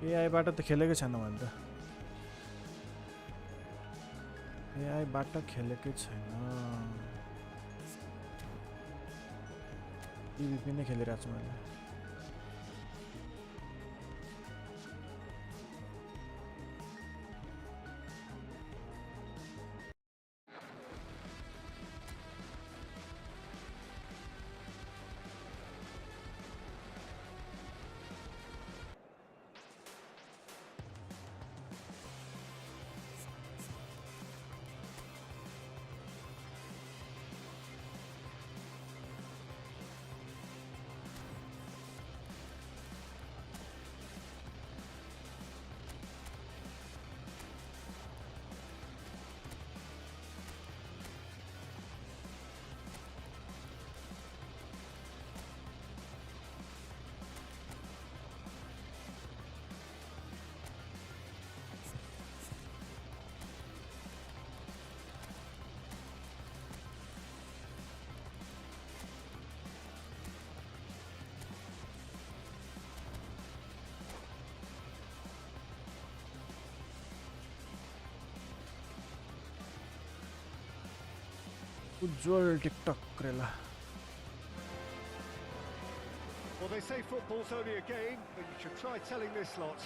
AI बाट त खेलेकै छैन भने त AI बाट खेलेकै छैन PvP नै खेलिरहेको छु मैले उज्जवल टिकटक करेला Well, they say football's only a game, but you should try telling this lot.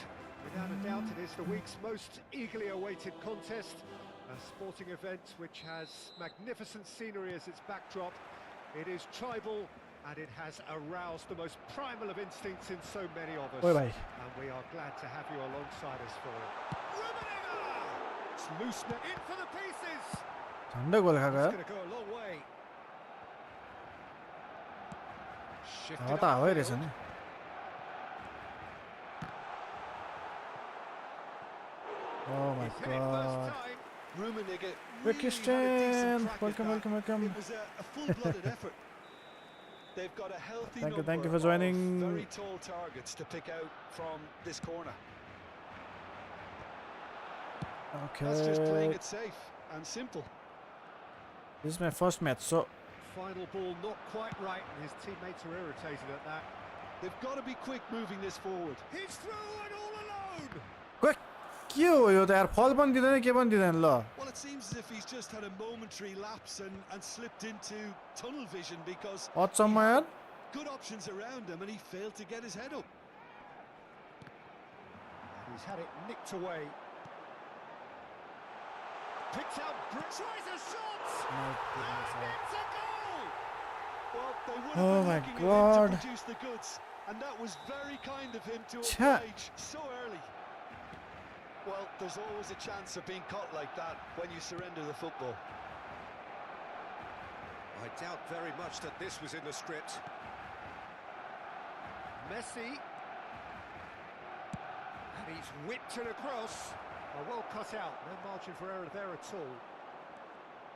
Without a doubt, it is the week's most eagerly awaited contest. A sporting event which has magnificent scenery as its backdrop. It is tribal, and it has aroused the most primal of instincts in so many of us. And we are glad to have you alongside us for it. Ribery! It's loose in for the pieces! ठंडा गोल खागा आता आवे रे सने Oh my god Pakistan welcome It was a full-blooded effort. They've got a healthy thank you for joining very tall targets to pick out from this corner. Okay That's just playing it safe and simple. This is my first match, so final ball not quite right, and his teammates are irritated at that. They've got to be quick moving this forward. He's through and all alone. Quick! के हो यो त यार फल पनि दिदैन के पनि दिदैन ल Well, it seems as if he's just had a momentary lapse and slipped into tunnel vision because अचम्म यार good options around him and he failed to get his head up. He's had it nicked away. Picked out, tries a shot, and it's a goal! Well, they would have been looking at him to produce the goods, and that was very kind of him to oblige so early. Well, there's always a chance of being caught like that when you surrender the football. I doubt very much that this was in the script. Messi. And he's whipped it across. Well cut out, no margin for error there at all.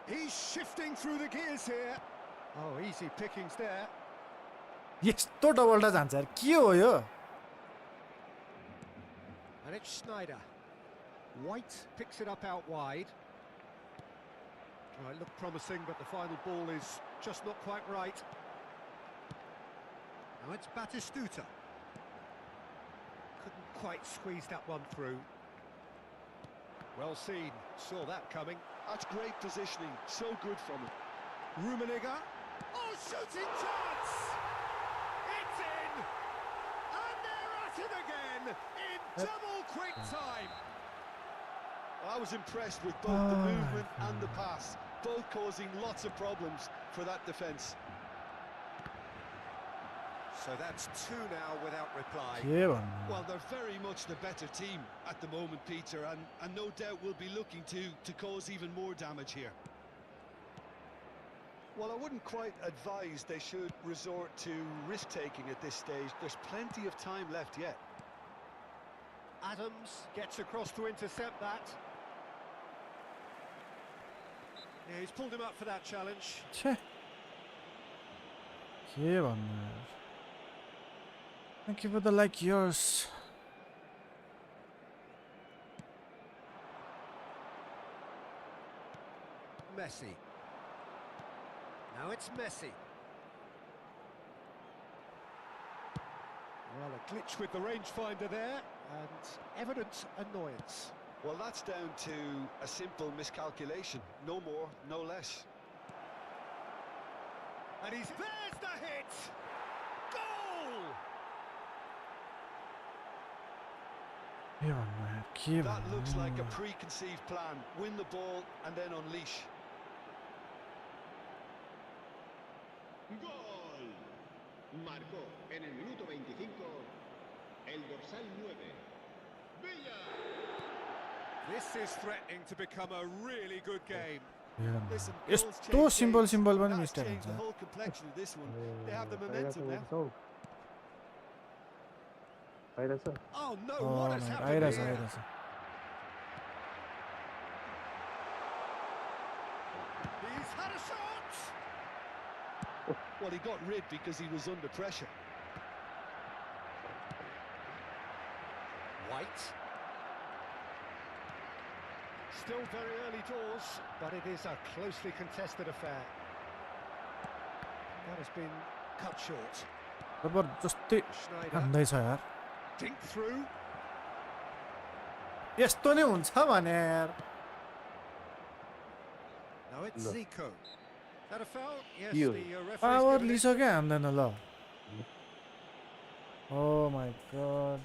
He's shifting through the gears here. Oh, easy pickings there. यस्तो डबलटा जान्छ यार के हो यो And it's Snyder. White picks it up out wide. It looked promising, but the final ball is just not quite right. Now it's Batistuta. Couldn't quite squeeze that one through. Well seen, saw that coming. That's great positioning, so good from him. Rummenigge. Oh, shooting chance! It's in! And they're at it again in double quick time. I was impressed with both the movement and the pass, both causing lots of problems for that defence. So that's two now without reply. Well, they're very much the better team at the moment, Peter, and no doubt will be looking to cause even more damage here. Well, I wouldn't quite advise they should resort to risk-taking at this stage. There's plenty of time left yet. Adams gets across to intercept that. Yeah, he's pulled him up for that challenge. Thank you for the like yours. Messi. Now it's Messi. Well, a glitch with the rangefinder there, and evident annoyance. Well, that's down to a simple miscalculation. No more, no less. And there's the hit! Goal! That looks like a preconceived plan. Win the ball and then unleash. Gol. Marcó en el minuto 25 el dorsal 9. Villa. This is threatening to become a really good game. Listen, यस्तो simple पनि mistake हुन्छ the whole complexion of this one. They have the momentum now. Oh no, what has happened आइरहेछ here? आइरहेछ He's had a shot! Well, he got rid because he was under pressure. White. Still very early doors, but it is a closely contested affair. That has been cut short. जबरजस्तै Schneider. हान्दैछ यार Dink through. यस्तो नै हुन्छ भने यार Now it's Zico. Is that a foul? Yes, You. the referee's power given it. लिसक्यो हान्दैन ल ओ माई God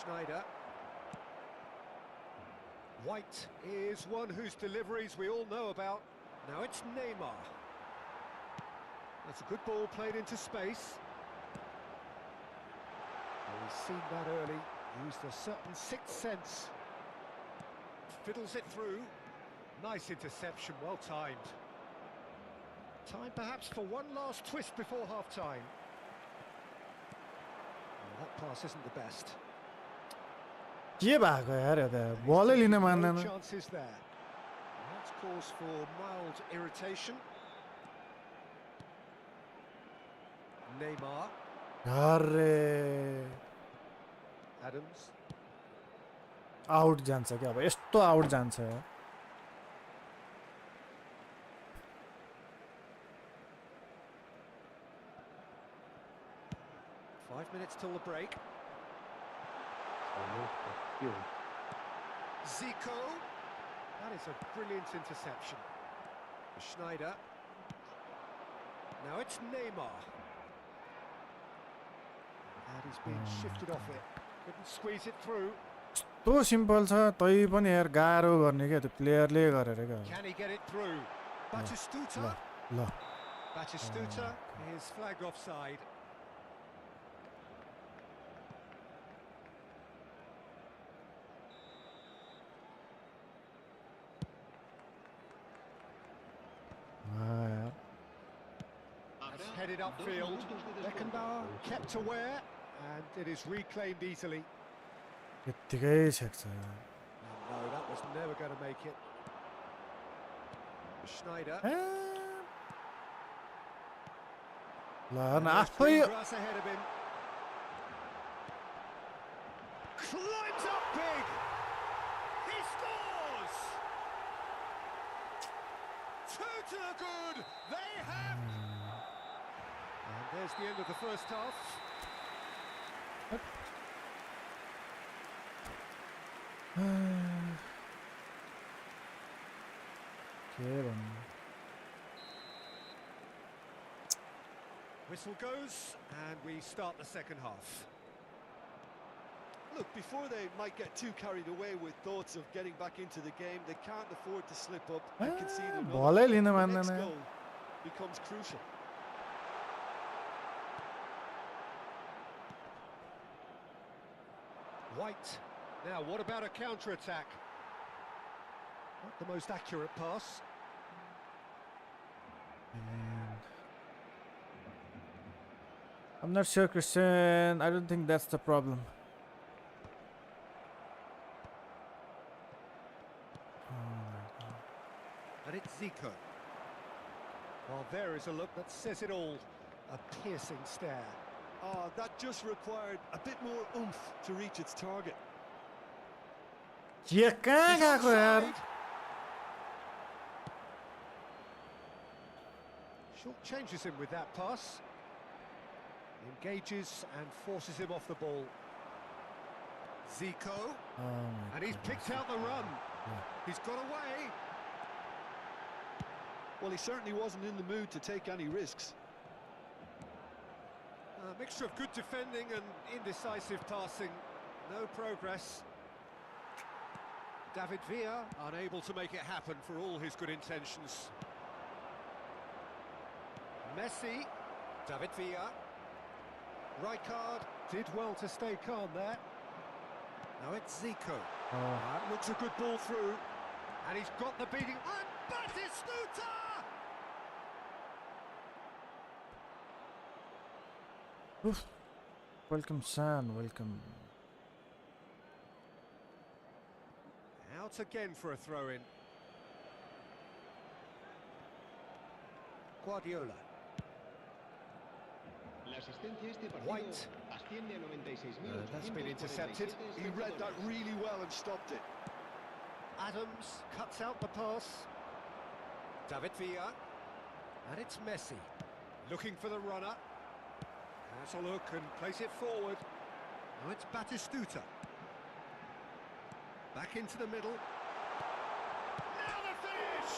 Schneider. White is one whose deliveries we all know about. Now it's Neymar. That's a good ball played into space. Well, he's seen that early, used a certain sixth sense. Fiddles it through. Nice interception, well timed. Time perhaps for one last twist before half-time. Well, that pass isn't the best. के भएको यार यो त बलै लिन मान्दैन No chances there. That's cause for mild irritation. Neymar, अरे Adams. Out जान्छ क्या अब यस्तो आउट जान्छ यार Five minutes till the break. Zico. That is a brilliant interception. Schneider. Now it's Neymar. And he's being shifted off it. Couldn't squeeze it through. यस्तो simple छ तै पनि यार गाह्रो गर्ने क्या त्यो प्लेयरले गरेर क्या Can he get it through? Batistuta. ल Batistuta is flagged offside. यार That's headed upfield. Beckenbauer kept aware, and it is reclaimed easily. यत्तिकै छेक्छ यार No, that was never going to make it. Schneider. ल And न there's आफै green grass ahead of him. Climbs up big. He scores. Two to the good. They have. And there's the end of the first half. के भन्नु Whistle goes, and we start the second half. Look, before they might get too carried away with thoughts of getting back into the game, they can't afford to slip up and concede another. बलै लिन The मान्दैन next goal becomes crucial. White. Now, what about a counter-attack? Not the most accurate pass. I'm not sure, Christian. I don't think that's the problem. And it's Zico. Well, there is a look that says it all. A piercing stare. Oh, that just required a bit more oomph to reach its target. के कहाँ गएको यार Short changes him with that pass. Engages and forces him off the ball. Zico. Oh my And he's picked out the run. He's got away. Well, he certainly wasn't in the mood to take any risks. A mixture of good defending and indecisive passing. No progress. David Villa unable to make it happen for all his good intentions. Messi. David Villa. Rijkaard did well to stay calm there. Now it's Zico. That looks a good ball through. And he's got the beating. And Batistuta! Oof. Welcome, son. Welcome. Out again for a throw-in. Guardiola. La asistencia a este partido White. asciende a 96.847. That's been intercepted. He read that really well and stopped it. Adams cuts out the pass. David Villa. And it's Messi. Looking for the runner. Has a look and plays it forward. Now it's Batistuta. Back into the middle. Now the finish!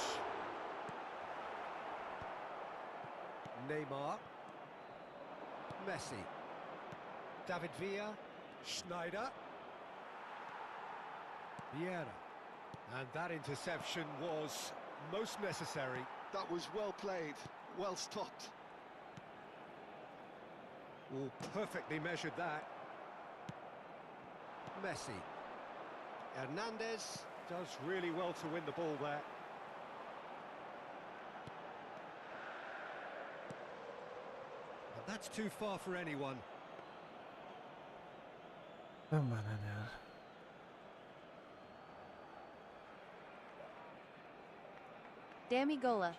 Neymar. Messi. David Villa. Schneider. Vieira. And that interception was most necessary. That was well played, well stopped. Oh, perfectly measured that. Messi. Hernandez does really well to win the ball there. And that's too far for anyone. Come on, yaar. Damigola.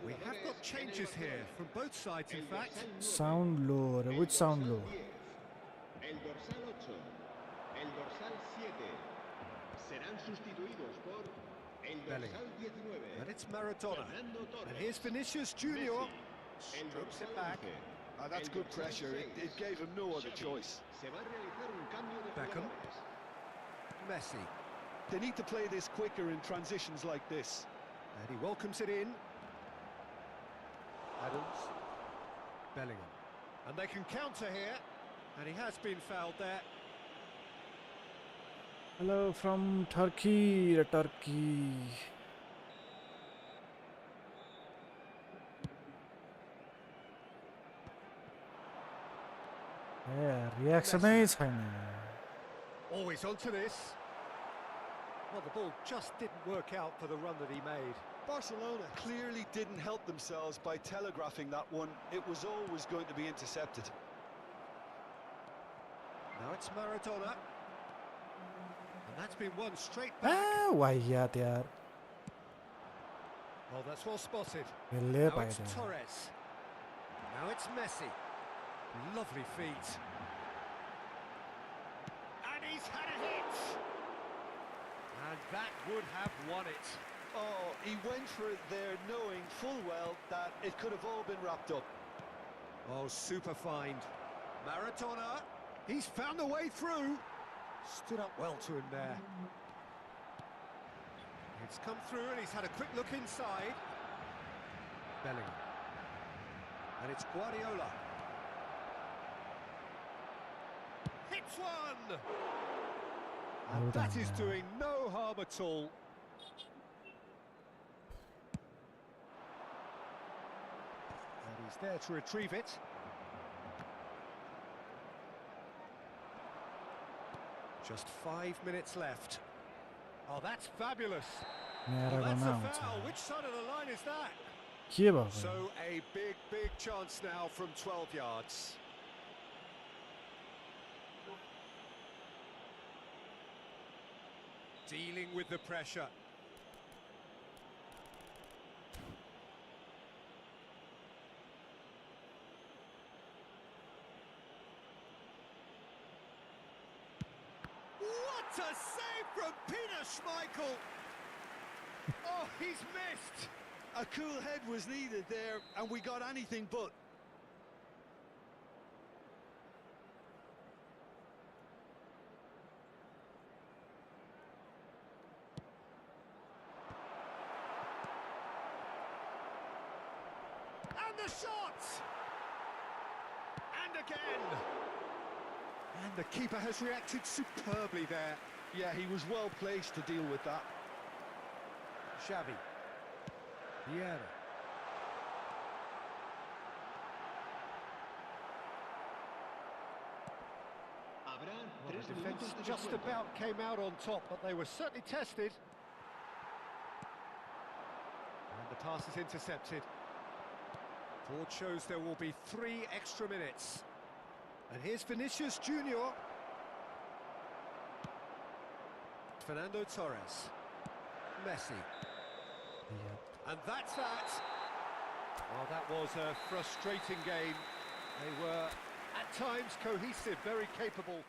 We have got changes here from both sides, in fact. Sound low. Which sound low? El dorsal 8, el dorsal 7 serán sustituidos por el dorsal 19. And it's Maradona. Fernando Torres. And here's Vinicius Junior. Messi, el Strokes dorsal it back. 11. That's El good dorsal pressure. 6. It gave him no other choice. Se va a realizar un cambio de Beckham. jugadores. Messi. They need to play this quicker in transitions like this. And he welcomes it in. Adams. Bellingham. And they can counter here. And he has been fouled there. Hello from Turkey. Turkey. Reaction नै छैन. Always onto this. Well, the ball just didn't work out for the run that he made. Barcelona clearly didn't help themselves by telegraphing that one. It was always going to be intercepted. Now it's Maradona. And that's been won straight back. वाहियात यार. Oh, that's well spotted. मिल्लै Now it's पाइदैन. Torres. Now it's Messi. Lovely feet. And he's had a hit. And that would have won it. Oh, he went for it there knowing full well that it could have all been wrapped up. Oh, super find. Maradona. He's found a way through. Stood up well to him there. It's come through and he's had a quick look inside. Bellingham. And it's Guardiola. Hits one! And that is doing no harm at all. And he's there to retrieve it. Just 5 minutes left. Oh, that's fabulous. मेरा Well, that's गर्नु a आउँछ foul. Which side of the line is that? के भयो So a big chance now from 12 yards. Dealing with the pressure. What a save from Peter Schmeichel! Oh, he's missed! A cool head was needed there, and we got anything but. And the shot! And again! And the keeper has reacted superbly there. Yeah, he was well placed to deal with that. Xavi. Vieira. Well, the defence just about came out on top, but they were certainly tested. And the pass is intercepted. Board shows there will be 3 extra minutes. And here's Vinicius Junior. Fernando Torres. Messi. And that's that. Well, that was a frustrating game. They were, at times, cohesive, very capable.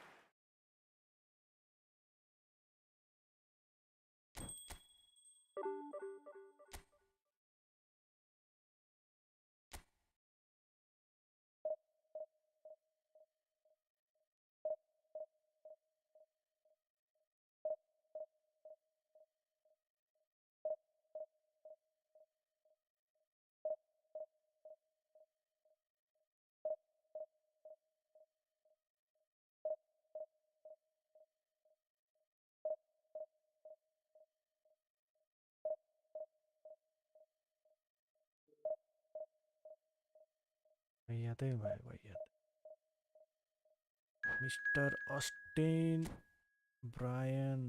यादै भयो याद mister Austin Brian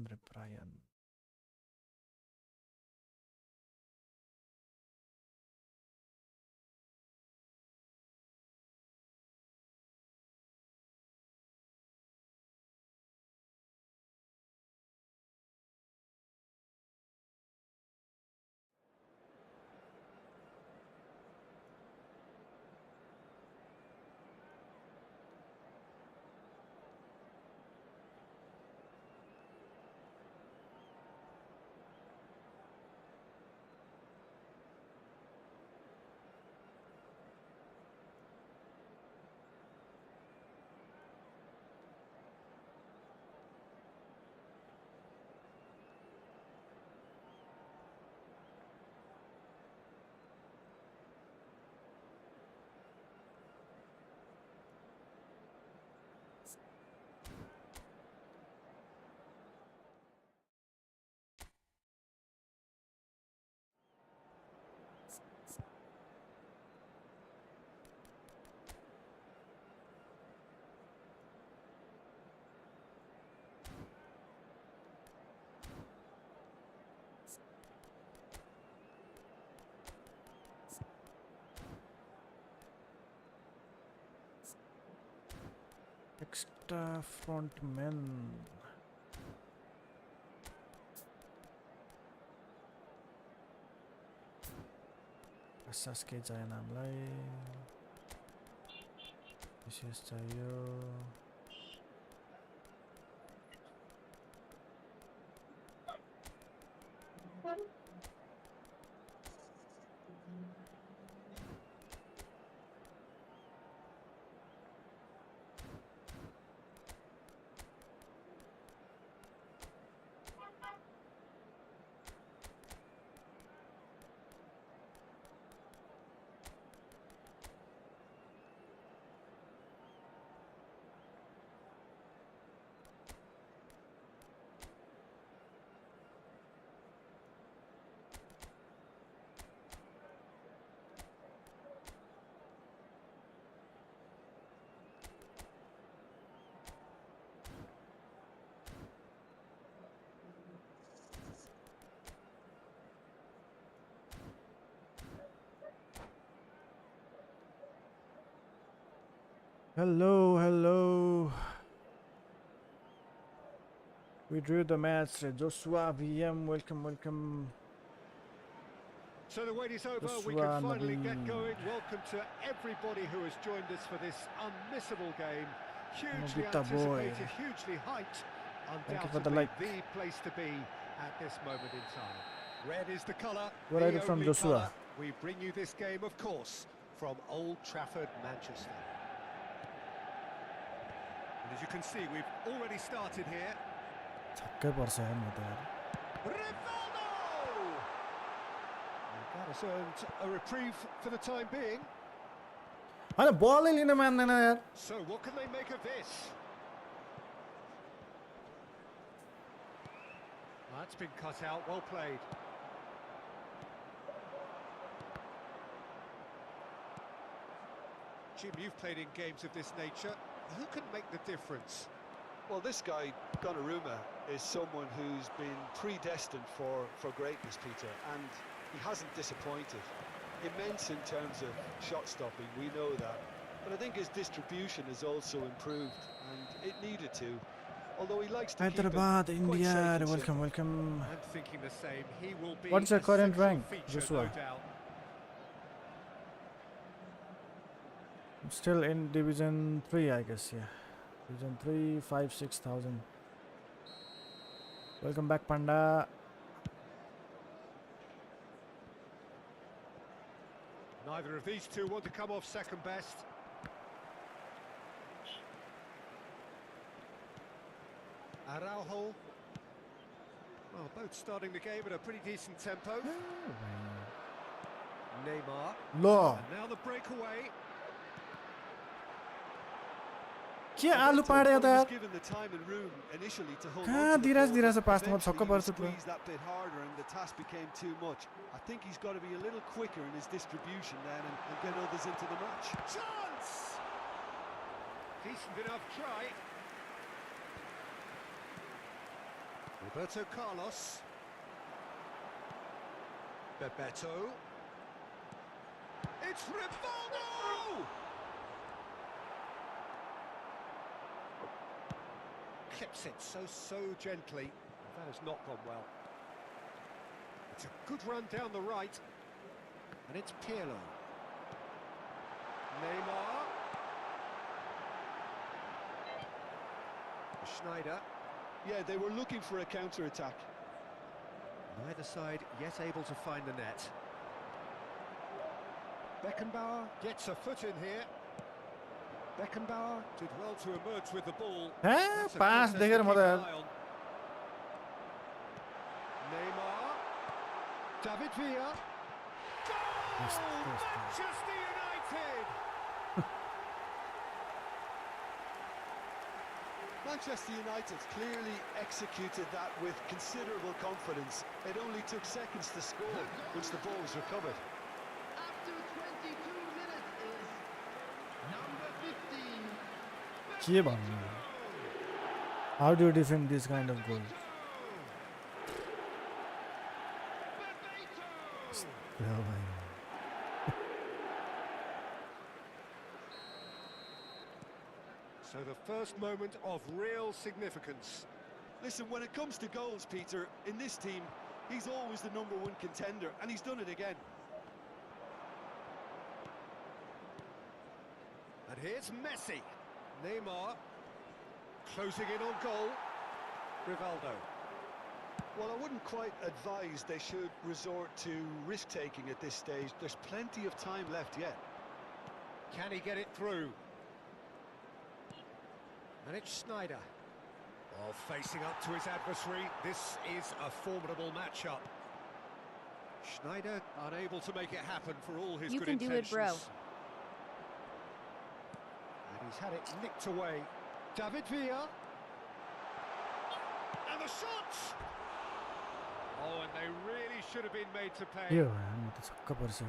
extra फ्रन्टम्यान आसास केही चाहिएन हामीलाई विशेष चाहियो Hello, hello. We drew the match. Joshua VM, welcome. So the wait is over, we Joshua can finally get Nabi. going. Welcome to everybody who has joined us for this unmissable game. Hugely Nobita boy. anticipated, hugely hyped. Thank you for the Undoubtedly like. the place to be at this moment in time. Red is the colour, Where are you the from, only Joshua? colour. We bring you this game, of course, from Old Trafford, Manchester. And as you can see, we've already started here. छक्कै पर्छ यार म त यार. Rivaldo! And that has earned a reprieve for the time being. हैन बलै लिन मान्दैन यार. So what can they make of this? That's been cut out, well played. Jim, you've played in games of this nature. Who can make the difference? Well, this guy, Donnarumma, is someone who's been predestined for greatness, Peter, and he hasn't disappointed. Immense in terms of shot stopping, we know that. But I think his distribution has also improved, and it needed to. Although he likes to keep it Hyderabad, quite India, safe and welcome, simple. welcome. I'm thinking the same. He will be What's your a current central rank, feature, Joshua? no doubt. I'm still in Division 3, I guess, yeah. Division 3, 5, 6,000. Welcome back, Panda. Neither of these two want to come off second best. Araujo. Well, both starting the game at a pretty decent tempo. Neymar. Lo. And now the breakaway. के आलु पाड्यो त यार. Given the time and room initially to hold कहाँ on to the Diraj ball, Diraj but पास्टमा eventually छक्का he पर्छ पुरा. squeezed that bit harder and the task became too much. I think he's got to be a little quicker in his distribution then and get others into the match. Chance! Decent enough try. Roberto Carlos. Bebeto. It's Rivaldo! Clips it so gently. That has not gone well. It's a good run down the right. And it's Pirlo. Neymar. Schneider. Yeah, they were looking for a counter-attack. Neither side yet able to find the net. Beckenbauer gets a foot in here. Beckenbauer did well to emerge with the ball. That's a pass contest देखेर to म keep त an यार. eye on. Neymar. David Villa. Goal! Manchester United! Manchester United clearly executed that with considerable confidence. It only took seconds to score once the ball was recovered. After 22 minutes is number 15. के भन्नु? How do you defend this kind of goal? Yeah, भाइ. So the first moment of real significance. Listen, when it comes to goals, Peter, in this team, he's always the #1 contender, and he's done it again. And here's Messi. Neymar. Closing in on goal. Rivaldo. Well, I wouldn't quite advise they should resort to risk-taking at this stage. There's plenty of time left yet. Can he get it through? And it's Schneider. Oh, facing up to his adversary. This is a formidable matchup. Schneider unable to make it happen for all his good intentions. You can do it, bro. And he's had it nicked away. David Villa. And the shot! Oh, and they really should have been made to pay. यो म त छक्क पर्छ बा.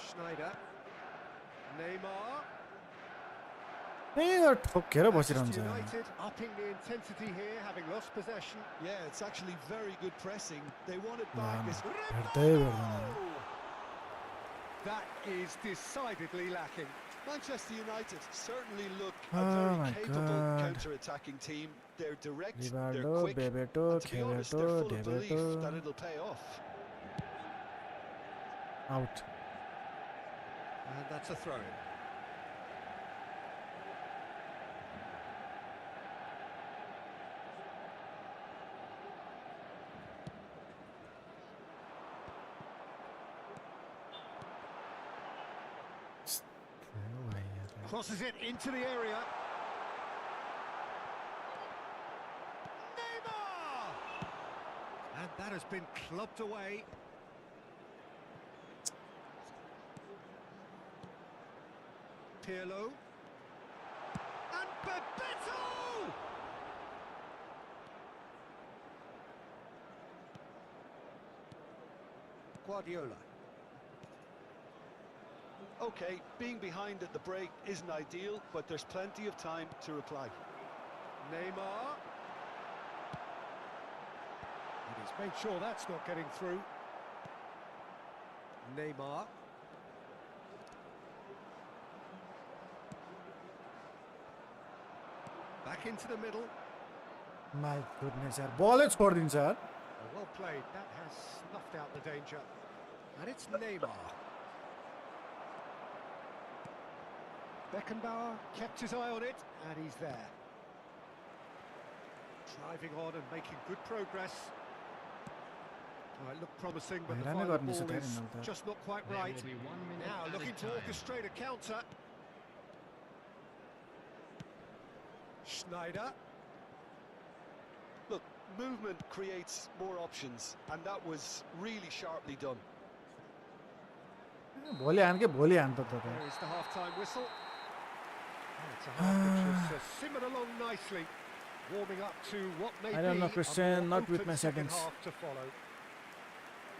Schneider. Neymar. A ठोकेर बसिरहन्छ United upping the intensity here, having lost possession. Yeah, it's actually very good pressing. They want it No, back. no. It's भेट्दै भेट्दैन That is decidedly lacking. Manchester United certainly look Oh a very my capable God. counter-attacking team. They're direct, they're Rivaldo, quick, Bebeto, and to be honest, they're Kereto, full of belief Debeto. that it'll pay off. Out. And that's a throw-in. Crosses it into the area. Neymar! And that has been clubbed away. Pirlo. And Bebeto! Guardiola. Okay, being behind at the break isn't ideal, but there's plenty of time to reply. Neymar. And he's made sure that's not getting through. Neymar. Back into the middle. My goodness यार बलै छोड्दिन्छ यार Well played. That has snuffed out the danger. And it's Neymar. Beckenbauer kept his eye on it, and he's there. Driving on and making good progress. Oh, it looked promising, but the Bayram final गर्नु छ ball त्यहाँ is Ronaldo. just not quite right. Now looking to orchestrate a counter. Schneider. Look, movement creates more options, and that was really sharply done. भोलि हान के भोलि हान त There is the half-time whistle. Oh, it's a half which has simmered along nicely, warming up to what may I don't know, be Christian, a more not with open my second settings. half to follow.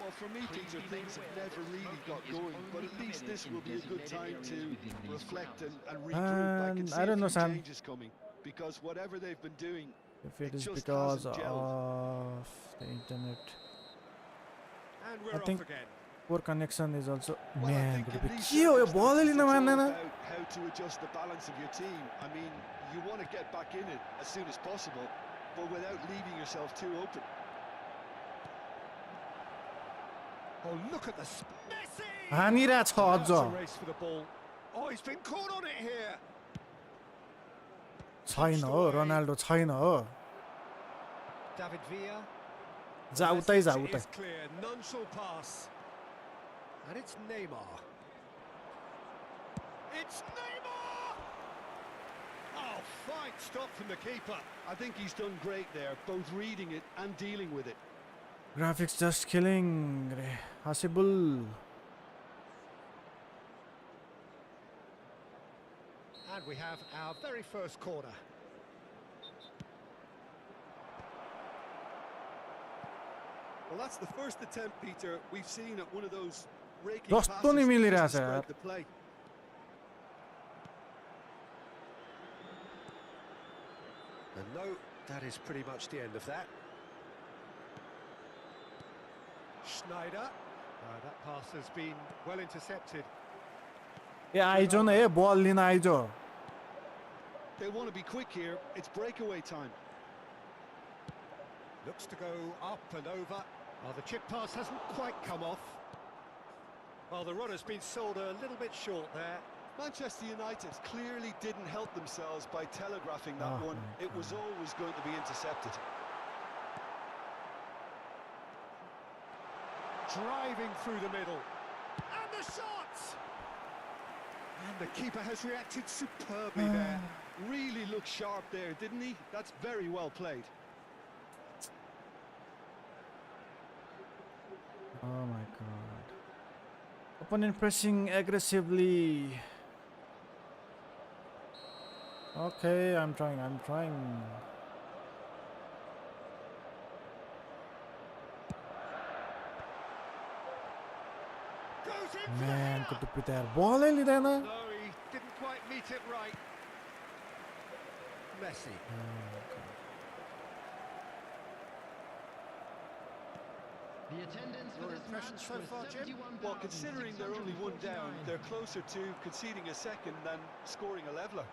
Well, for me, Peter, things have never really got going, but at least this will be a good time to reflect and regroup. I can see I don't know, a few Sam. changes coming, because whatever they've been doing, If it it is just because hasn't gelled. of the internet. And I we're think off again. poor connection is also Well, I man think in these के हो यो बलै circumstances, Lin it's all मान्दैन about how to adjust the balance of your team. I mean, you want to get back in it as soon as possible, but without leaving yourself too open. Oh, look at the Messi! हानिरहेछ That's a अझ race for the ball. Oh, he's been caught on it here. छैन हो Ronaldo छैन हो David Villa. जा उतै जा Message उतै is clear. None shall pass. And it's Neymar. It's Neymar! Oh, fine stop from the keeper. I think he's done great there, both reading it and dealing with it. Graphics just killing रे हासिबुल And we have our very first corner. Well, that's the first attempt, Peter, we've seen at one of those raking Just passes don't to मिलिरहेछ just यार spread the play. And no, that is pretty much the end of that. Schneider. That pass has been well intercepted. ए आइजो न ए बल लिन आइजो They want to be quick here, it's breakaway time. Looks to go up and over. Oh, the chip pass hasn't quite come off. Well, the run has been sold a little bit short there. Manchester United clearly didn't help themselves by telegraphing that Oh one. my It was always going to be intercepted. Driving through the middle. And the shot! And the keeper has reacted superbly there. Really looked sharp there, didn't he? That's very well played. Oh my god. Opponent pressing aggressively. Okay, I'm trying. Goes in for Man, the could header. be there. Ball लिँदैन No, he didn't quite meet it right. Messi. The attendance for Your this impressions match so was far, Jim? Well, considering they're only one down, 71,649. they're closer to conceding a second than scoring a leveller.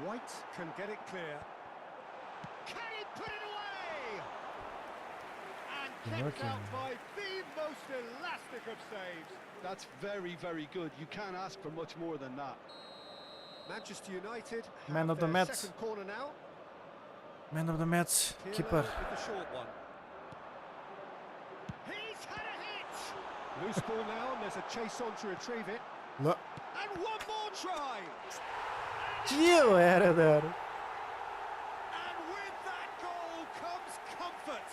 White can get it clear. Can he put it away? And kept out by the most elastic of saves. That's very, very good. You can't ask for much more than that. Manchester United Man have of the their match. second corner now. Man of the match, Pirlo keeper. with the short one. He's had a hit! Loose ball now, and there's a chase on to retrieve it. Look. And one more try! Cute era there. And with that goal comes comfort.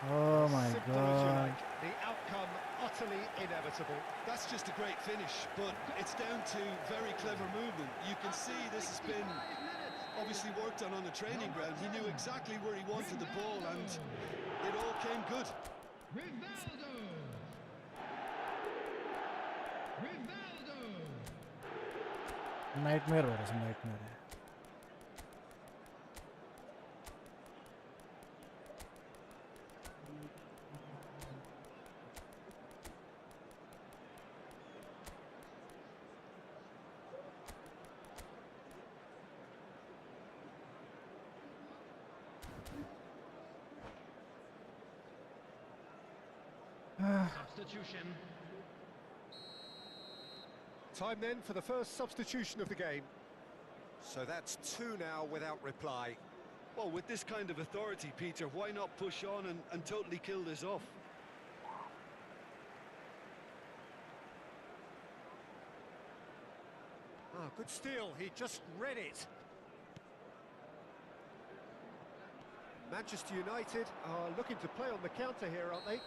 Oh my Simple as you god. like, the outcome utterly inevitable. That's just a great finish, but it's down to very clever movement. You can see this has been obviously worked on the training ground. He knew exactly where he wanted the ball, and it all came good. Rivaldo. Rivaldo. Nightmare var det, nightmare. Substitution. Time then for the first substitution of the game. So that's two now without reply. Well, with this kind of authority, Peter, why not push on and totally kill this off? Ah, good steal, he just read it. Manchester United are looking to play on the counter here, aren't they?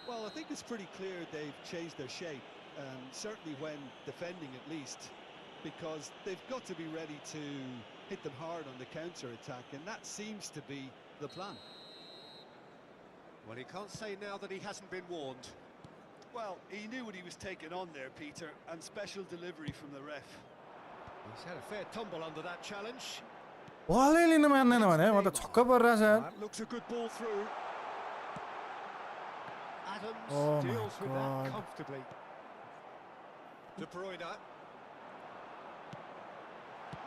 Well, I think it's pretty clear they've changed their shape, certainly when defending at least, because they've got to be ready to hit them hard on the counter-attack, and that seems to be the plan. Well, he can't say now that he hasn't been warned. Well, he knew what he was taking on there, Peter, and special delivery from the ref. He's had a fair tumble under that challenge. Waaleliin man what a chokka parra sir. That looks a good ball through. Adams Oh my deals with God. that comfortably. De Bruyne.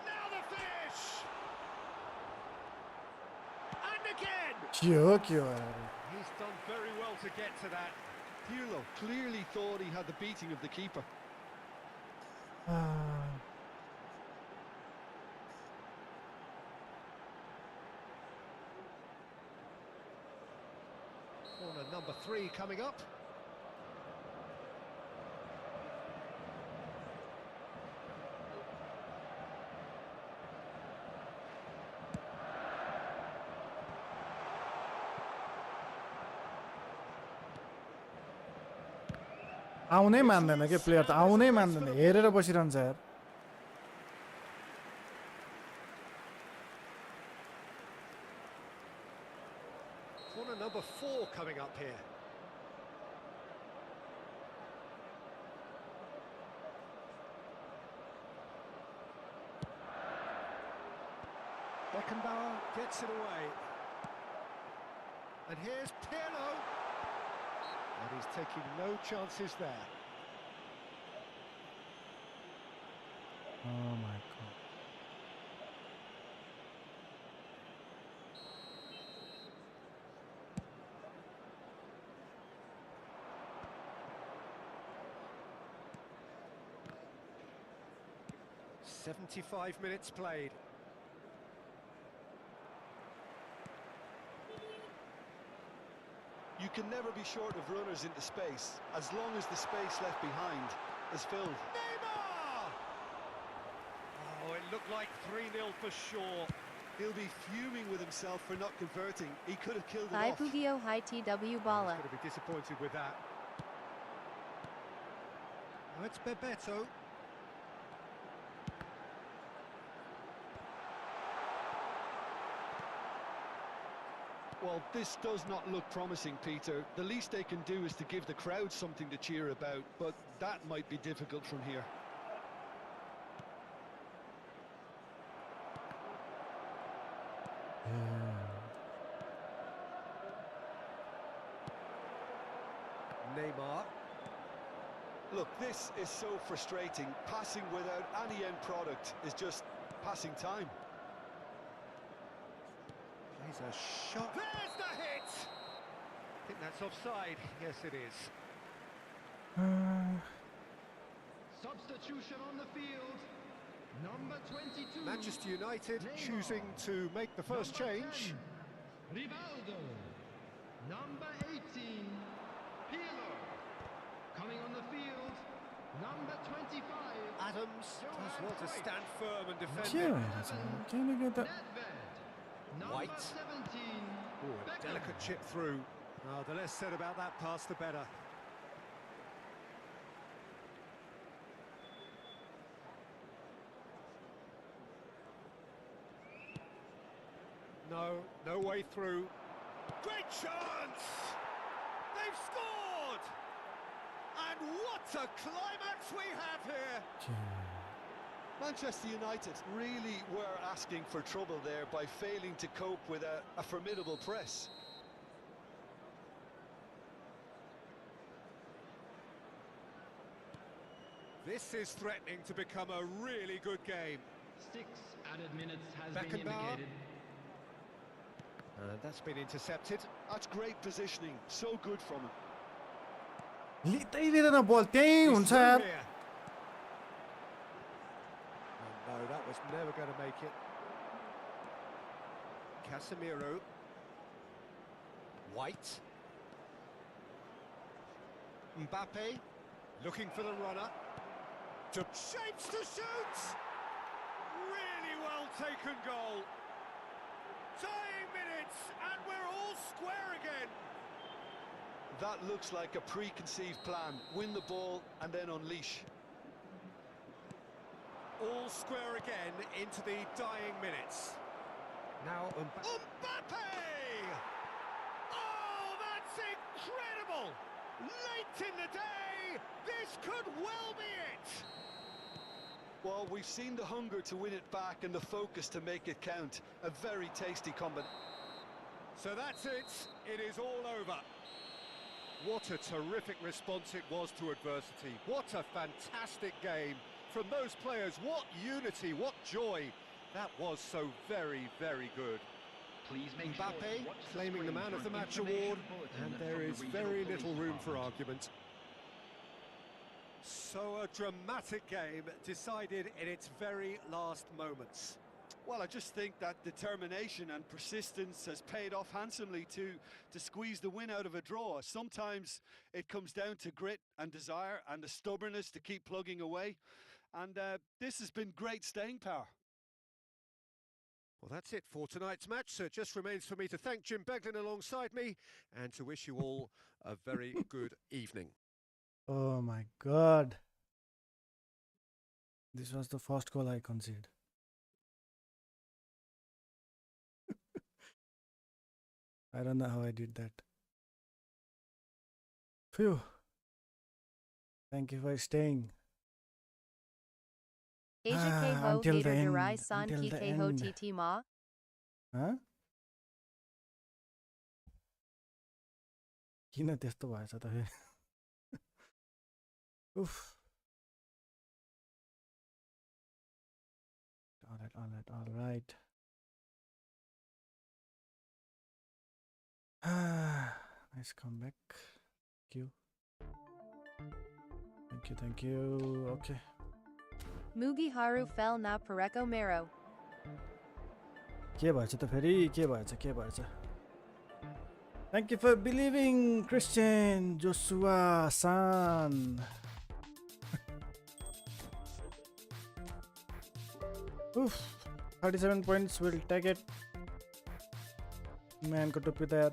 Now the finish! And again! Yok yo. He's done very well to get to that. Pirlo clearly thought he had the beating of the keeper. Corner number 3 coming up. आउनै मान्दैन के player त आउनै मान्दैन हेरेर बसिरहन्छ यार Corner number 4 coming up here. Beckenbauer gets it away. And here's Pirlo. And he's taking no chances there. Oh my god. "75 minutes played. You can never be short of runners into space, as long as the space left behind is filled. Neymar! Oh, it looked like 3-0 for sure. He'll be fuming with himself for not converting. He could have killed it off. Bugio High TW Bala. He's going to be disappointed with that. Oh, it's Bebeto. Well, this does not look promising, Peter. The least they can do is to give the crowd something to cheer about, but that might be difficult from here. Neymar. Look, this is so frustrating. Passing without any end product is just passing time. Plays a shot. There's the hit! I think that's offside. Yes, it is. Substitution on the field. Number 22. Manchester United Neymar. choosing to make the first Number change. 10, Rivaldo. Number 18, Pirlo. Coming on the field, number 25. Adams does well to stand firm and defend क्या it. भइरहेछ केही न केही त Nedved. Number White. 17. Oh, a Beckham. delicate chip through. Oh, the less said about that pass, the better. No way through. Great chance! They've scored! And what a climax we have here! Manchester United really were asking for trouble there by failing to cope with a formidable press. This is threatening to become a really good game. 6 added minutes has Beckenbauer. been indicated. That's been intercepted. That's great positioning, so good from him. लिँदै लिँदैन बल त्यही He's हुन्छ through यार here. Oh, no, that was never going to make it. Casemiro. White. Mbappe. Looking for the runner. To shapes to shoot! Really well taken goal. Dying minutes, and we're all square again. That looks like a preconceived plan. Win the ball and then unleash. All square again into the dying minutes. Now Mbappe! Oh, that's incredible! Late in the day, this could well be it. Well, we've seen the hunger to win it back and the focus to make it count. A very tasty combination. So that's it. It is all over. What a terrific response it was to adversity. What a fantastic game from those players. What unity, what joy. That was so very, very good. Please make sure Mbappe to watch the claiming the screen Man for of the an Match information award, bulletin and from there the is regional very police little room for department. argument. So a dramatic game decided in its very last moments. Well, I just think that determination and persistence has paid off handsomely to squeeze the win out of a draw. Sometimes it comes down to grit and desire and the stubbornness to keep plugging away. And this has been great staying power. Well, that's it for tonight's match, so it just remains for me to thank Jim Beglin alongside me and to wish you all a very good evening. Oh my god. This was the first goal I conceded. I don't know how I did that. Phew. Thank you for staying. Asia Keho until the Hater end, Darai San until Ki the Keho end. TT Ma. Huh? किन त्यस्तो भएछ त फेरि उफ all right nice comeback. Thank you. Okay. Mugi Haru fell na Pareko Mero. के भएछ त फेरि के भएछ Thank you for believing, Christian Joshua San. Oof, 37 points, we'll take it. Man को टोपी तयार.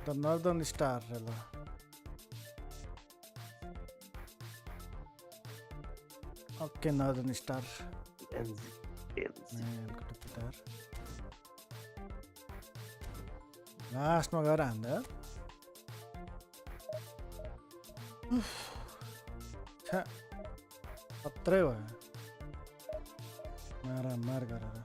The Northern Star ल. Okay, Northern Star. Man को टोपी तयार. लास्टमा गएर हान्दा छ्या खत्रै भयो मार गरेर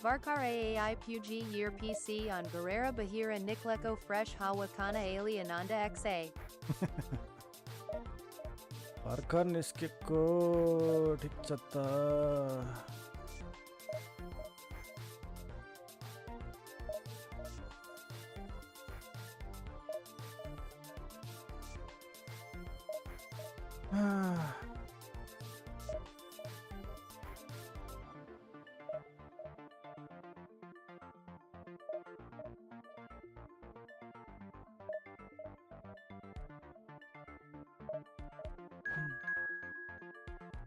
Varkar Aai Puji Year PC on Guerrera Bahira Nikleko Fresh Hawakana Ali Ananda XA. भर्खर निस्केको ठिक छ त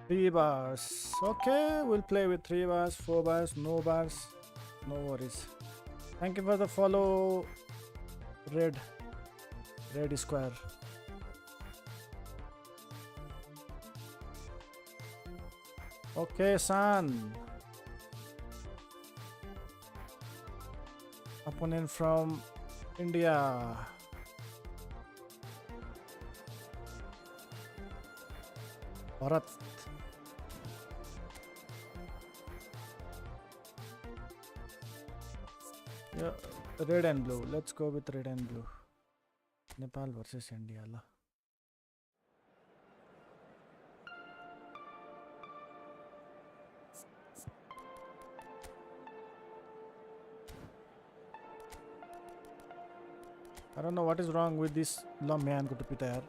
Three bars. Okay, we'll play with 3 bars, 4 bars, no bars. No worries. Thank you for the follow, Red Square. Okay, son. Opponent from India. Bharat. Yeah, red and blue. Let's go with red and blue. Nepal versus India. La. I don't know what is wrong with this man ko topi ta yaar.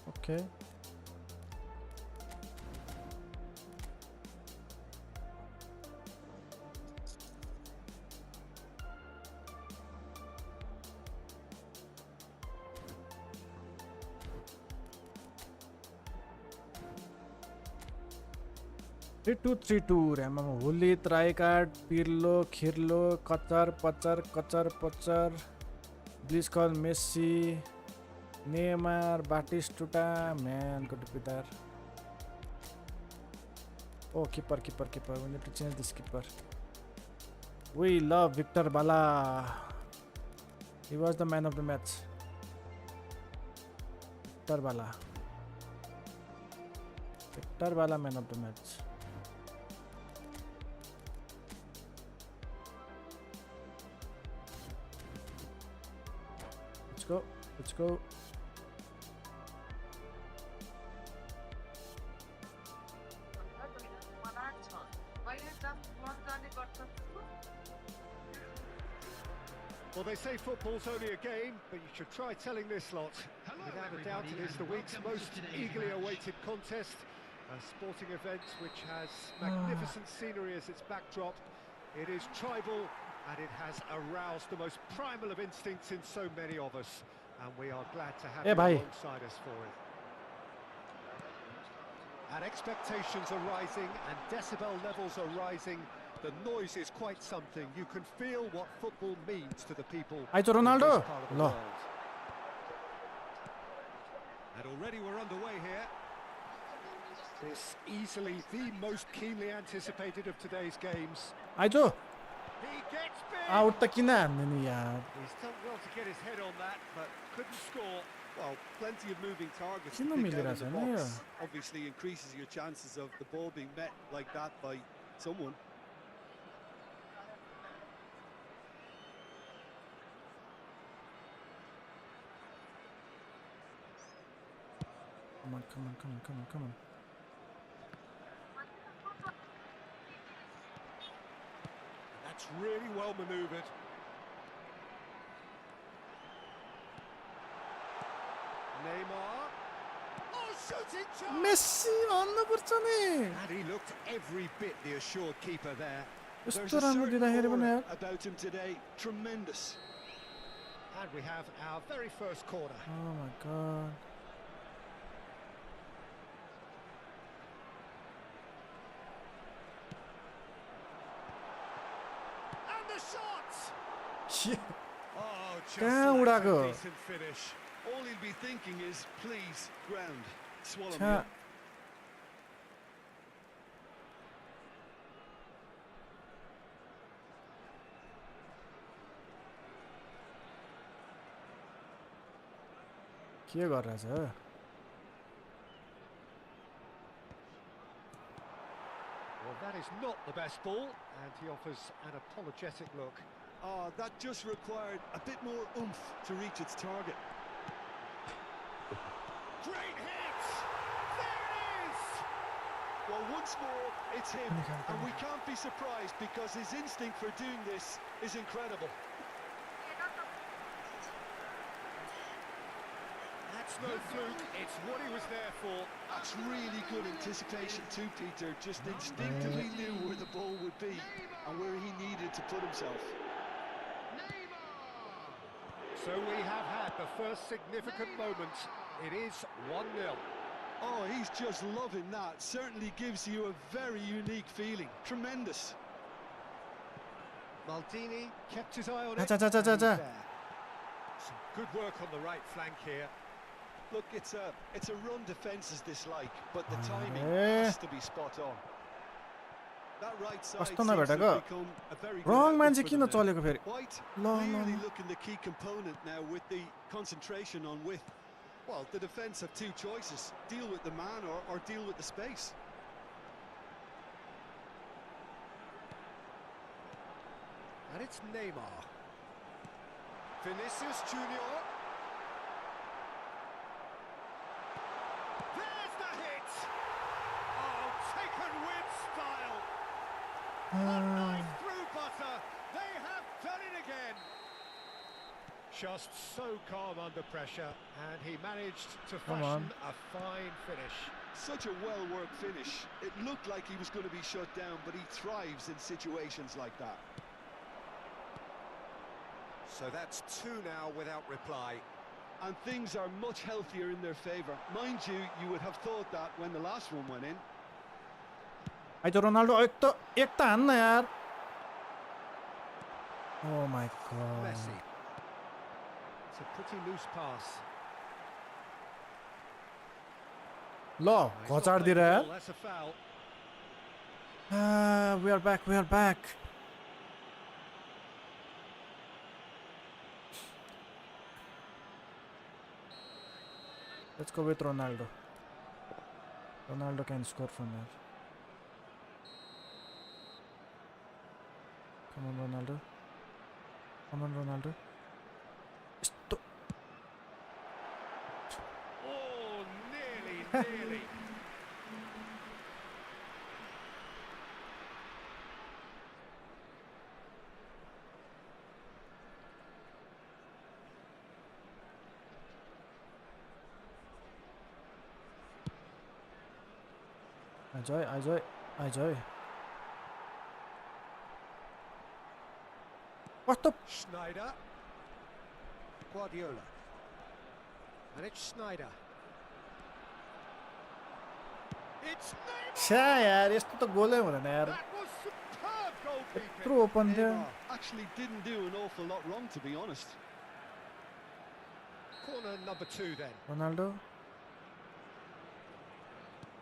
Okay. Three two. Remember, Huli, Tricard, Pirlo, Khirlo, Qatar, Pachar, Blitzcall, Messi, Neymar, Batistuta, man, good to be there. Oh, keeper. We need to change this keeper. We love Victor Bala. He was the man of the match. Victor Bala, man of the match. Let's go. Well, they say football's only a game, but you should try telling this lot. Without a doubt, it is the week's most eagerly awaited contest. A sporting event which has magnificent scenery as its backdrop. It is tribal, and it has aroused the most primal of instincts in so many of us. And we are glad to have you alongside us for it. And expectations are rising, and decibel levels are rising. The noise is quite something. You can feel what football means to the people. Yoichi Ronaldo. No. And already we're underway here. This easily the most keenly anticipated of today's games. Yoichi. He gets big. Out the kina ni yaar. He's done well to get his head on that, but couldn't score. Well, plenty of moving targets to Kino pick mili out in the raha box. छैन Obviously increases your chances of the ball being met like that by someone. Come on. That's really well manoeuvred. Neymar. Oh, shooting chance! Messi भन्नुपर्छ नि. And he looked every bit the assured keeper there. There's यस्तो a राम्रो certain दिँदाखेरि पनि aura यार. about him today. Tremendous. And we have our very first corner. Oh my god. And the shot! Oh, just कहाँ like उडाको? a decent finish. All he'll be thinking is, please, ground, swallow me छ्या. up. के गरिरहेछ Well, that is not the best ball, and he offers an apologetic look. Oh, that just required a bit more oomph to reach its target. Great hit! There it is! Well, once more, it's him, and we can't be surprised because his instinct for doing this is incredible. That's no fluke, it's what he was there for. That's really good anticipation too, Peter. Just instinctively knew where the ball would be and where he needed to put himself. So we have had the first significant moment. It is 1-0. Oh, he's just loving that. Certainly gives you a very unique feeling. Tremendous. Maldini kept his eye on it. Cha, cha, cha, cha, and he's cha. there. Some good work on the right flank here. Look, it's a run defence is dislike, but the timing Hey. has to be spot on. That right side कस्तो seems to नभेटेको have become a very good रङ outlet मान्छे for किन them now. चलेको फेरि White ल ल clearly ल looking the key component now with the concentration on width. Well, the defence have two choices: deal with the man or deal with the space. And it's Neymar. Vinicius Junior. There's the hit! Oh, taken with style. A knife through butter. They have done it again. Just so calm under pressure, and he managed to Come fashion on. a fine finish. Such a well-worked finish. It looked like he was going to be shut down, but he thrives in situations like that. So that's 2 now without reply. And things are much healthier in their favour. Mind you, you would have thought that when the last one went in. आइतो Ronaldo एक त हान्न यार Oh my god Messi. It's a pretty loose pass. ल No, he's not घचाड played दिएर the यार ball, that's a foul. We are back, we are back. Let's go with Ronaldo. Ronaldo can score from there. Come on, Ronaldo. Come on, Ronaldo. Stop. Oh, nearly. Ajay. What the? Schneider. Guardiola. And it's Schneider. It's Neymar! छ्या यार यस्तो त गोलै हुँदैन यार That was superb goalkeeping. यत्रो open थियो Neymar actually didn't do an awful lot wrong, to be honest. Corner number 2 then. Ronaldo.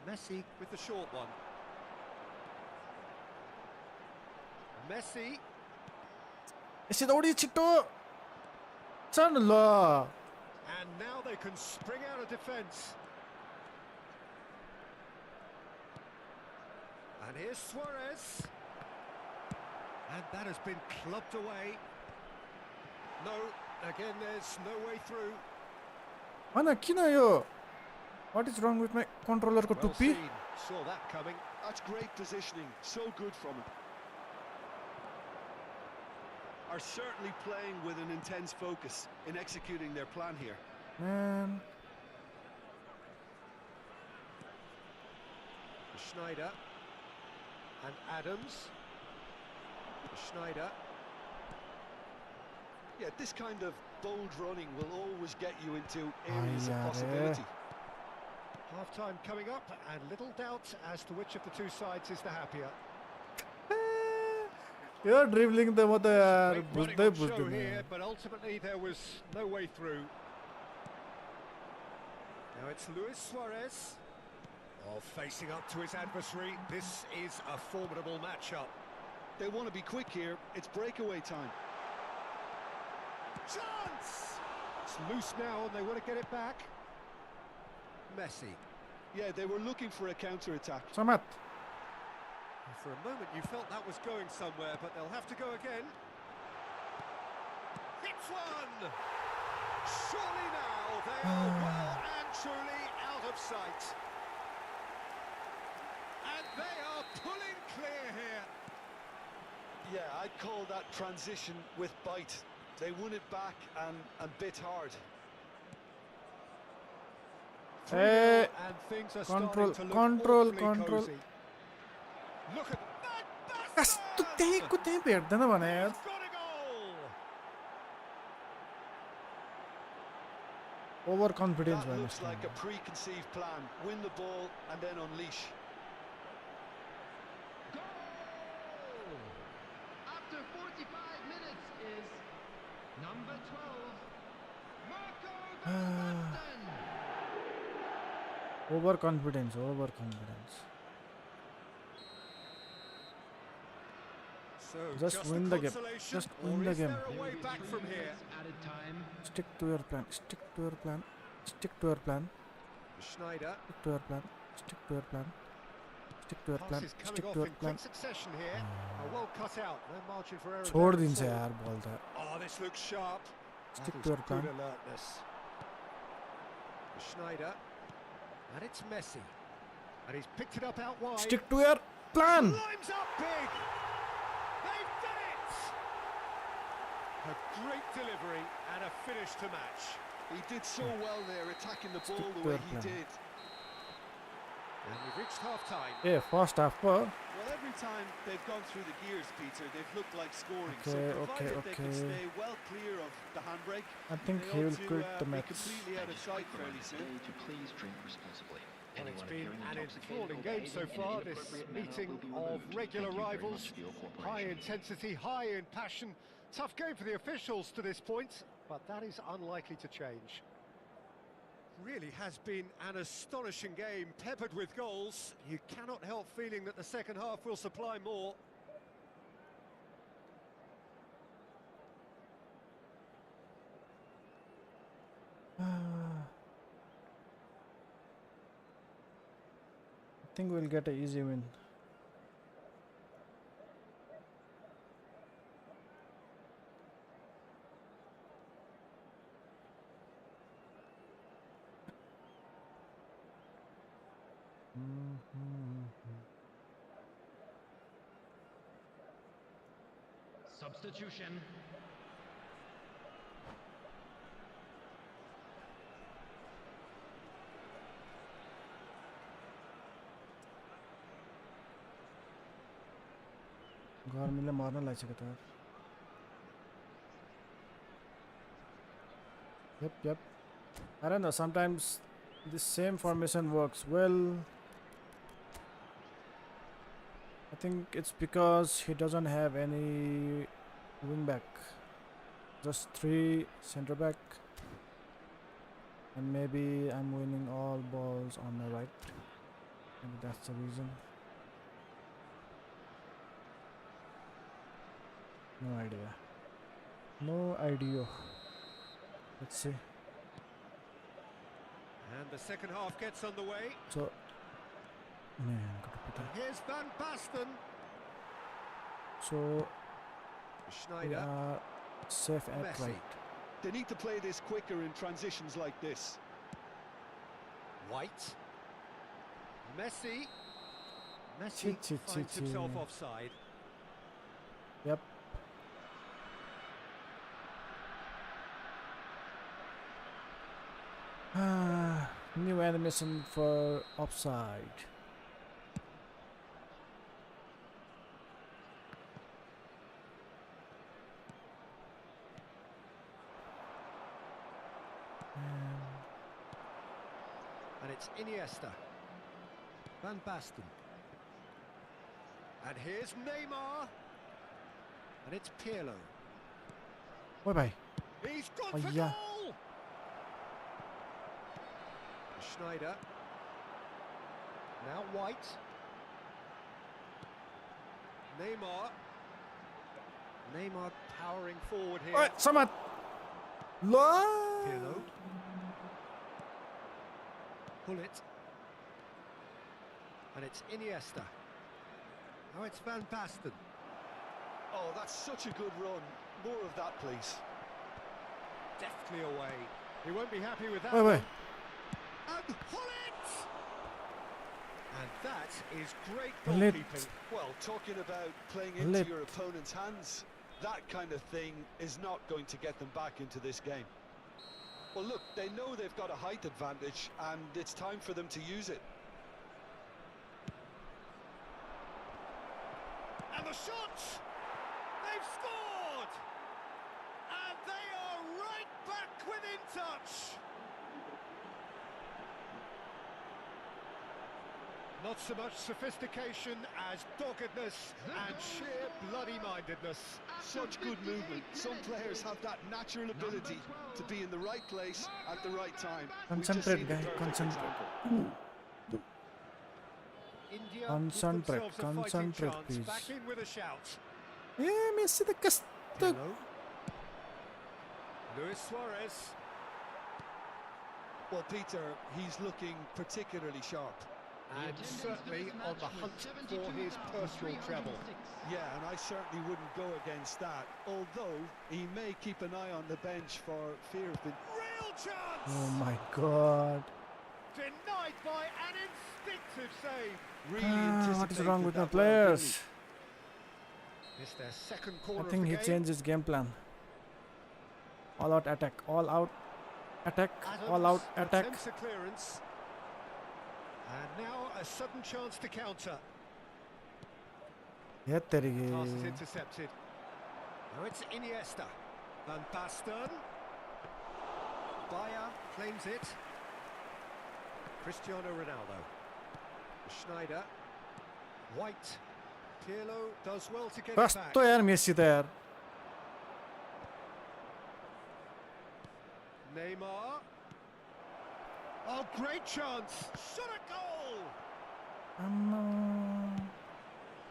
Messi with the short one. Messi. यसै दौडी छिटो चल ल And now they can spring out of defence. And here's Suarez. And that has been clubbed away. No, again there's no way through. हैन किन यो What is wrong with my controller को Well टुप्पी seen. Saw that coming. That's great positioning. So good from him. Are certainly playing with an intense focus in executing their plan here. Man Schneider. And Adams. Schneider. Yeah, this kind of bold running will always get you into areas of yeah, Half possibility. time coming up, and little doubt as to which of the two sides is the happier. यो ड्रिबलिङ त म त यार Great running बुझ्दै on show बुझ्दिन here, but ultimately there was no way through. Now it's Luis Suarez. Oh, facing up to his adversary. This is a formidable matchup. They want to be quick here. It's breakaway time. Chance! It's loose now and they want to get it back. Messi. Yeah, they were looking for a counter-attack. Samat. For a moment you felt that was going somewhere, but they'll have to go again. Hits one! Surely now they are well and truly out of sight. And they are pulling clear here. Yeah, I'd call that transition with bite. They won it back and bit hard. Hey, And things are control, starting to look control, awfully control. cozy. Look at that कस्तो bastard! त्यहीको त्यही भेट्दैन भने यार. He's got a goal! Over confidence That भयो looks यसमा. like a preconceived plan. Win the ball and then unleash. Goal! After 45 minutes is number 12, Marco Van Basten. Overconfidence, overconfidence. So Just a win the game. consolation, Just win or the is game. there a way back from here? Added time. Stick to your plan. Stick to your plan. Stick to your plan. Schneider. Stick to your plan. Stick to your plan. Stick to your plan. Passes coming Stick off to your in plan. quick succession here. Well cut out. No margin for error. छोड़ there at दिन्छ all. यार बल त. Oh, this looks sharp. Stick That to is your plan. good alertness. Schneider. And it's Messi. And he's picked it up out wide. Stick to your plan. Climbs up big. They've done it. A great delivery and a finish to match. He did so well there, attacking the ball the to way your he plan. did. And we've reached half-time. A first half पो. Well, every time they've gone through the gears, Peter, they've looked like scoring. Okay, so provided they can okay. stay well clear of the handbrake, I think they he will ought to quit the be match. completely out of sight fairly soon. To please drink responsibly. Well, it's been an enthralling game so far, this meeting of regular rivals. High intensity, high in passion. Tough game for the officials to this point, but that is unlikely to change. Really has been an astonishing game, peppered with goals. You cannot help feeling that the second half will supply more. I think we'll get an easy win. Substitution. गर्मीले मर्न लागिसक्यो त यार. Yep. I don't know, sometimes the same formation works well. I think it's because he doesn't have any wing back. Just 3 center back. And maybe I'm winning all balls on the right. Maybe that's the reason. No idea. No idea. Let's see. And the second half gets underway. So, man, gotta put that. Here's Van Basten. So we Schneider. are safe at Messi. right. They need to play this quicker in transitions like this. White. Messi. Messi Chee, chee, finds chee, himself chee. offside. Yep. New animation for offside. And it's Iniesta. Van Basten. And here's Neymar. And it's Pirlo. Bye bye. He's gone Oh, for yeah. goal! Schneider. Now White. Neymar powering forward here. Alright, Samat. Pirlo. pull it. And it's Iniesta. Now it's Van Basten. Oh, that's such a good run. More of that, please. Deftly away. He won't be happy with that Wait, wait. one. And pull it! And that is great Pull it. goalkeeping. Well, talking about playing Pull into it. your opponent's hands, that kind of thing is not going to get them back into this game. Well, look, they know they've got a height advantage, and it's time for them to use it. And the shot! They've scored! And they are right back within touch! Not so much sophistication as doggedness and sheer bloody-mindedness. Such good movement. Some players have that natural ability to be in the right place at the right time. We've just Concentrate, seen the guy. perfect Concentrate. example. India Concentrate, give themselves a fighting concentrate, chance. please. Back in with a shout. Messi the cast. Hello. Luis Suarez. Well, Peter, he's looking particularly sharp. And certainly on the hunt for his personal treble. Yeah, and I certainly wouldn't go against that, although he may keep an eye on the bench for fear of the... Real chance! Oh my god. Denied by an instinctive save. Really What is wrong with my anticipated that well, didn't he? players? It's their second I corner think of he the game. changed his game plan. All out attack. All out attack. Adams All out attack. attempts a clearance. And now a sudden chance to counter. Yeah, Pass is terige. intercepted. Now it's Iniesta. Van Basten. Bayer claims it. Cristiano Ronaldo. Schneider. White. Pirlo does well to get it बस back. तो यार Messi तो यार. Neymar. Oh, great chance. Shot a goal.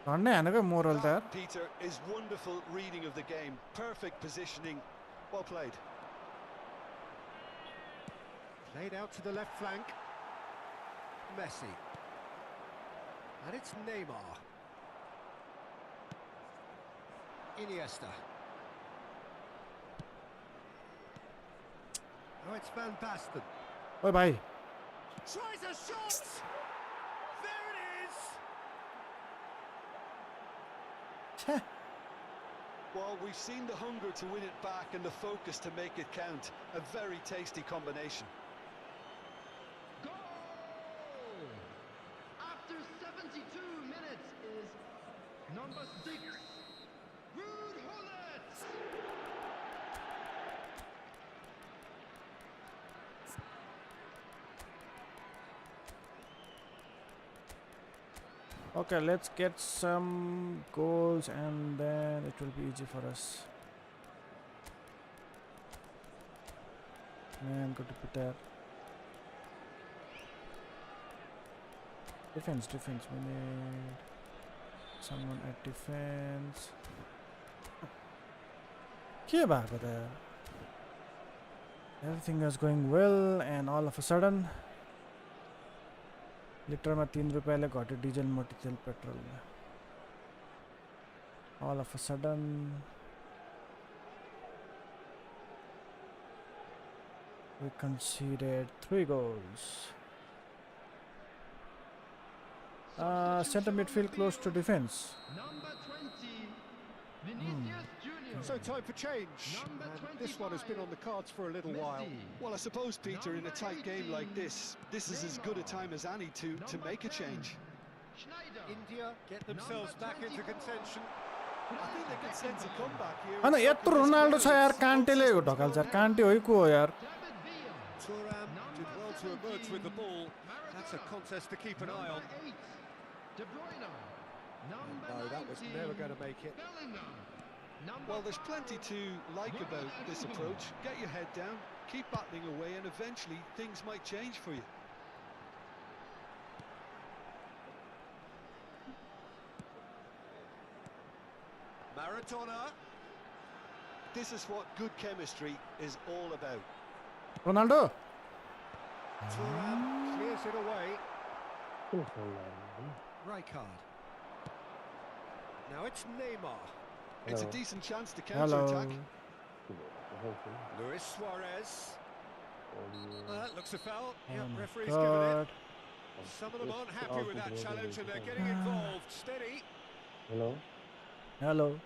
झन्डै हानेको moral त यार. That, Peter, is wonderful reading of the game. Perfect positioning. Well played. Played out to the left flank. Messi. And it's Neymar. Iniesta. Oh, it's Van Basten. ओए भाइ. Tries a shot! There it is! छे. Well, we've seen the hunger to win it back and the focus to make it count. A very tasty combination. Goal! After 72 minutes is number 6, Ruud Gullit! Okay, let's get some goals and then it will be easy for us. Man, good to put there. Defense. We need someone at defense. के भएको त? Everything is going well and all of a sudden लिटरमा 3 रुपैयाँले घट्यो diesel मोटितेल petrol. All of a sudden we conceded 3 goals. Center midfield close to defense. Number 20, Vinicius Junior. So time for change. And this one has been on the cards for a little while. Well, I suppose, Peter, in a tight game like this is as good a time as any to make a change. Schneider. India get themselves back into contention. I think they can sense a comeback here. हैन यत्रो Ronaldo छ यार. कान्टेले ढकाल्छ यार. कान्टे होइ को हो यार. David Villa. Thuram did well to emerge with the ball. That's a contest to keep an eye on. Number 8, De Bruyne. Number No, that was 19, never going to make it. Bellingham. Number Well, there's plenty to like about this approach. Get your head down, keep battling away, and eventually things might change for you. Maradona. This is what good chemistry is all about. Ronaldo. Thuram clears clears it away. Rijkaard. Now it's Neymar. It's a Hello. decent chance to Hello. counter-attack. Luis Suarez. That looks a foul. Oh Yep, my referee's given it. God. Some of them aren't happy with that challenge and they're getting involved. Steady. Hello. Hello.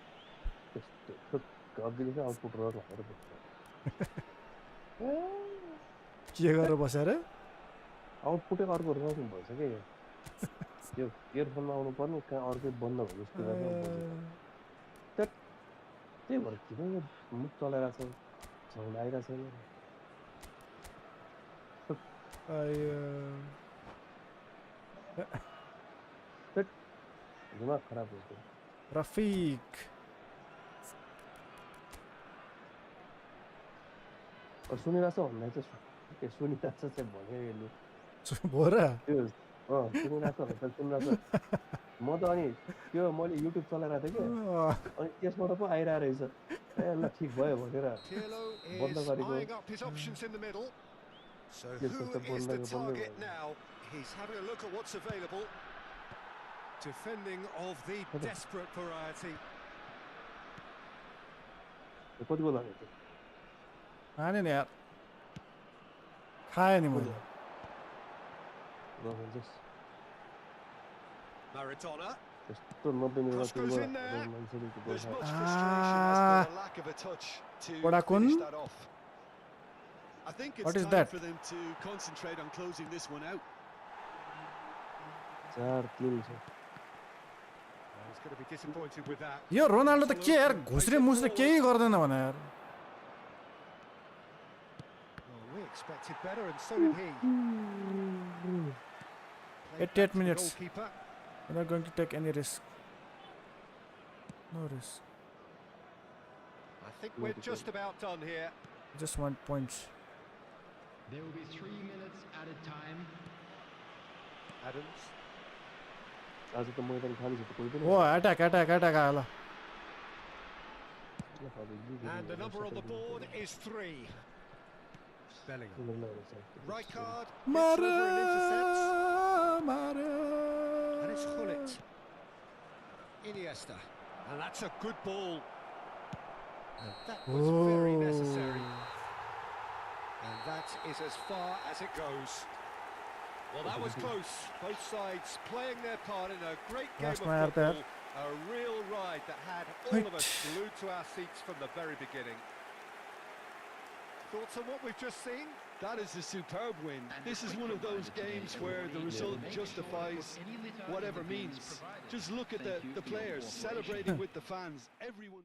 के गरेर बसेर आउटपुटै अर्को रङ भएछ कि यो इयरफोनमा आउनु पर्ने कहाँ अर्कै बन्द भयो स्पिकरमा त्यही भएर किन यो मुख चलाइरहेको छ साउन्ड आइरहेको छैन दिमाग खराब हुन्छ रफिक सुनिरहेछ भन्दा चाहिँ सुनिरहेछ चाहिँ भन्यो यसले भोरा त्यो सुनिरहेछ भनेर सुनिरहेछ म त अनि त्यो मैले युट्युब चलाइरहेको थिएँ कि अनि त्यसबाट पो आइरहेको रहेछ ए ल ठिक भयो भनेर Pirlo बन्द is गरेको eyeing up his options in the middle. So Yes, who that's the is ball the like a ball target like- now? He's having a look at what's available. Defending of the desperate variety. कति गोल हाल्यो खाने नि यार खाएँ नि मैले Maradona. त्यस्तो 90 मिनेटमा Cross त्यो goes गोल in there. हाल्यो मान्छेले त्यो गोल There's हाल्यो। much frustration as to the lack of a touch to Kodakun? finish that off. I think it's What is time that? for them to concentrate on closing this one out. 4-3 छ He's going to be disappointed with that. Yo Ronaldo त के यार घुस्रे मुस्रे केही गर्दैन भने यार Well, we expected better, and so did he. Played 88 back to the minutes. goalkeeper. We're not going to take any risk. No risk. I think we're just about done here. Just want points. There will be 3 minutes added time. Adams. आज त मैदान खाली छ त कोही पनि Oh, attack आयो ल And the number on the board is 3. Bellingham. Rijkaard gets over and intercepts. And it's Gullit. Iniesta. And that's a good ball. And that was very necessary. And that is as far as it goes. Well, that was close. Both sides playing their part in a great game of Last man out there. football. A real ride that had all of us glued to our seats from the very beginning. Thoughts on what we've just seen? That is a superb win. This is one of those games where the result justifies whatever means. Just look at the players celebrating with the fans. Everyone.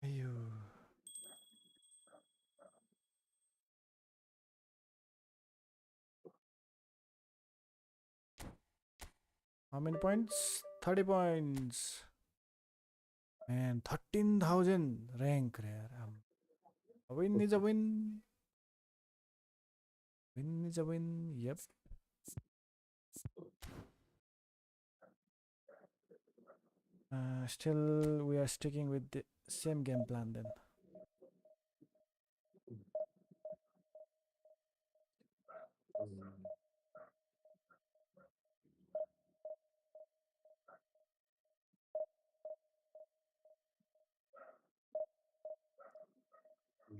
अयो How many points? 30 points. Man, 13,000 rank rare. A win is a win. Win is a win. Yep. Still, we are sticking with the same game plan then.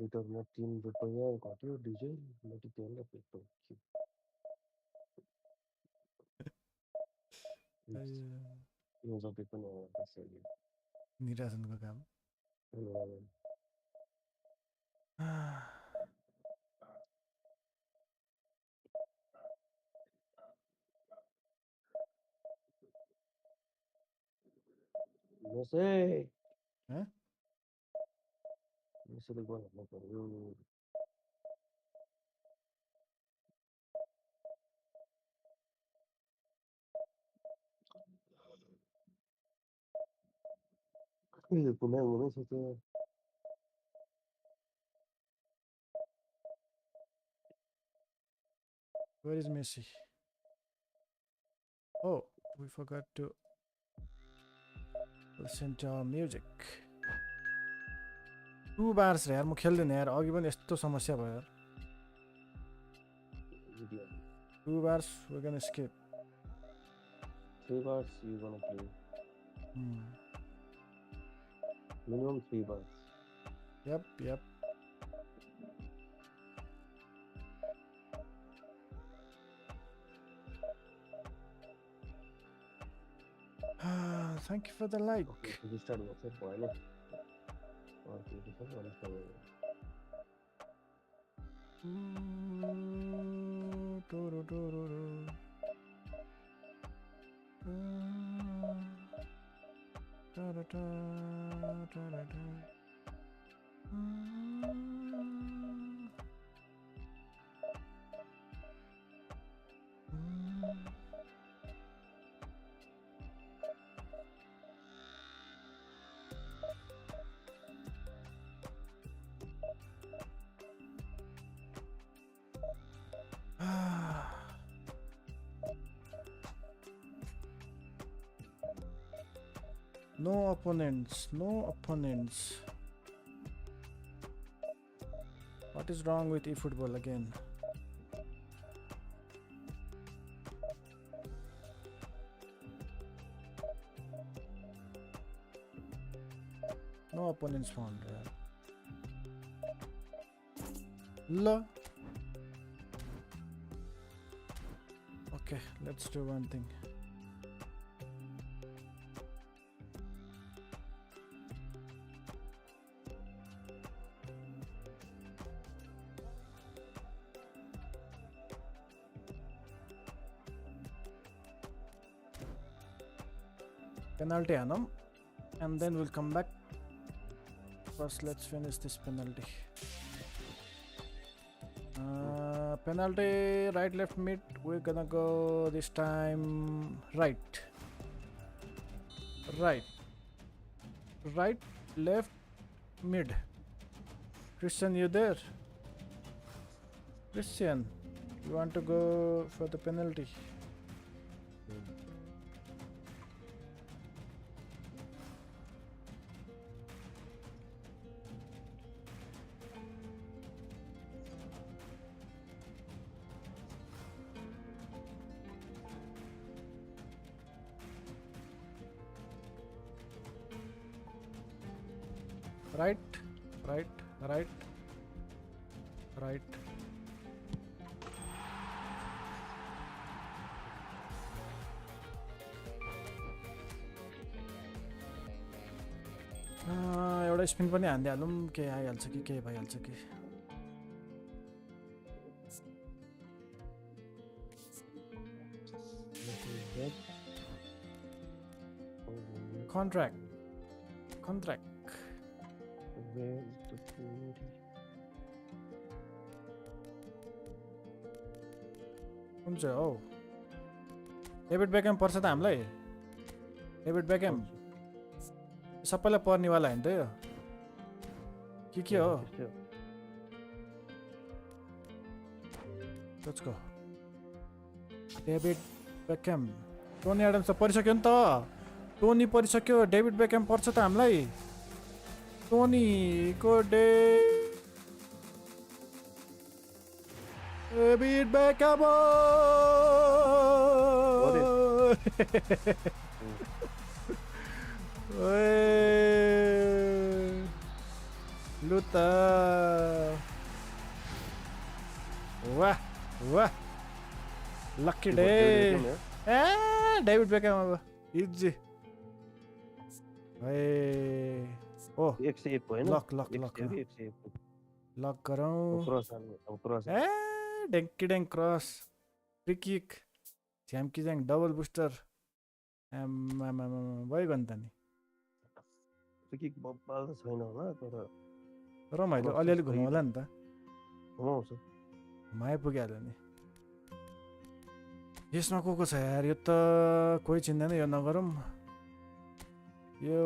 लिटरमा 3 रुपैयाँ घट्यो diesel मैले त्यसलाई petrol यो जति पनि हो त्यसैले निराशनको काम नसे Huh? यसले गोल हाल्नु पर्यो यो कुनै हुनै सक्छ Where is Messi? Oh, we forgot to listen to our music. 2 bars रे यार म खेल्दिन यार अघि पनि यस्तो समस्या भयो यार 2 bars, we're gonna skip. 3 bars you're gonna play. Hmm. Minimum 3 bars. Yep. Thank you for the like. Okay, register what's point. Or register what is the No opponents. What is wrong with eFootball again? No opponents found. La. Okay, let's do one thing. Penalty Anam, and then we'll come back. First, let's finish this penalty. Penalty, right, left, mid. We're gonna go this time right, left, mid. Christian, you there? Christian, you want to go for the penalty? Right. एउटा spin पनि हान्दै हालौँ के आइहाल्छ कि के भइहाल्छ कि contract कुन चाहिँ हो डेभिड बेकहम पर्छ त हामीलाई डेभिड बेकहम सबैलाई पर्नेवाला हैन त यो के हो let's go David Beckham Tony Adams त परिसक्यो नि त टोनी परिसक्यो डेभिड बेकहम पर्छ त हामीलाई टोनी को David Beckham. Luta. Wah. Lucky day. David Beckham. Easy. Oh. Lock गरौँ डेंकी डेंग क्रॉस फ्री किक झ्याम्की ज्याङ डबल बुस्टर भइगयो नि त नि फ्री किक बब्बाल त छैन होला तर रमाइलो अलिअलि घुमाउ होला नि त घुमाउँछ घुमाइ पुगिहाल्यो नि यसमा को छ यार यो त कोही चिन्दैन यो नगरौँ यो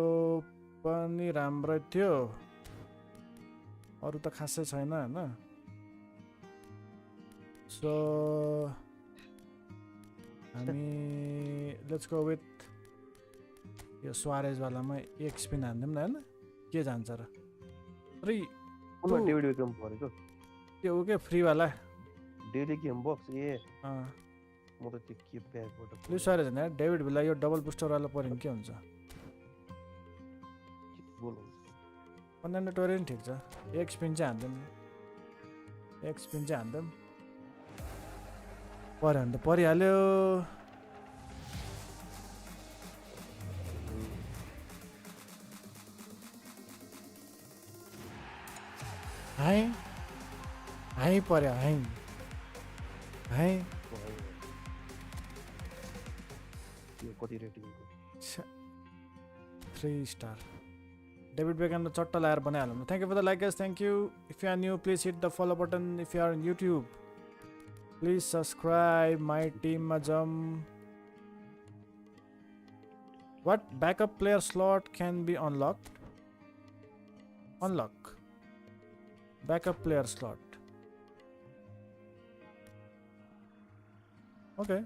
पनि राम्रो थियो अरु त खासै छैन हैन So, let's go with yo Suarez वालामा एक स्पिन हान्दिम न हैन के जान्छ र 3 कुन डेभिड बेकहम परेको त्यो के फ्री वाला डेली गेम बक्स ए म त त्यो के ब्यागबाट लु सर हैन डेभिड भिला यो डबल बुस्टर वाला पर्यो के हुन्छ गोल फर्नान्डो टोरे नि ठिक छ एक स्पिन चाहिँ हान्दिउँ एक स्पिन चाहिँ हान्दिउँ पर्यो भने त परिहाल्यो हाई पर्यो हाई यो कति रेटिङको 3 star David Beckham the chatta layer banayalum. Thank you for the like guys. Thank you. If you are new, please hit the follow button. If you are on YouTube, please subscribe. My team majam. What backup player slot can be unlocked? Unlock backup player slot. Okay.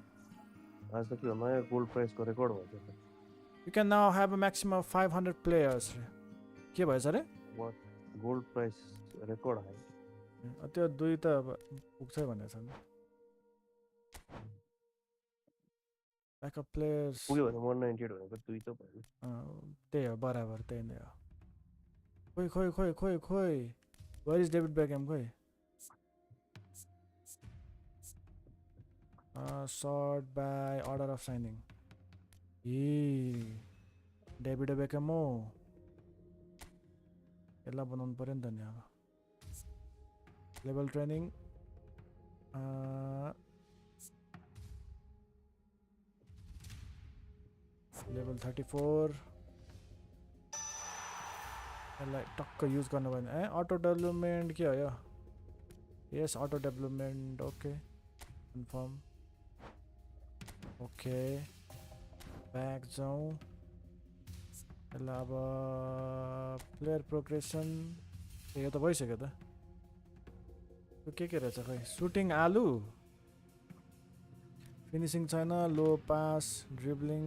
आज तक यो नयाँ gold प्राइसको record भएको छ. You can now have a maximum of 500 players. के भएछ रे? Gold price record आयो. त्यो दुई त पुग्छ भनेको छ नि. ब्याकअप प्लेयर्स पुग्यो भने 198 भनेको दुई त भयो. त्यही हो बराबर त्यही नै हो. खोइ Where is David Beckham खोइ? Sort by order of signing. David Beckham हो. यसलाई बनाउनु पर्यो नि त नि अब. लेभल ट्रेनिङ लेभल 34 यसलाई टक्क युज गर्नु पर्ने अटो डेभलपमेन्ट के हो यो यस अटो development okay confirm okay back जाउँ यसलाई अब प्लेयर प्रोग्रेसन यो त भइसक्यो त के रहेछ खै सुटिङ आलु फिनिसिङ छैन लो पास ड्रिब्लिङ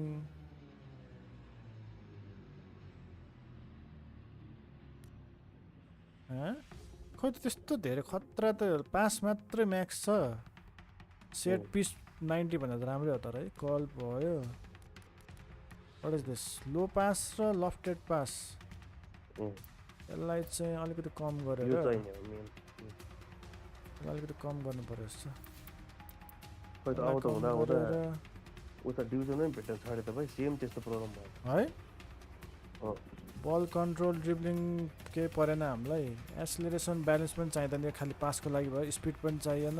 खोइ त त्यस्तो धेरै खतरा त पास मात्रै म्याक्स छ सेट पिस 90 भन्दा त राम्रै हो तर है कल भयो What is this? Low pass raw lofted pass. यसलाई चाहिँ अलिकति कम गरेर यो चाहिँ नि अलिकति कम गर्नु पर्यो जस्तो. खोइ त आउँदा हुँदा उता डिभिजनै भेट्न छाडे त भाइ सेम त्यस्तो प्रब्लम भयो है. बल कन्ट्रोल ड्रिब्लिङ केही परेन हामीलाई. एक्सेलरेसन ब्यालेन्स पनि चाहिँदैन खालि पासको लागि भयो. स्पिड पनि चाहिएन.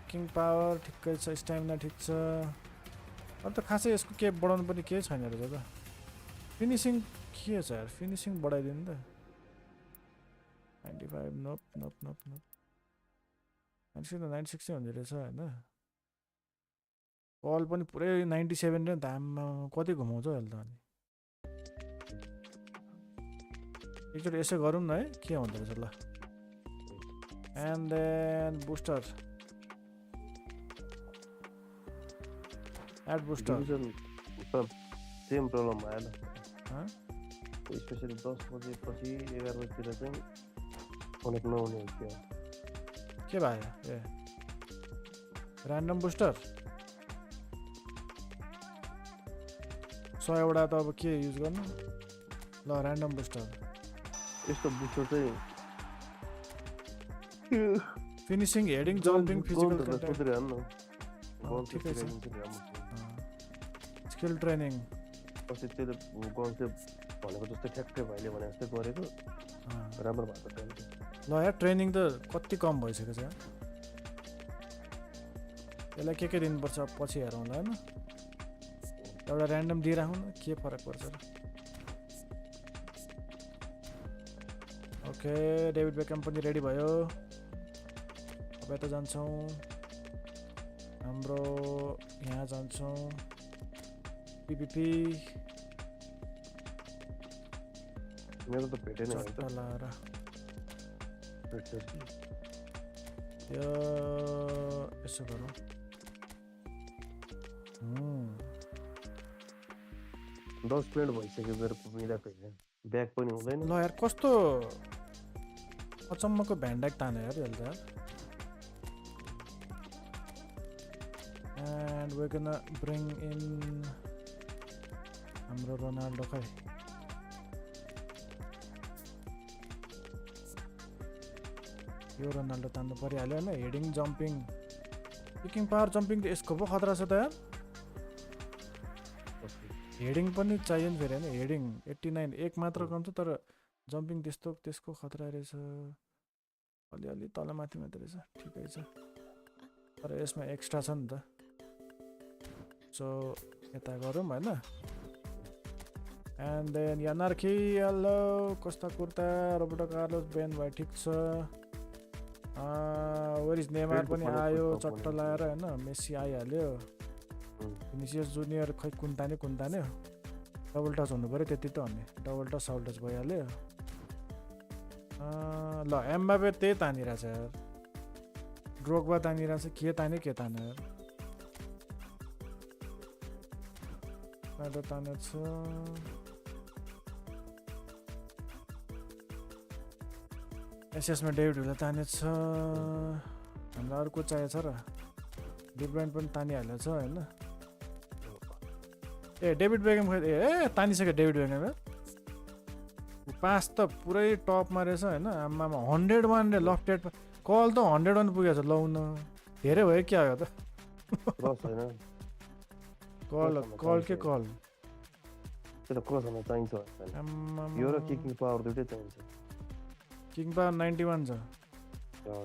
किङ पावर ठिक्कै छ. स्ट्यामिना ठिक छ. अब त खासै यसको के बढाउनु पनि केही छैन रहेछ त. फिनिसिङ के छ यार फिनिसिङ बढाइदिनु त 95 नोप 96 चाहिँ हुँदो रहेछ होइन. बल पनि पुरै 97 र दाममा कति घुमाउँछ अहिले त. अनि एकचोटि यसो गरौँ न है के हुँदो रहेछ ल. And then booster ad booster same problem आएन स्पेसली 10 बजेपछि 11 बजीतिर चाहिँ कनेक्ट नहुने थियो. के भयो ए ऱ्यान्डम बुस्टर 100 वटा त अब के युज गर्नु ल ऱ्यान्डम बुस्टर. यस्तो बुस्टर चाहिँ फिनिसिङ हेडिङ जम्पिङ फिजिकल ठिकै छ. स्किल ट्रेनिङ अस्ति त्यो कन्सेप्ट भनेको जस्तै ठ्याक्कै भाइले भने जस्तै गरेको राम्रो भएको छ. ल यार ट्रेनिङ त कति कम भइसकेको छ. यसलाई के दिनुपर्छ पछि हेरौँ ल होइन. एउटा ऱ्यान्डम दिइराखौँ न के फरक पर्छ र. ओके डेभिड बेकहम पनि रेडी भयो. अब यता जान्छौँ हाम्रो यहाँ जान्छौँ पिपिपी मेरो त भेटेन लाएर यो यसो गरौँ. 10 मिनट भइसक्यो मेरो पुगिरहेको होइन. ब्याक पनि हुँदैन. ल यार कस्तो अचम्मको भ्यान्डाक ताने यार यसले यार. And we're gonna bring in हाम्रो रोनाल्डो खै यो रोनाल्डो तान्नु परिहाल्यो हैन heading jumping kicking power jumping यसको पो खतरा छ त यार हेडिङ पनि चाहियो नि फेरि हैन हेडिङ 89 एक मात्र कम छ तर जम्पिङ त्यसको खतरा रहेछ अलि तल माथि मात्र रहेछ ठिकै छ तर यसमा एक्स्ट्रा छ नि त सो यता गरौँ हैन एन्ड देन यानार्की हेलो कोस्टा कुर्ता रोबर्टो कार्लोस बेन भाइ ठिक छ वेयर इज नेमार पनि आयो चट्ट लाएर हैन मेसी आइहाल्यो विनिसियस जुनियर खै कुन तान्यो डबल टच हुनु पर्यो त्यति त भन्ने डबल टच साउल टच भइहाल्यो ल एम्बापे त्यही तानिरहेछ यार ड्रोग्बा तानिरहेछ के तान्यो यार तानेछ एसएसमा डेभिड हुला तानेछ हामीलाई अर्को चाहिएको छ र डिब्राइन पनि तानिहालेछ हैन ए डेभिड बेगम खै ए तानिसक्यो डेभिड बेगम पास त पुरै टपमा रहेछ हैन आम्मामा 101 रे लफ्टेड कल त 101 पुगेछ लौन धेरै भयो क्या हो त क्रस हैन कल के कल त्यो क्रस हुन चाहिन्छ यो र किकिङ पावर दुटै चाहिन्छ किकिङ पावर 91 छ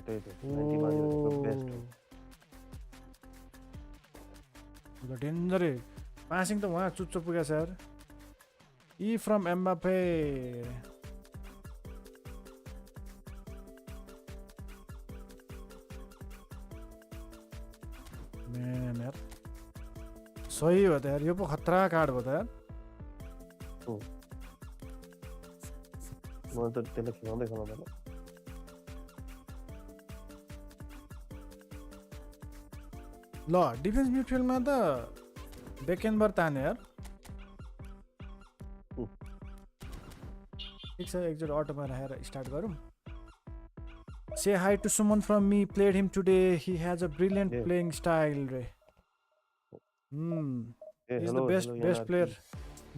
त्यही त 91 बेस्ट हो डेन्जर पासिङ त वहाँ चुच्चो पुगेछ यार E from Mbappé Man यार सही हो त यार यो पो खतरा कार्ड हो त यार म त त्यसले खेलाउँदै ल डिफेन्स मिडफिल्डमा त बेकेनबर तान्यो यार ठिक छ एकचोटि अटोमा राखेर स्टार्ट गरौँ say hi to Suman from me played him today he has a brilliant playing style रे He's the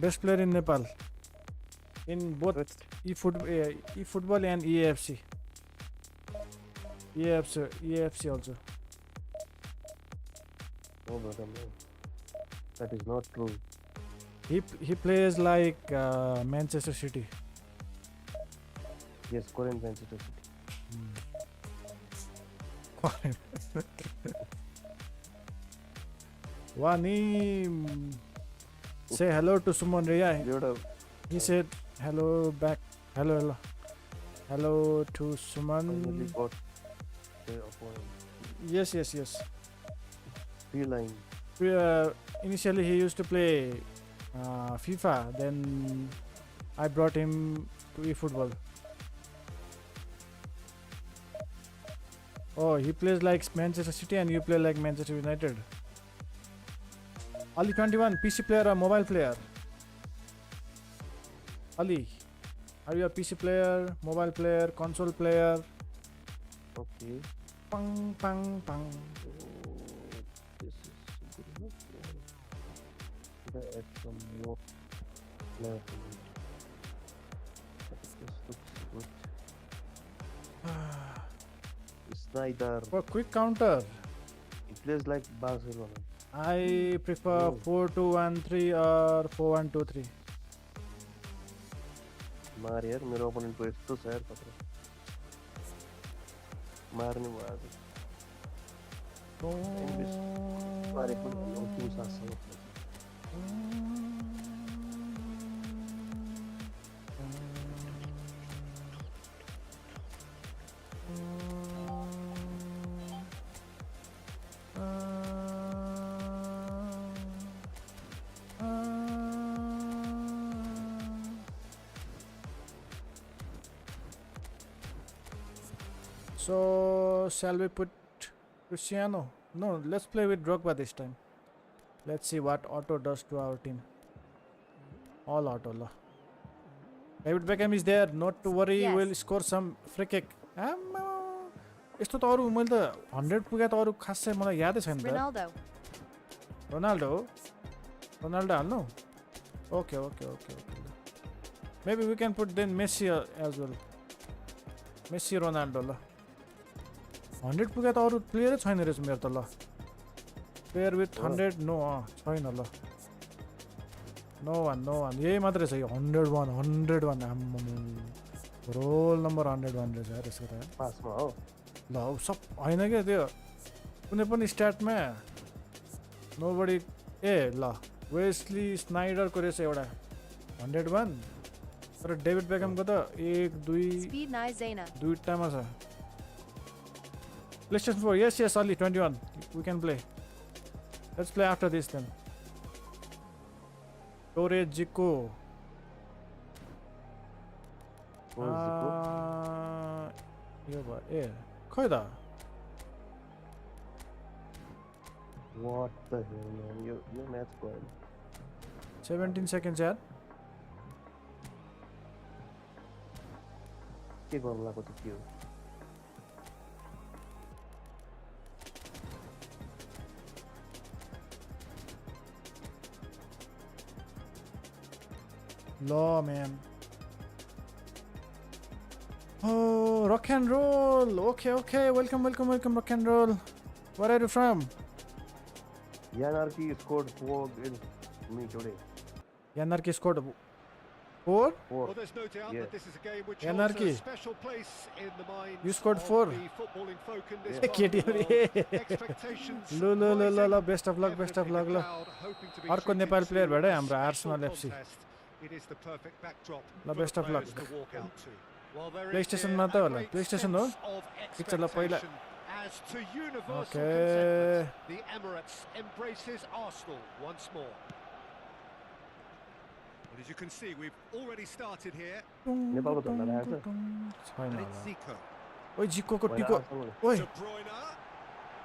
best player in Nepal in both eFootball and EAFC also. No, brother, no. That is not true. He plays like Manchester City. Yes, Korean Manchester City. Wani say hello to Suman Ria. He said hello back. Hello to Suman. Yes. Line. Initially he used to play FIFA. Then I brought him to eFootball. Oh, he plays like Manchester City and you play like Manchester United. Ali 21, PC player or mobile player? Ali, are you a PC player, mobile player, console player? Okay. Pang. This is good enough. Add some more player. This looks good. Snyder. For quick counter. He plays like Barcelona. I prefer 4-2-1-3 or 4-1-2-3. मार यार मेरो opponent को यस्तो छ यार पत्र मार्ने भयो आज मारेको त्यो सास So shall we put Cristiano? No, let's play with Drogba this time. Let's see what Auto does to our team. All Auto la. David Beckham is there, not to worry. Yes. We'll score some free kick. यस्तो त अरु मैले त 100 पुगे त अरु खासै मलाई यादै छैन त Ronaldo. Ronaldo हाल्नु? Okay. Maybe we can put then Messi as well. Messi Ronaldo ल 100 पुगे त अरु प्लेयरै छैन रहेछ मेरो त ल प्लेयर विथ 100 नो छैन ल नो वान यही मात्रै छ यो 101 रोल नम्बर 101 रहेछ यार यसको त पासमा हो ल सब हैन के त्यो कुनै पनि स्ट्याटमा नोबडी ल वेस्ली स्नाइडर को रहेछ एउटा 101 तर डेभिड बेकहमको त 1 2 Speed Nizena. दुईटामा छ PlayStation 4 yes only 21 we can play let's play after this then Torre Zico यो भयो ए खै त What the hell man yo match भयो 17 seconds यार के गर्नु लाग्यो त के हो Law man. Oh, rock and roll. Okay. Welcome, rock and roll. Where are you from? Yanarchy scored 4 against me today. Yanarchy scored 4? Well, there's no doubt Yeah. that this is a game which Anarchy. holds a special place in the minds You scored of 4. the footballing folk in this Yeah. part of the world. Expectations Lo, rising, best of luck. evidently the crowd hoping to be अर्को treated Nepali to player भेटै a हाम्रो special Arsenal FC. contest. It is the perfect backdrop Lo, for best the of luck. players to walk out to. Well, there is PlayStation here मा त a होला. great PlayStation हो? sense of ठिक छ ल पहिला expectation as to universal Okay. contentment. The Emirates embraces Arsenal once more. Well, as you can see, we've already started here. नेपालको झन्डा राखेको छ छैन And होला it's Zico. ओइ जिकोको होइन, टिको आर्सेनल ओइ De Bruyne.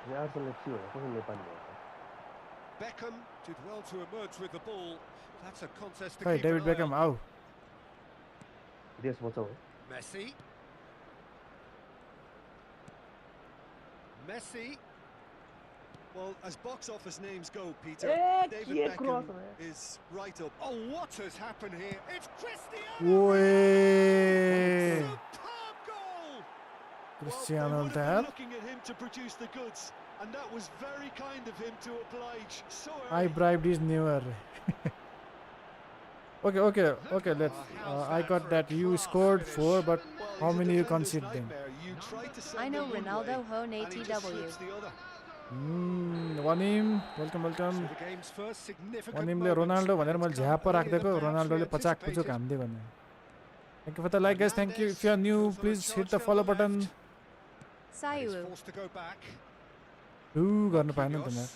अनि आर्सेनल FC हो कसरी नेपाली भयो Beckham did well to emerge with the ball. That's a contest to खै keep David an eye Beckham on. आऊ देश बचाउ Messi. Messi. Well, as box office names go, Peter, David के Beckham cross हो is right up. Oh, what has happened here? It's Cristiano. ओए Superb goal. Cristiano Well, they would त have यार been looking at him to produce the goods, and that was very kind of him to oblige so I early. bribed his newer. Okay, let's I got that you scored 4 but Well, how he's a many you defender's concede then? nightmare. You try to send I know him one Ronaldo way, Hone and he just ATW. slips the other. वनिम welcome So the game's first significant वनिमले moment, Ronaldo भनेर and मैले it's झ्याप come earlier राखिदिएको than perhaps we रोनाल्डोले पचाक पुचुक anticipated. हान्दियो भने Thank you for the like guys, thank you. If you are new, Goes on a please charge hit the down follow the button. left. And he's Sayu. forced to go back. गर्नु पाएन नि त Kyrgios.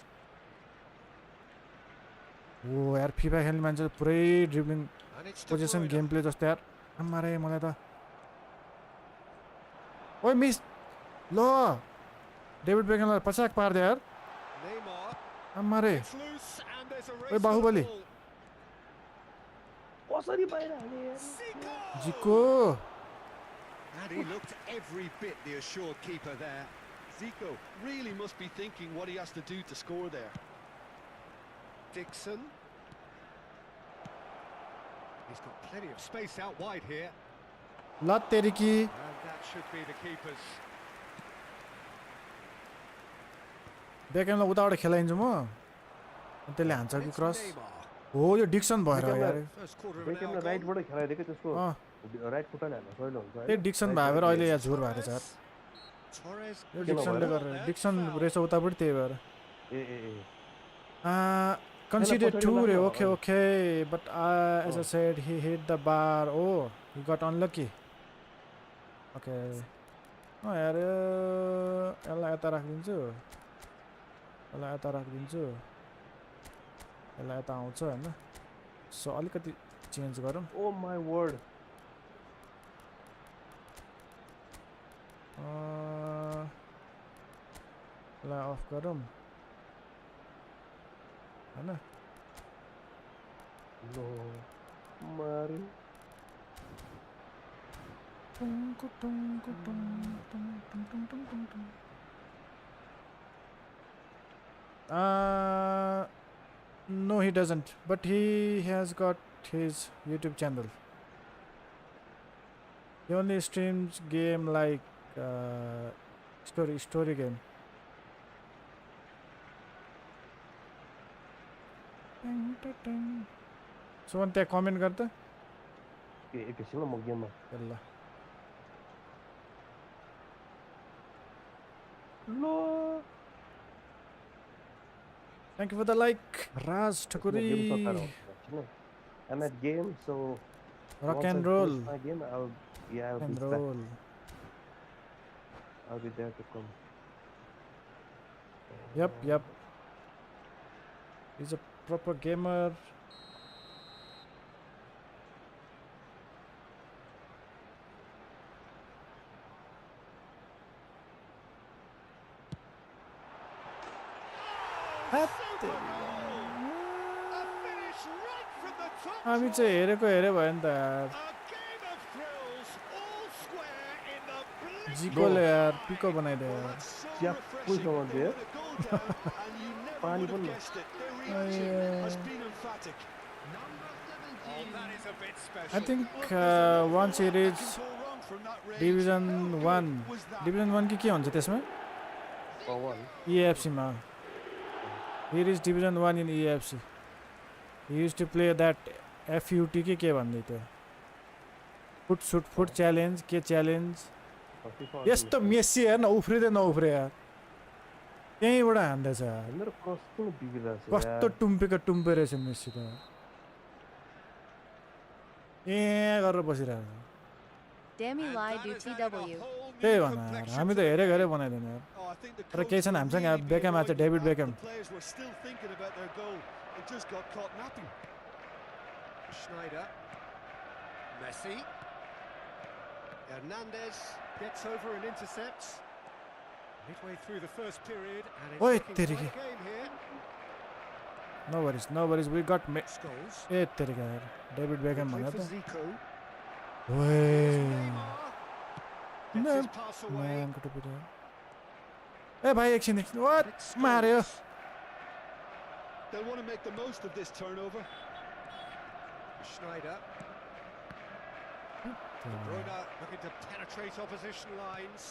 म ओ यार FIFA खेल्ने मान्छे पुरै dribbling And it's De position Bruyne. Game play जस्तो यार आमारे मलाई त ओइ मिस ल डेभिड बेकहमलाई पचाक पार्दै यार Neymar. आमारे It's loose and there's a race ओइ for the बाहुबली ball. कसरी बाहिर हाले यार Zico! जिको And he looked every bit the assured keeper there. Zico really must be thinking what he has to do to score there. Dixon. He's got plenty of space out wide here. ल तेरिकी And that should be the keepers. बेकहमलाई उताबाट खेलाइन्छ म अनि त्यसले हान्छ कि It's cross Neymar. हो यो Dixon भएर हो यार First quarter of an बेकेमले hour gone. राइटबाट खेलाइदिएको त्यसको अँ राइट खुट्टाले हाल्न सजिलो हुन्छ त्यही डिक्सन भएर अहिले यहाँ झोर भएको छ यार Torres. यो के डिक्सनले भयो? गरेर डिक्सन रहेछ उतापट्टि त्यही भएर ए Conceded पछाडि 2 लाग्नु okay, but as I said, he hit the bar. Oh, he got unlucky. Okay. Oh, यार यसलाई यता राखिदिन्छु यसलाई यता राखिदिन्छु यसलाई यता आउँछ हैन सो अलिकति चेन्ज गरौँ ओ माई वर्ड यसलाई अफ गरौँ हैन नो मारे No, he doesn't. But he has got his YouTube channel. He only streams game like story game. So one त्यहाँ comment गर्दा एकैछिन ल म गेममा ल लो Thank you for the like, Raj Thakuri. I'm at game, so Rock once I and finish roll. my game, I'll be And back. roll. I'll be there to come. Yep. He's a proper gamer. हामी चाहिँ हेरेको हेरे भयो नि त यार जिकोले यार pico बनाइदियो यार चिया कोहीसँग दियो पानी पनि I think once he reaches Division 1 Division 1 के हुन्छ त्यसमा EFC मा he reached Division 1 in EFC. He used to play that FUT के भन्दै थियो फुट च्यालेन्ज के च्यालेन्ज यस्तो मेसी हेर्न उफ्रिँदै नउफ्रे यार त्यहीँबाट हान्दैछ मेरो क्रस किन बिग्रिरहेछ कस्तो टुम्पे रहेछ मेसी त गरेर बसिरहेको Demi Lai do TW. त्यही भन यार हामी त हेरेको हेरे बनाइदिनु यार तर केही छैन हामीसँग बेकम आएको छ David become Just got caught napping. Schneider, Messi, Hernandez gets over and intercepts. Midway through the first period, and it's looking quite a game here. No worries. We got Scholes. David Beckham Played भन्यो for त Zico. ओए Gets his pass away. म्यानको टोपी त ए भाइ एकछिन वाट मार्यो They'll want to make the most of this turnover. Schneider. Bruyne looking to penetrate opposition lines.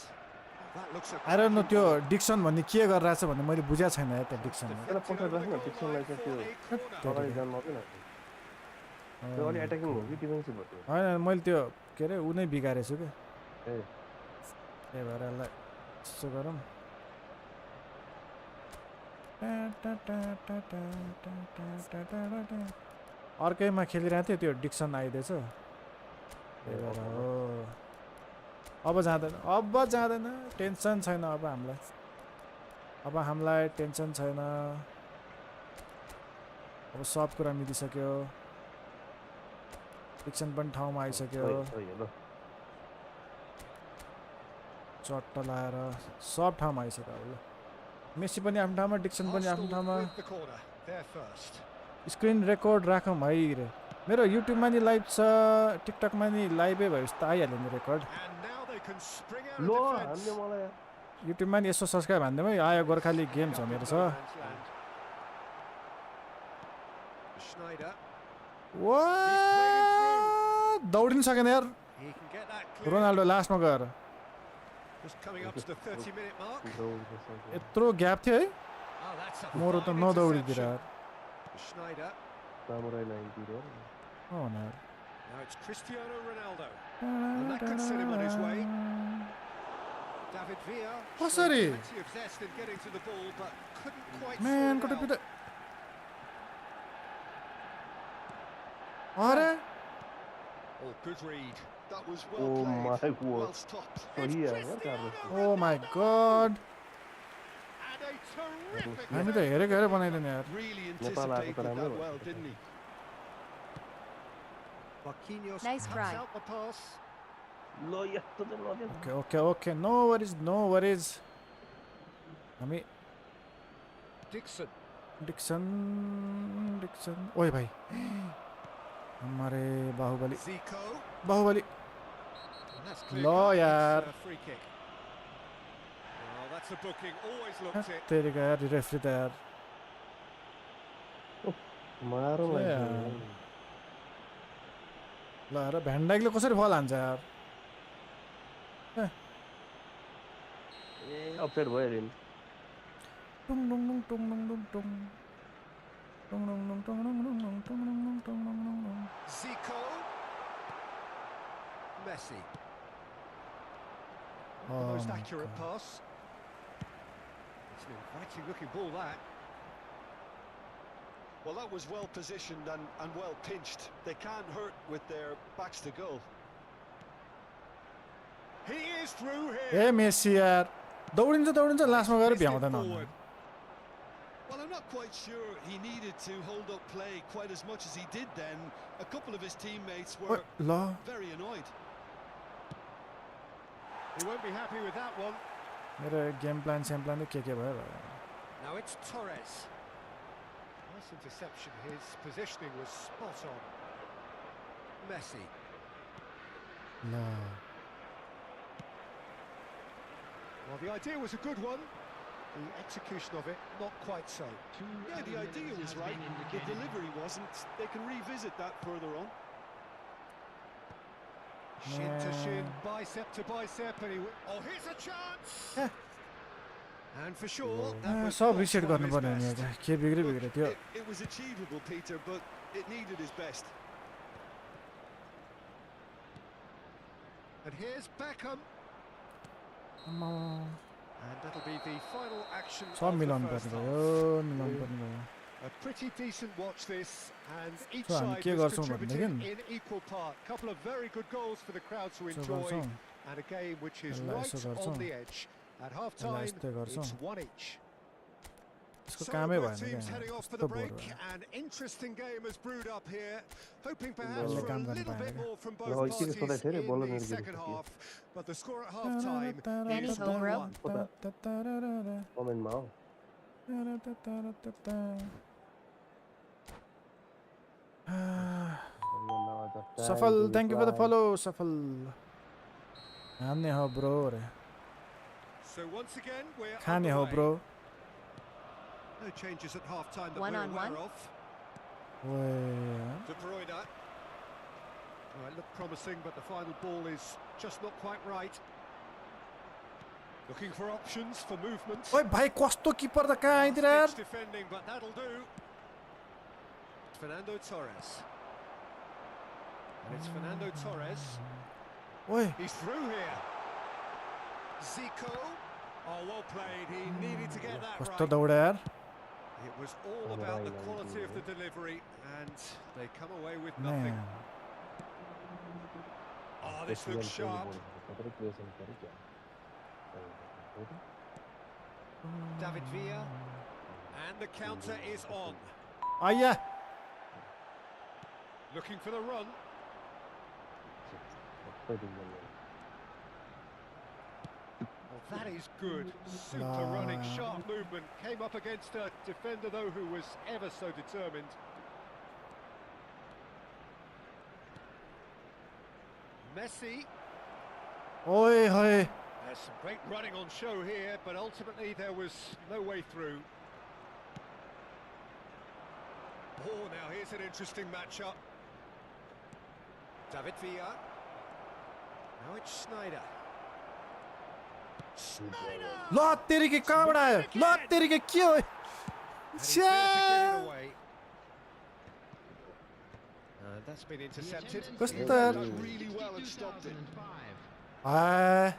That looks a I don't know त्यो Dixon भन्ने के गरिरहेछ भन्ने मैले बुझेको छैन यार त्यो डिक्सनले त्यसलाई पठाइराख्नु न डिक्सनलाई चाहिँ त्यो अगाडि जानु मात्रै न त्यो अलि एट्याकिङ हो कि डिफेन्सिभ हो त्यो हैन मैले त्यो के अरे उ नै बिगारेछु के ए त्यही भएर यसलाई यसो गरौँ अर्कैमा खेलिरहेको थियो त्यो डिक्सन आइदिएछ त्यही भएर हो अब जाँदैन टेन्सन छैन अब हामीलाई टेन्सन छैन अब सब कुरा मिलिसक्यो डिक्सन पनि ठाउँमा आइसक्यो चट्ट लाएर सब ठाउँमा आइसक्यो अब ल मेसी पनि आफ्नो ठाउँमा डिक्सन पनि आफ्नो ठाउँमा स्क्रिन रेकर्ड राखौँ है रे मेरो युट्युबमा नि लाइभ छ टिकटकमा नि लाइभै भयो जस्तो आइहाल्यो नि रेकर्ड लो हान्ने मलाई युट्युबमा नि यसो सब्सक्राइब हान्दिउँ है आयो गोर्खाली गेम्स भनेर छ दौडिनु सकेन यार रोनाल्डो लास्टमा गएर यत्रो ग्याप थियो है मोरो त नदौडिदिएर यार Samurai 90 there. Oh no. Now it's Cristiano Ronaldo. And that could set him on his way. David Villa. Oh, sorry. Plenty of zest in getting to the ball, but couldn't quite Man, sort could it have out. been Are? Oh, good read. That was well Oh played. my Well word. stopped. So here, what Carlos? Oh my god. And a terrific हामी त हेरेको हेरे बनाइदिने यार Really Nepal आएको anticipated त राम्रो that भयो। well, didn't he? Marquinhos Nice cuts try. out the pass. Lo यस्तो चाहिँ नदिनु। Okay, no worries हामी Dixon. डिक्सन ओए भाइ हमारे Baahubali Zico. Baahubali And that's clear Lo, cut. yaar. It's a free kick. Well, that's a booking. Always looked it. तेरी का यार रेफरी त यार मारौँ के लाग्छ यार? ल र भ्यान्डाइकले कसरी फल हान्छ यार? ए अफसाइड भयो रे टुङ टुङ टुङ टुङ टुङ टुङ टुङ टुङ टुङ टुङ टुङ टुङ टुङ टुङ टुङ टुङ टुङ टुङ. Zico. Messi. Not the Oh most my accurate God. pass. It's an inviting looking ball, that. Well, that was well positioned and well pinched. They can't hurt with their backs to goal. He is through here. ए Messi यार दौडिन्छ लास्टमा गएर Missed it भ्याउँदैन forward. Well, I'm not quite sure he needed to hold up play quite as much as he did then. A couple of his teammates were ल very annoyed. He won't be happy with that one. मेरो game plan same plan के भयो भयो. Now it's Torres. Nice interception. His positioning was spot on. Messi. ल Well, the idea was a good one. The execution of it, not quite so. Yeah, the idea was right. The delivery wasn't. They can revisit that further on. Shin to shin, bicep to bicep, and oh, here's a chance! And for sure, that was सब not reset one of his गर्नुपर्ने नि best. के बिग्रे त्यो. It was achievable, Peter, but it needed his best. And here's Beckham. And that'll be the final action सब of the मिलाउनु first पर्ने half. भयो मिलाउनु पर्ने भयो. A pretty decent watch this, and each So, हामी side के was गर्छौँ contributing भनेदेखि? in equal part. Couple of very good goals for the crowd to So enjoy, गर्छौँ. and a game which is यसलाई right यसो on गर्छौँ. the edge. At half-time, यस्तै गर्छौँ. it's 1 each. यसको So कामै both भएन teams क्या. heading off for कस्तो the बोर break. भयो. An interesting game has brewed up here, hoping perhaps यसले for a काम गर्न little पाएन bit क्या. more from both ल, एकचोटि parties सोधाइ थियो रे, in बल्ल the मेरो second Giri half. But the score at half-time Any is hope, bro? 1-1. कमेन्टमा हो सफल थ्याङ्क यू फर द फलो सफल हान्ने हो ब्रो रे So once again, we're खाने हो underway. Bro. No changes at half-time that One we're on aware one. of. ओए De Bruyne. Well, it looked promising, but the final ball is just not quite right. Looking for options for movement. ओए भाइ कस्तो किपर त कहाँ आइदिएर यार. Last-ditch defending, but that'll do. Fernando Torres. And it's Fernando Torres. ओए He's through here. Zico. Oh, well played. He needed to get that कस्तो right. दौड्यो यार. It was all about the quality of the delivery, and they come away with nothing. Man. Oh, this looks sharp. David Villa. And the counter is on. आइया Looking for the run. Well, that is good. Super running, sharp movement. Came up against a defender, though, who was ever so determined. Messi. ओए होए There's some great running on show here, but ultimately there was no way through. Oh, now here's an interesting matchup. David Villa. Now it's Schneider. Schneider! ल तेरी के कहाँबाट आयो ल तेरी के हो And he's there to get it away. That's been intercepted. कस्तो He's यार. done really well and stopped it. 2005. Uh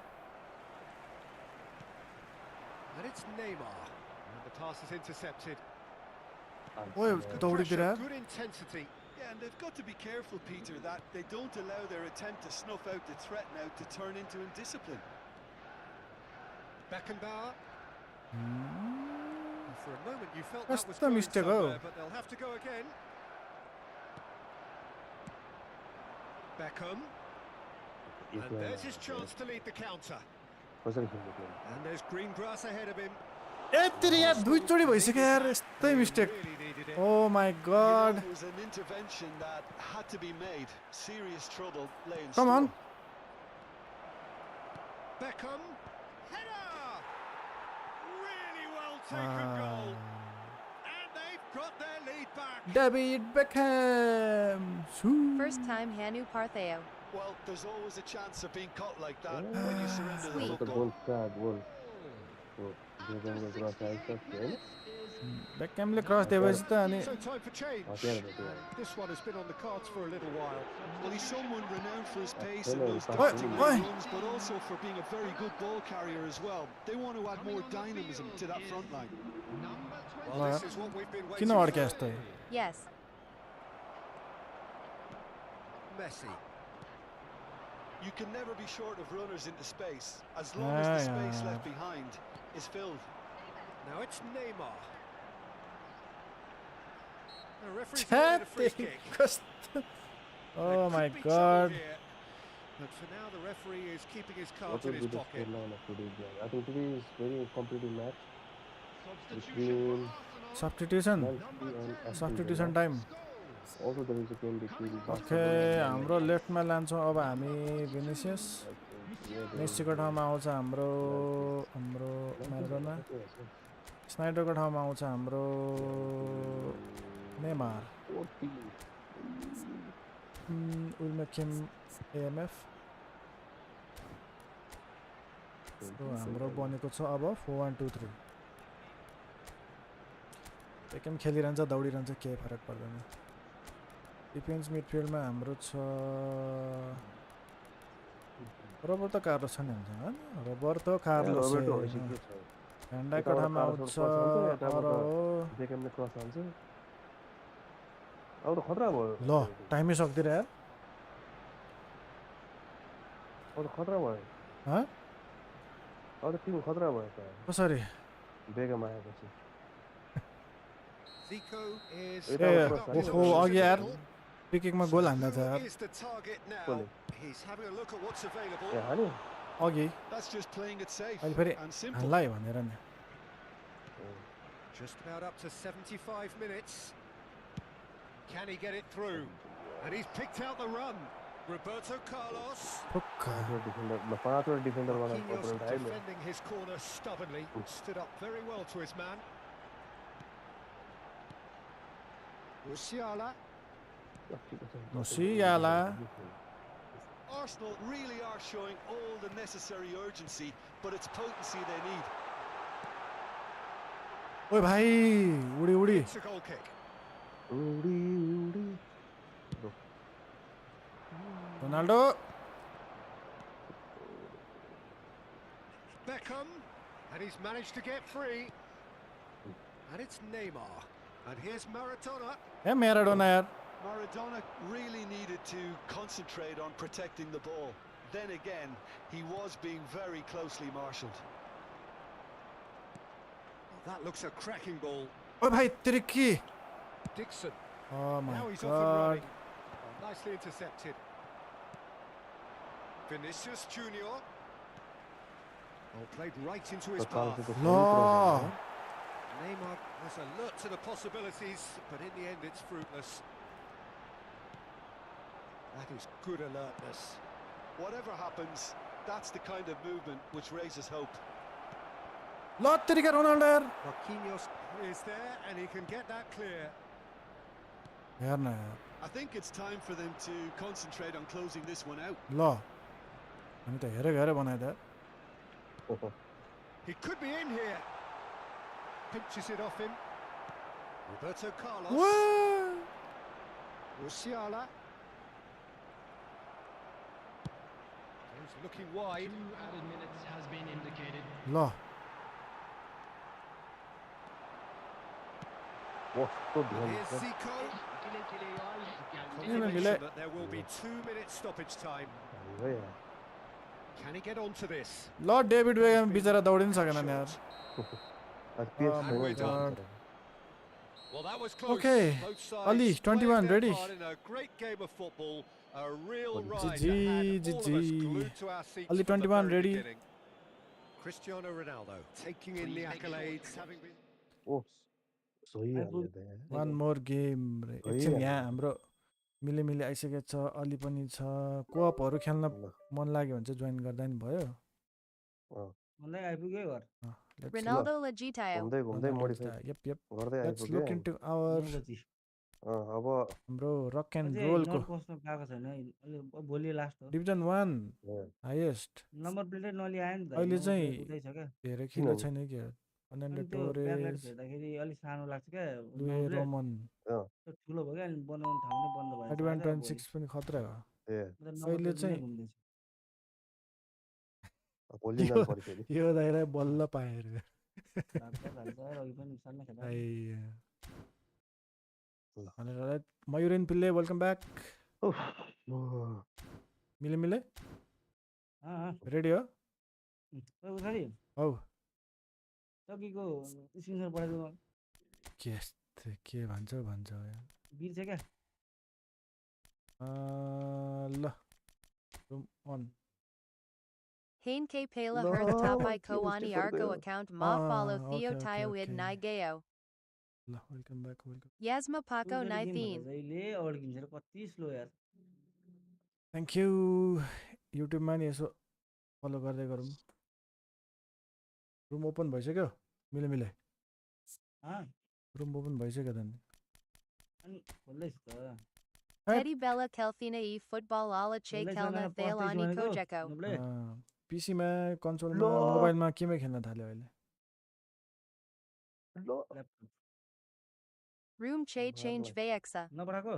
And it's Neymar. And the pass is intercepted. ओए Good दौडिदिएर pressure, यार. good intensity. Yeah, and they've got to be careful, Peter, that they don't allow their attempt to snuff out the threat now to turn into indiscipline. Beckenbauer. For a moment you felt that was That's the going mistake, somewhere, oh. but they'll have to go again. Beckham. And there's his chance to lead the counter. And there's green grass ahead of him. ए तेरी यार दुईचोटि भइसक्यो यार यस्तै mistake. Really needed it. Oh my You know, god. it was an intervention that had to be made. Serious trouble lay in Come on. store. Beckham. Header! Really well taken goal. And they've got their lead back. David Beckham. First time Hanu Partheo. Well, there's always a chance of being caught like that when you surrender the Sweet. अब त football. गोल start गोल हो बेगमले cross आइसक्यो हैन बेकहमले cross दिएपछि त अनि So time for change. हतियार भेट्यो And this one has been on the cards for a little while. Well, he's someone renowned for his pace Hello, and those Oi, darting oi. runs, but also for being a very good ball carrier as well. They want to add more dynamism to that front line. Well, this is what we've been किन waiting अड्क्या for. जस्तो Yes. Messi. You can never be short of runners into space, as long as the space left behind is filled. Now it's Neymar. The referee's given a free kick. कस्तो There Oh my could be trouble god. here. But for now, the referee is keeping his What cards will in be his the pocket. scoreline of today's game? I think today is very competitive match between Substitution. Man City and Aston Substitution Villa. time. Also there is a game between okay Barcelona and हाम्रो लेफ्टमा लान्छौँ अब हामी भिनिसियस मेस्सीको ठाउँमा आउँछ हाम्रो हाम्रो Maradona स्नाइडरको ठाउँमा आउँछ हाम्रो Neymar will make him AMF हाम्रो बनेको छ अब 4-1-2-3 बेकहम खेलिरहन्छ दौडिरहन्छ केही फरक पर्दैन डिफेन्स मिडफिल्डमा हाम्रो छ रोबर्टो कार्लोस छ नि हामीसँग हैन रोबर्टो कार्लोस भ्यान्डाइको ठाउँमा आउँछ अरो बेकहमले क्रस हाल्छ अब त खतरा भयो ल टाइमै सक्दिर यार अब त खतरा भयो ह अब त टिम खतरा भयो त कसरी बेकहम आएपछि Zico is ए ओहो अघि यार पिकिङमा गोल हान्दा छ यार is the target now. Fully. He's having a look at what's available. ए हाल्यो अघि That's just playing it safe अहिले फेरि and simple. हान्लाई भनेर नि Just about up to 75 minutes. Can he get it through? And he's picked out the run. Roberto Carlos. फुक्क defender ल पाँचवटा defender वाला Marquinhos अपोनेन्ट आयो defending his corner stubbornly. Stood up very well to his man. Musiala. Musiala. Arsenal really are showing all the necessary urgency, but it's potency they need. ओइ भाइ उडी उडी It's a goal kick. उडी उडी Ronaldo Beckham. And he's managed to get free. And it's Neymar. And here's Maradona. A Maradona यार Maradona really needed to concentrate on protecting the ball. Then again, he was being very closely marshalled. Oh, that looks a cracking ball. ओइ भाइ तेरो के Dixon. Oh Now my he's off and God running. Oh, nicely intercepted. Vinicius Junior. Oh, played right into his path. ल Neymar has alert to the possibilities, but in the end it's fruitless. That is good alertness. Whatever happens, that's the kind of movement which raises hope. ल तेरिका Ronaldo यार Marquinhos is there and he can get that clear. हेर न यार I think it's time for them to concentrate on closing this one out. ल हामी त हेरेको हेरे बनाए त He could be in here. Pinches it off him. Roberto Carlos. वाह Musiala. He's looking wide. 2 added minutes has been indicated. ल कस्तो ध्यान Here's Zico. मिले। Confirmation that there will be 2 minutes stoppage time. हो यार Can he get onto this? ल David Beckham बिचरा दौडिन सकेन नि यार आज पेस Oh my छैन God. Well, that was close. Okay. Both sides Ali, played 21, their ready? part in a great game of football. A real GG, ride that had all of us GG. glued to our seats Ali, from the 21, very ready? beginning. Cristiano Ronaldo taking in the accolades, having been ओ सही हाल्यो त यार वान मोर game रे है एकछिन यार। यहाँ हाम्रो मिले मिले आइसकेको छ अलि पनि छ कोअपहरू खेल्न ल मन लाग्यो भने चाहिँ जोइन गर्दा नि भयो अँ भन्दै आइपुग्यो घर Let's Ronaldo Legitao. घुम्दै घुम्दै मोडिफाई Yep. गर्दै Let's आइपुग्यो look into our अब bro rock and अझै roll नट को कस्तो गएको छैन है अहिले भोलि लास्ट हो Division 1 highest. नम्बर प्लेटै नलि आयो नि त अहिले नम्बर चाहिँ प्लेट उतै छ क्या धेरै खेल्न छैन के Fernando अनि त्यो ब्याकलाइट Torres, हेर्दाखेरि अलिक सानो लाग्छ क्या Luis नम्बर प्लेट Roman, त्यो ठुलो भयो क्या अनि बनाउने ठाउँ नै बन्द भएछ क्या भोलि 21-26 पनि खतरा हो नम्बर अहिले प्लेट नै चाहिँ घुम्दैछ भोलि यो जानु पर्यो फेरि यो दाइलाई बल्ल पाएर हाल्छ अघि पनि सानो खेला Alright, Mayurin Pillai, welcome back. Mile. Ready हो? उखारी हौ टकीको स्क्रिनसट पठाइदिनु के भन्छ बिर्छ क्या ल रुम अन Hain K Pela Herth Tapai Kowani Arco account Ma follow Theo Tio Id Nigeo. ल welcome back Yasma Paco Nithin. जहिले अड्किन्छ कति स्लो यार थ्याङ्क यू युट्युबमा नि यसो फलो गर्दै गरौँ रुम ओपन भइसक्यो मिले रुम ओपन भइसक्यो त नि अनि खोल्दैछु त Teddy Bella Kelfina eFootball Ala Che Kelna Thalani Kojeko. पीसीमा कन्सोलमा मोबाइलमा केमा खेल्न थाल्यो अहिले Room Che Change Vaexa. नपठाको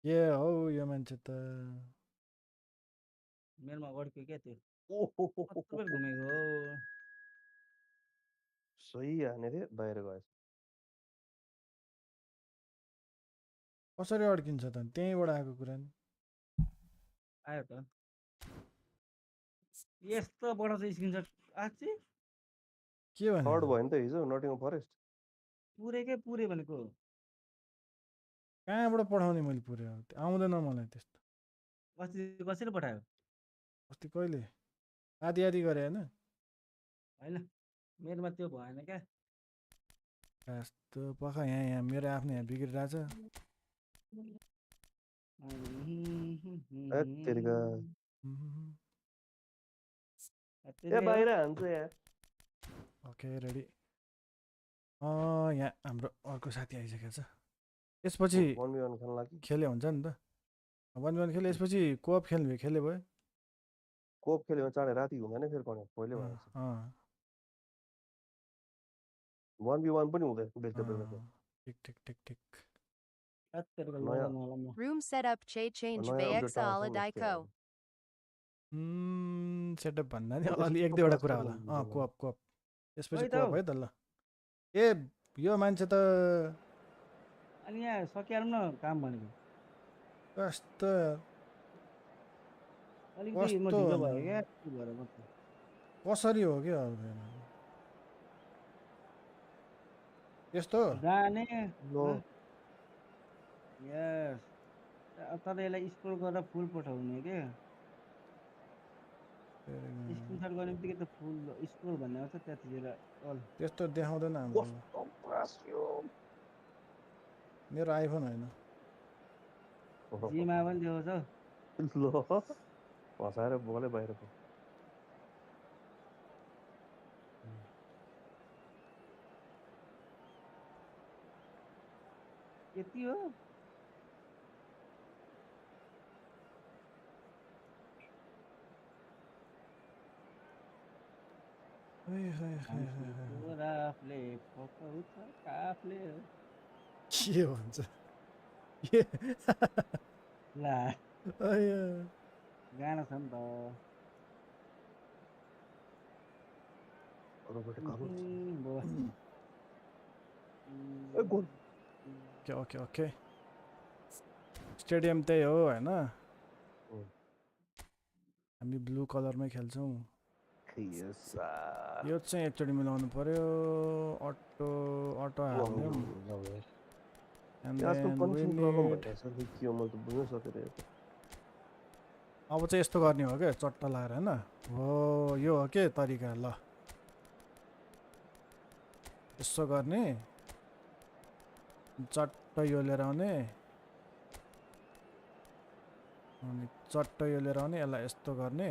के हौ यो मान्छे त मेरोमा अड्क्यो क्या त्यो कत्रो बेर घुमेको सही हाने थिए बाहिर गएछ कसरी अड्किन्छ त त्यहीँबाट आएको कुरा नि आयो त यस्तो पठाउँछ स्क्रिनसट आछि के भने थर्ड भयो नि त हिजो नटिङ फरेस्ट पुरै भनेको कहाँबाट पठाउने मैले पुरै आउँदैन मलाई त्यस्तो अस्ति कसरी पठायो अस्ति कहिले आधी गरे होइन मेरोमा त्यो भएन क्या यस्तो पखा यहाँ मेरो आफ्नो यहाँ बिग्रिरहेछ बाहिर हान्छ यहाँ ओके रेडी यहाँ हाम्रो अर्को साथी आइसकेको छ यसपछि खेले हुन्छ नि त 1v1 खेले यसपछि कोअप खेले भयो कोप खेल्यो भने चाँडै राति हुँदैन फेरि पहिले भएछ 1v1 पनि हुँदैन बेलुका ठिक Room setup Che Change Vaexa Ala Daiko. Setup भन्दा नि अलि एक दुईवटा कुरा होला कोअप त्यसपछि कोअप है त ल ए यो मान्छे त अनि यहाँ सकिहालौँ न काम भनेको कस्तो अलिकति म ढिलो भयो क्या कसरी हो क्या यस्तो जाने यस तर यसलाई स्क्रोल गरेर फुल पठाउने क्या स्क्रिनसट गर्ने बित्तिकै त फुल स्क्रोल भन्ने आउँछ त्यतिखेर त्यस्तो देखाउँदैन हाम्रो मेरो आइफोन होइन जिमा पनि देखाउँछ ल हँसाएर बोले बाहिर यति हो के भन्छ ला गाना छ नि त ओके स्टेडियम त्यही हो होइन हामी ब्लू कलरमै खेल्छौँ यो चाहिँ एकचोटि मिलाउनु पर्यो अटो हाल्यौँ अब चाहिँ यस्तो गर्ने हो क्या चट्टा लगाएर होइन हो यो हो के तरिका ल यसो गर्ने चट्ट यो लिएर आउने अनि चट्ट यो लिएर आउने यसलाई यस्तो गर्ने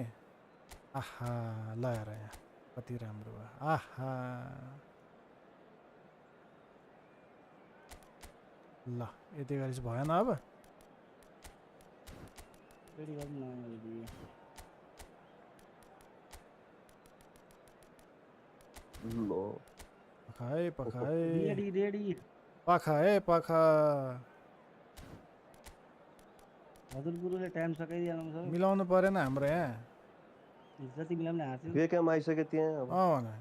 आहा ल हेर यहाँ कति राम्रो भयो आहा ल यति गरी चाहिँ भएन अब रेडी गर्नु न अलरेडी लो पखाए रेडी पखा हजुर गुरुले टाइम सकाइदिनु छ मिलाउनु परेन हाम्रो यहाँ जति मिलाउने हार्छु बेकम आइसक्यो त्यहाँ अब भने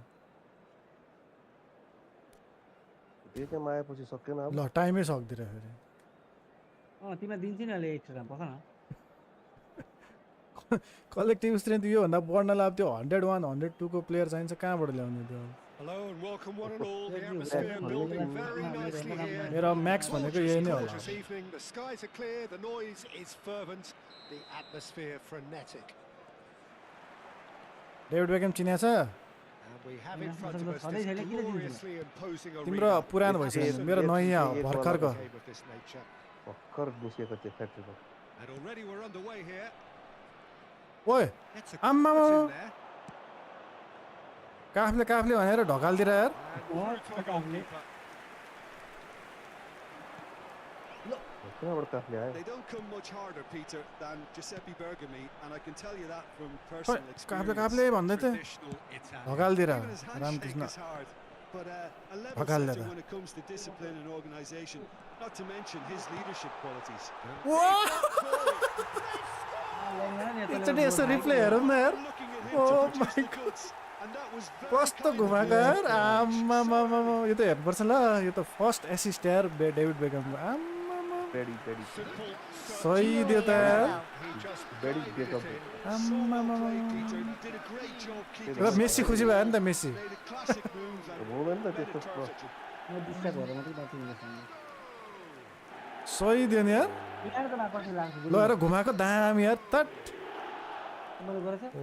बेकम आएपछि सकेन अब ल टाइमै सक्दिरह फेरि तिमीलाई दिन्छु नि अहिले एक्स्ट्रा पख न कलेक्टिभ स्ट्रेन्थ योभन्दा बढ्नलाई अब त्यो 101 102 को प्लेयर चाहिन्छ कहाँबाट ल्याउने त्यो Hello and welcome one and all. The atmosphere building very nicely here. मेरो म्याक्स भनेको यही नै होला This evening, the skies are clear, the noise is fervent, the atmosphere frenetic. David Beckham चिनेछ And we have in front of us this gloriously imposing तिम्रो arena. पुरानो भइसक्यो मेरो नयाँ हो भर्खरको Game of this nature. भर्खर निस्केको त्यो फ्याक्ट्रीको And already we're underway here. ओए It's a आम्मा cut in there. काफले भनेर ढकालदिएर यार And through to the goalkeeper. कहाँबाट काफले आयो They don't come much harder, Peter, than Giuseppe Bergami, and I can tell you that from personal experience. काफले भन्दै थियो Traditional Italian. ढकालदिएर Even his handshake Ramakrishna is hard, but a level ढकालदिएर setter when it comes to discipline and organisation, not to mention his leadership qualities. एकचोटि यसो replay हेरौँ न यार Looking at him Oh to my produce the goods, and that was very कस्तो kind of घुमाएको him. यार आम्मा यो त हेर्नुपर्छ ल यो त फर्स्ट एसिस्ट यार डेभिड बेकमको आम्मा बेडी सही दियो त यार He just बेडी guided बेकअप it in. आम्मा Peter did a great job keeping र मेसी खुसी भयो नि त Messi Played a classic move and हुँदैन त led it त्यस्तो perfectly. म डिस्टर्ब भएर मात्रै नतिमीसँग सही दियो नि यार यहाँ त पछि लाग्छ ल हेर घुमाएको दामी यार तट मैले गरेछ ओ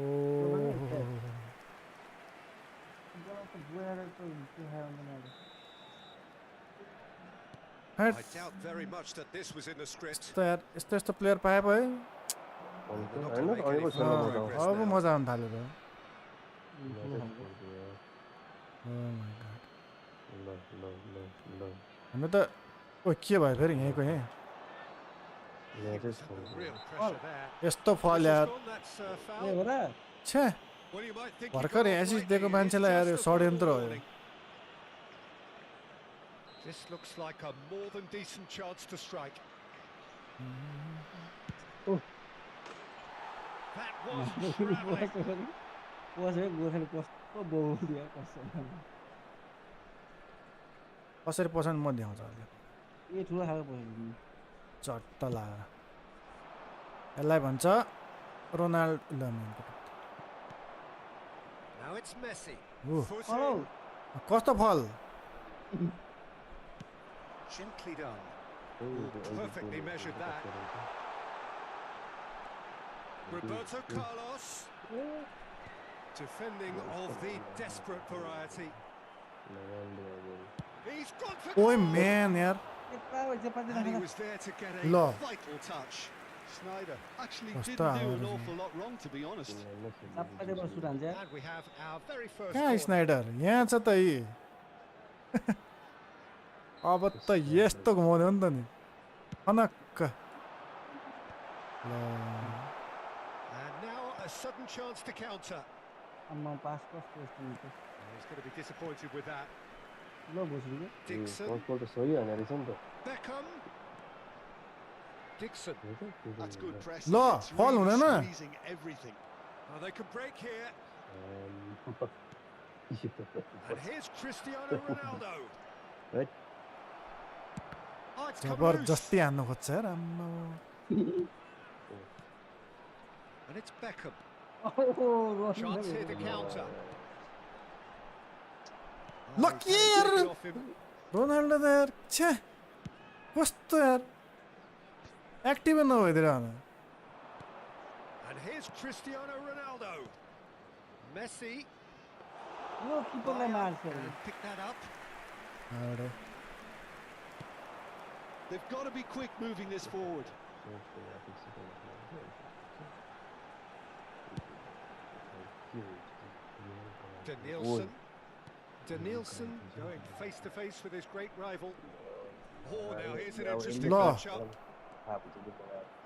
I doubt very much that this was in the script. त यार यस्तो प्लेयर पाए पो है होइन अहिलेको खेल्न मजा आउँछ अब मजा आउनु थाल्यो त ल ल ल ल हामी त ओ के भयो फेरि यहीँको यहीँ यहाँ चाहिँ छोड्नु Real pressure there. यस्तो फल यार That's ए foul. हो र छे Well, you might think he भर्खर got off एसिस्ट lightly, दिएको it's मान्छेलाई यार यो just a षड्यन्त्र हो warning. This looks like a more than decent chance to strike. Oh. That was travelling. कसरी गोर्खाली कस्तो बोल्दियो कस्तो कसरी पछाडि म देखाउँछ अहिले ए ठुलो खालको पस्यो चट्ट लगाएर यसलाई भन्छ Ronaldo Now it's Messi. Ooh. Foot hello in, कस्तो फल gently done. Perfectly measured that. Roberto Carlos. Defending of the desperate variety. He's gone for ओए goal. म्यान यार And he was there to get a Lo. vital touch. Snyder actually What's didn't that? do an awful lot wrong, to be honest. सबैले बस suit हान्छ And we have our very first कहाँ corner. Snyder यहाँ छ त यी अब त यस्तो घुमाउँदै हो नि त नि अनक्क ल And now a sudden chance to counter. अम्मा पास कस्तो यस्तो हुन्छ He's going to be disappointed with that. ल भोसडीको Dixon. फर्स्टबल त सही हाने रहेछ नि त Beckham. Dixon. That's good press. Lo, It's fall really हुँदैन squeezing everything. Oh, they can break here. And here's Cristiano Ronaldo. Right. Oh, it's come loose. जबरजस्ती हान्नु खोज्छ यार आम्मा And it's Beckham. ओहो Chance here to counter. Look he's had it here. taken off him. Ronaldo त यार छे कस्तो यार एक्टिभै नभइदिएर And here's Cristiano Ronaldo. Messi. Yo किपरलाई मार्छ And pick that up. They've got to be quick moving this forward. Danielson going face to face with his great rival. Oh, now here's an interesting No. matchup.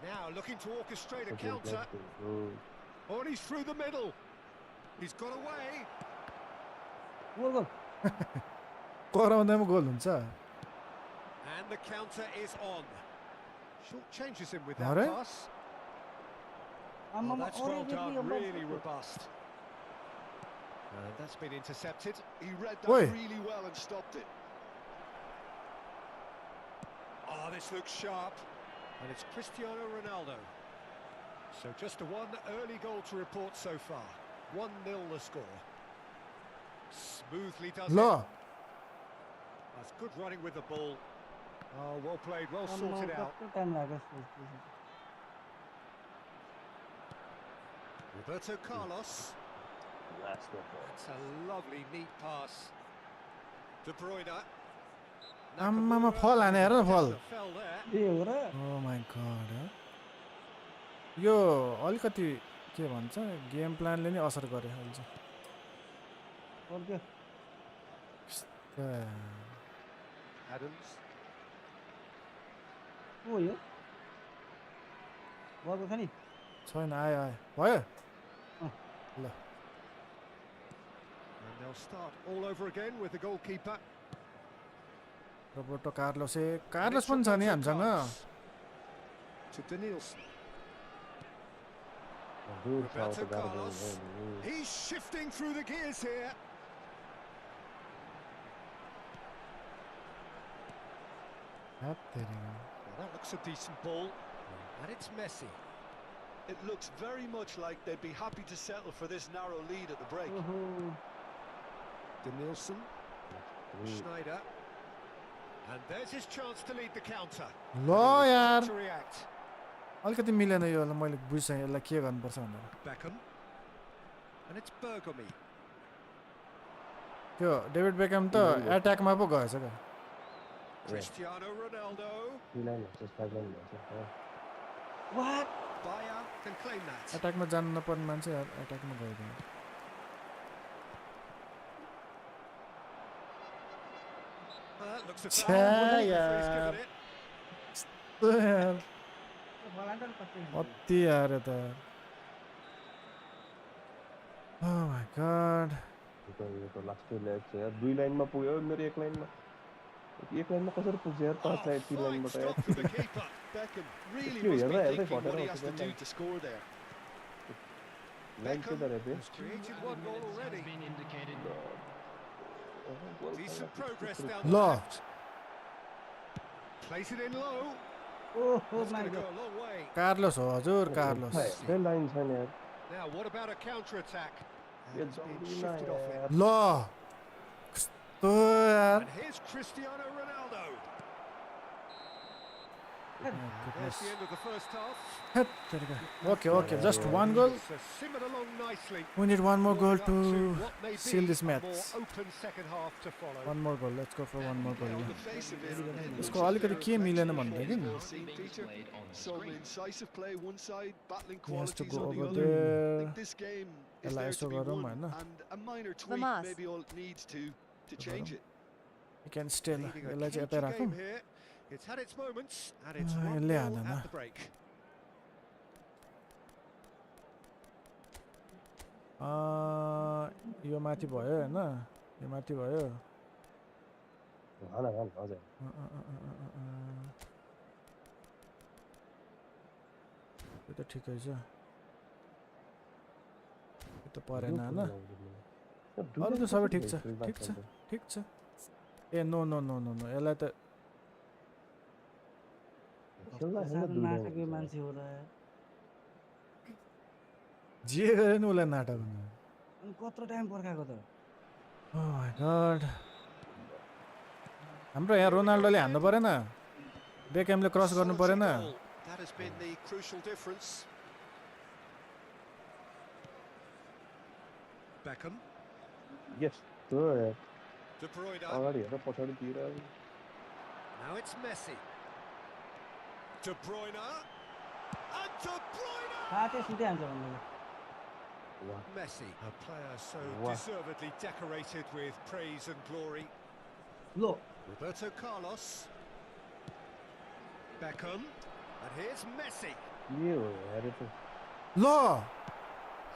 Now looking to orchestrate a counter. Oh, and he's through the middle. He's got away. कराउँदैमा गोल हुन्छ And the counter is on. Short changes him with that Alright. pass. Oh, that's well done, really robust. And that's been intercepted. He read that Oi. really well and stopped it. Oh, this looks sharp. And it's Cristiano Ronaldo. So just a one early goal to report so far. 1-0 the score. Smoothly does ल it. That's good running with the ball. Oh, well played, well sorted out. Time लाग्यो Roberto Carlos. That's a lovely, neat pass. De Bruyne. आम्मामा फल हाने हेर न फल Fell there. ए हो र oh my God यो अलिकति के भन्छ गेम प्लानले नि असर गरे अहिले चाहिँ पर्क्यो Adams. को यो गएको छ नि छैन आयो आयो भयो ल And they'll start all over again with the goalkeeper. Roberto Carlos पनि छ नि हामीसँग To Danielson. Roberto Carlos. He's shifting through the gears here. हेत्तेरी Well, that looks a decent ball. And it's Messi. It looks very much like they'd be happy to settle for this narrow lead at the break. Danielson. Schneider. And there's his chance to lead the counter. ल यार To react. अलिकति मिलेन यो मैले बुझ्छु यसलाई के गर्नुपर्छ भनेर Beckham. And it's Bergomi. त्यो डेभिड बेकहम त एट्याकमा पो गएछ क्या Cristiano Ronaldo. Watt Bayer can claim that. एट्याकमा जानु नपर्ने मान्छे एट्याकमा गइदियो Looks a छ्या foul. He's यार given it. यस्तो यार भलान्डर कति अति यार त Oh my god दुई लाइनमा पुग्यो मेरो एक लाइनमा कसरी पुग्छ यार पाँच लाइन तीन Fine लाइनबाट stop for the keeper. Beckham really Yo, must you're be right, thinking right, what he right, has to right, do right. to score there. Line के दर है बे Has created one goal already. Been indicated. Decent progress down ल the left. Plays it in low. ओहो That's my going to go God a long way. Carlos हो हजुर Carlos line छैन यार Now, what about a counter-attack? Yo And it's been जल्दी shifted off it. यार ल कस्तो यार And here's Cristiano Ronaldo. There's the end of the first half. हेत्तेरीका okay okay just one goal It's simmered along nicely. we need one more goal Warming up to what may seal be this a match more open second half to follow. one more goal let's go for one more goal On the face of it, यसको अलिकति के मिलेन भन्दै कि well seen, Peter. Some incisive play one side, battling he has to qualities go on the over other. I there think this game is यसलाई there Yesso to be गरौँ won, Hahn and a minor tweak Vamas. maybe all it needs to change it. you can still Leading a यसलाई चाहिँ यतै cagey राखौँ game here. It's had its moments, and it's Ah, 1-0 यसले हालेन। at the break. यो माथि भयो हैन यो माथि भयो हाना हाना हजुर यो त ठिकै छ यो त परेन हैन अरु त सबै ठिक छ ठिक छ ए no no no no no यसलाई त नाटकीय मान्छे हो र जे गरे नि उसलाई नाटक हुनु अनि कत्रो टाइम पर्खाएको त ओ माय गॉड हाम्रो यहाँ रोनाल्डोले हान्नु परेन बेकहमले क्रस गर्नु परेन That has been the crucial difference. Beckham. यस्तो यार De Bruyne. अगाडि हेर पछाडितिर Now it's Messi. De Bruyne. And De Bruyne! साथै सिधै हान्छ भन्नु Messi, a player so deservedly decorated with praise and glory. Low Roberto Carlos. Beckham. And here's Messi. के हो यार यो त ल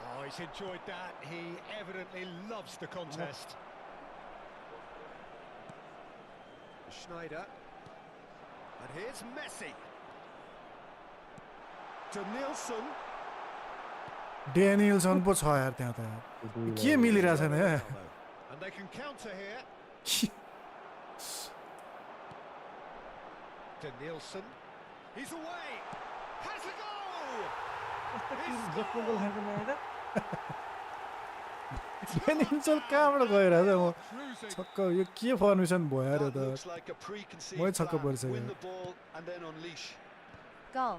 Oh, he's enjoyed that. He evidently loves the contest. Schneider. And here's Messi. Danielson. डेनियल्सन पो छ यार त्यहाँ त के मिलिरहेछ नि And they can counter here. Danielson. He's away. Has a goal. जस्तो गोल खाएको नआएर डेनियल्सन कहाँबाट गइरहेछ म छक्क यो के फर्मेसन भयो यार यो That त looks like a preconceived Moi छक्क plan. परिसक्यो Win the ball and then unleash. Goal.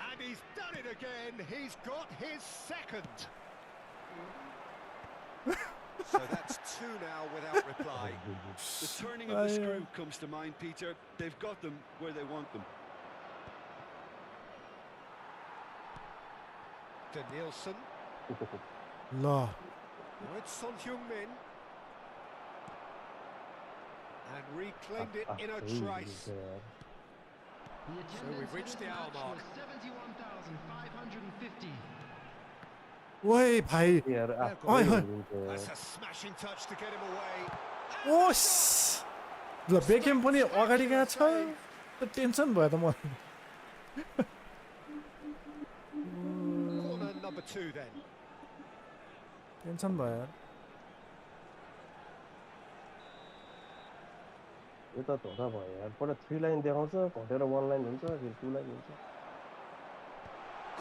And he's done it again. He's got his second. So that's two now without reply. The turning of the screw comes to mind, Peter. They've got them where they want them. Danielson. ल Now it's Son Heung-min. And reclaimed it in a trice. The So we've reached the hour mark. 71,550. ओइ भाइ यार ओइ आफै ओइ हुन्छ That's a smashing touch to get him away. ओस ल बेकेम पनि अगाडि गएको छ त टेन्सन भयो त म Corner number two then. Tension भयो यार यो त धोका भयो यार पहिला 3 लाइन देखाउँछ घटेर 1 लाइन हुन्छ फेरि 2 लाइन हुन्छ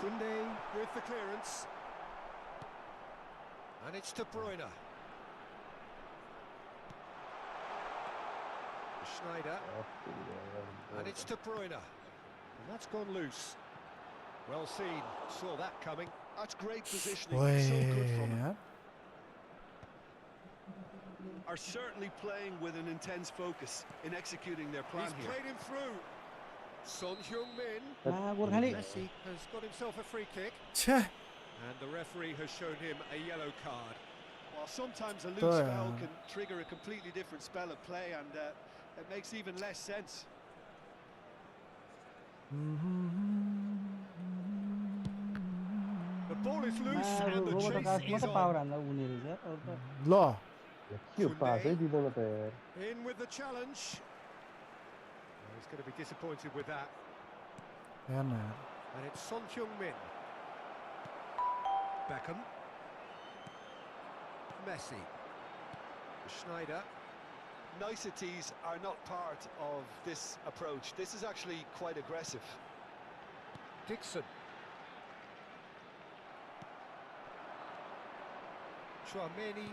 Kunde with the clearance. And it's De Bruyne. Schneider. And it's De Bruyne. And that's gone loose. Well seen. Saw that coming. That's great positioning. ओइ So good from him. यार Are certainly playing with an intense focus in executing their plan He's here. played him through. Son Heung-min. Gorkhali Messi has got himself a free kick. छ्या And the referee has shown him a yellow card. Well, sometimes a loose Sorry, spell can trigger a completely different spell of play, and it makes even less sense. The ball is loose and the robot chase आकाशमा is त power on. हान्दा हुने रहेछ अरू त ल के पासै दिँदैन त यार In with the challenge. Well, he's going to be disappointed with that. हेर्न यार And it's Son Heung-min. Beckham. Messi. Schneider. Niceties are not part of this approach. This is actually quite aggressive. Dixon. Tchouameni.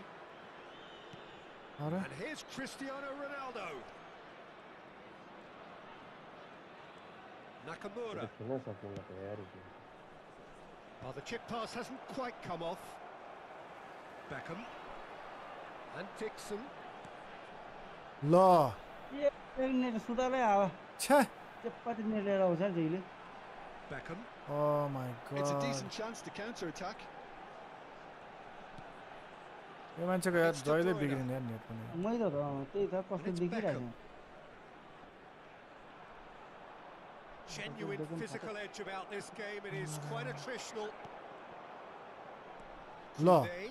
अरे And here's Cristiano Ronaldo. Nakamura. खेल्न सकिन्न त यार यो Well, the chip pass hasn't quite come off. Beckham. And Dixon. ल एक net सुतालै हावा छ्या चेप्पाटी net लिएर आउँछ जहिले Beckham. Oh my It's a God decent chance to counter-attack. यो मान्छेको यार जहिले बिग्रिने यार नेट पनि मैले त त्यही त कस्तो It's देखिरहेको Beckham. Genuine physical edge about this game. It is quite attritional. ल Today.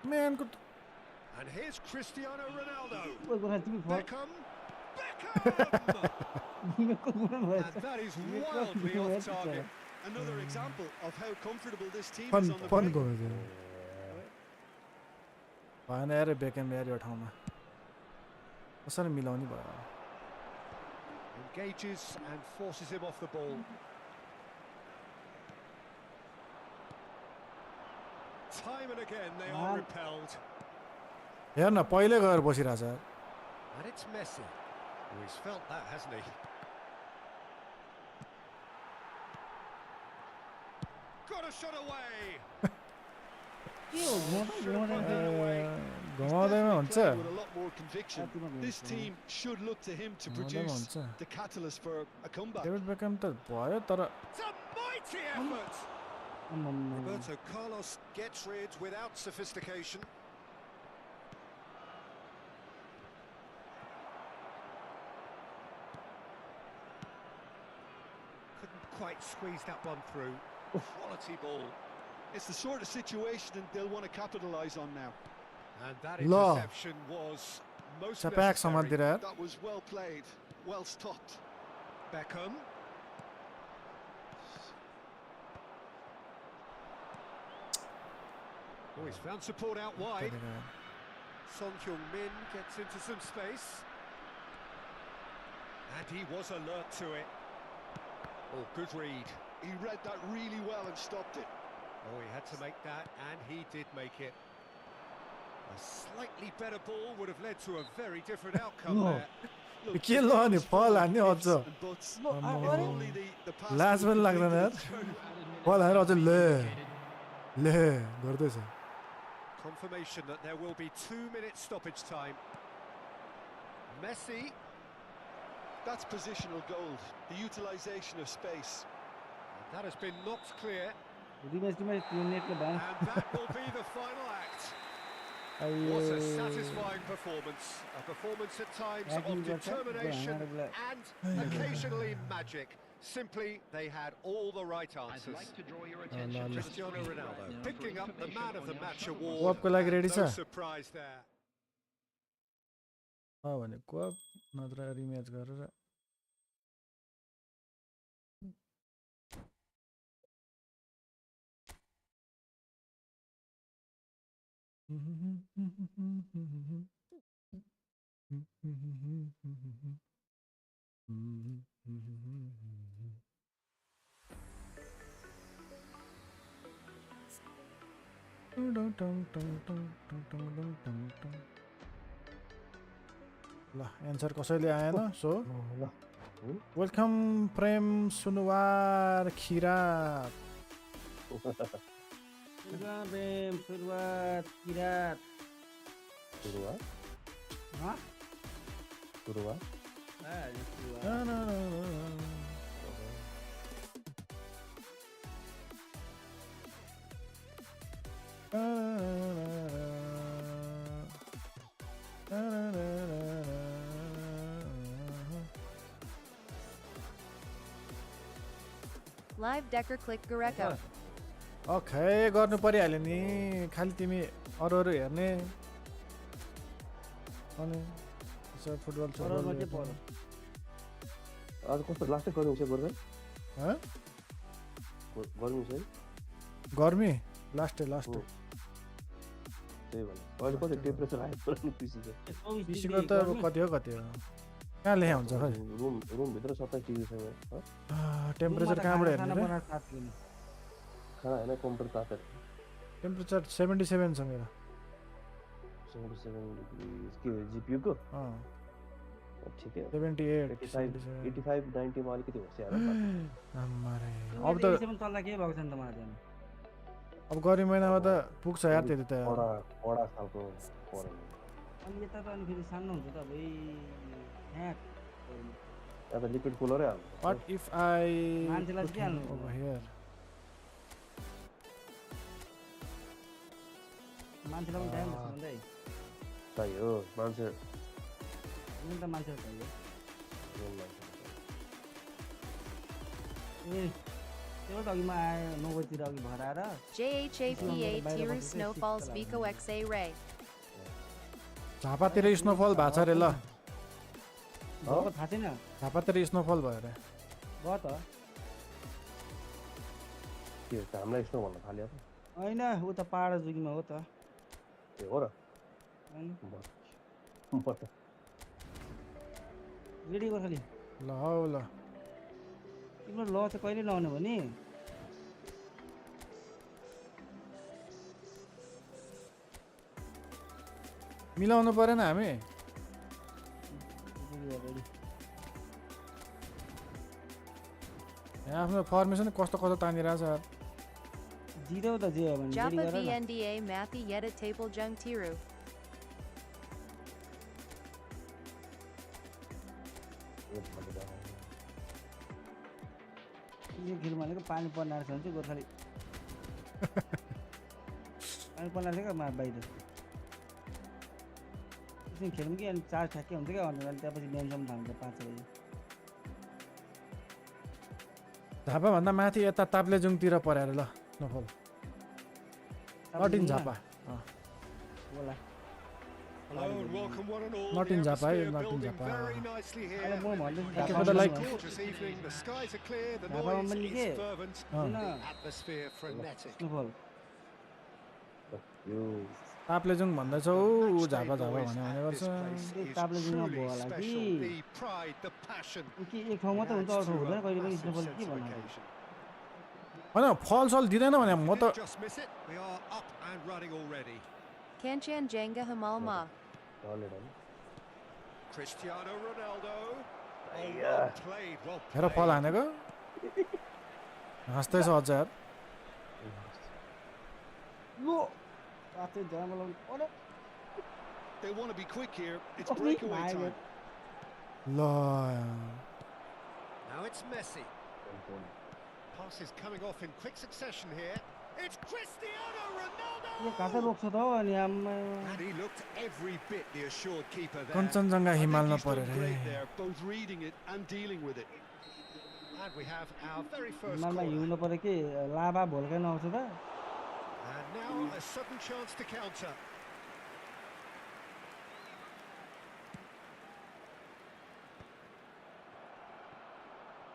म्यानको And here's Cristiano Ronaldo. ओइ गोर्खा तिमी फर्क Beckham. Beckham! तिमीको गुण भएछ And that is wildly off target. Another example of how comfortable this team fun is on the fun break. गयो भएन यार became यार यो ठाउँमा कसरी मिलाउने भयो Engages and forces him off the ball. Time and again they are repelled. हेर्न पहिले गएर बसिरहेछ And it's Messi. Oh, he's felt that, hasn't he? Got a shot away. के हो घुमाउँदा घुमाउँदैमा हुन्छ Playing with a lot more conviction. This team should look to him to produce the catalyst for a comeback. David become त भयो तर It's a mighty effort. Roberto Carlos gets rid without sophistication. Couldn't quite squeeze that one through. Quality ball. It's the sort of situation they'll want to capitalise on now. And that interception was most necessary. That was well played, well stopped. Beckham. Oh, he's found support out wide. Son Heung-min gets into some space. And he was alert to it. Oh, good read. He read that really well and stopped it. Oh, he had to make that, and he did make it. A slightly better ball would have led to a very different outcome there. के ल नि फल हान्ने अझ लाज पनि लाग्दैन यार फल हानेर अझ ले गर्दैछ Confirmation that there will be 2 minutes stoppage time. Messi. That's positional gold, the utilisation of space. And that has been knocked clear. And that will be the final act. What a satisfying performance. A performance at times of determination and occasionally magic. Simply, they had all the right answers. I'd like to draw your attention to Cristiano Ronaldo picking up the Man of the Match Coop award. को लागि ready No छ surprise there. भने कोप नत्र rematch गरेर ल answer कसैले आएन so welcome प्रेम सुनवार खिरात सुरुवात Kirat Live Decker click Greco. Okay गर्नु परिहाल्यो नि खालि तिमी अरू हेर्ने अनि फुटबल आज कस्तो लास्टै गर्मी छ गोर्खा गर्मी छ गर्मी लास्ट त्यही भने अहिले कति टेम्परेचर हाई पुरानो पिसीको त अब कति हो कहाँ लेखा हुन्छ खै रुम भित्र 27 डिग्री छ टेम्परेचर कहाँबाट हेर्ने खाना हैन कम्प्युटर तातेर टेम्परेचर 77 छ मेरो 77 डिग्री के जीपीयू को ठीक है 78 85 90 मा अलिकति होस् यार अब त चल्दा के भएको छ नि त मलाई जान अब गरी महिनामा त पुग्छ यार त्यति त बडा खालको पर्यो अनि यता त अनि फेरि सानो हुन्छ त भाइ ह्याक अब लिक्विड कुलरै हाल्नु व्हाट इफ आई मान्छेलाई के हाल्नु ओभर हियर मान्छेलाई पनि टाइम लाग्छ भन्दै चाहियो मान्छे नि त मान्छे चाहियो ए त्यो त अघि म आए 9 बजेतिर अघि भएर आएर JHAPA Tiru Snowfalls Vico XA Ray. झापातिर स्नोफल भएको छ रे ल भएको थाहा छैन झापातिर स्नोफल भयो रे भयो त के हामीलाई स्नो भन्न थाल्यो हैन उ त पहाड जुगीमा हो त ए हो र रेडी गर खाली ल हौ ल तिम्रो ल चाहिँ कहिले लाउने भने मिलाउनु परेन हामी आफ्नो फर्मेसन कस्तो कस्तो तानिरहेछ जिरो त जे हो भने Japa VNDA Mathy Yeta Table Jung Tiru. यो खेल भनेको पानी पर्न आएको छ भने चाहिँ गोर्खाली अनि पल्ला थियो क्या बाहिर एकछिन खेलौँ कि अनि 4 ठ्याक्कै हुन्छ क्या अनि त्यहाँपछि मेनसम्म थाल्छ 5 बजे झापाभन्दा माथि यता ताप्लेजुङतिर पऱ्यो अरे ल स्नोफल नट इन झापा होला Hello and welcome one and all. Not The in Japa, atmosphere not in building Japa. very nicely here. अहिले म भन्दैछु Thank you झापामा for the पनि like. हो। Gorgeous evening. The skies are clear. The Japa noise पनि is के? fervent. किन The atmosphere frenetic. Snowfall यो ताप्लेजुङ भन्दैछौ The ऊ match day Jhapa Jhapa noise भने at गर्छ this place त्यो is ताप्लेजुङमा truly भयो होला कि special. The pride, the passion. के एक ठाउँ It मात्रै हुन्छ adds अरू ठाउँ to हुँदैन a कहिले पनि massive स्नोफल sense के of भन्नु occasion. होइन फल सल दिँदैन भने म Didn't त just miss it. We are up and running already. Kanchan Jenga Hamalma. डलेर Hahn Cristiano Ronaldo. Oh, Yeah. well played, well हेर फल played. हानेको हाँस्दैछ अझ यार लो पाँचै ध्यानमा लाउनु पर्यो They want to be quick here. It's Oh, breakaway my time. ल Now it's Messi. Pass is coming off in quick succession here. It's Cristiano Ronaldo! यो घाटा रोक्छ त हौ अनि आम्मा And he looked every bit the assured keeper there. Kanchenjunga I think हिमालमा he's पऱ्यो done रे great there, both reading it and dealing with it. And we have our very first हिमालमा corner. हिउँनु पर्यो कि लाभा भोल्केनो आउँछ त And now a sudden chance to counter.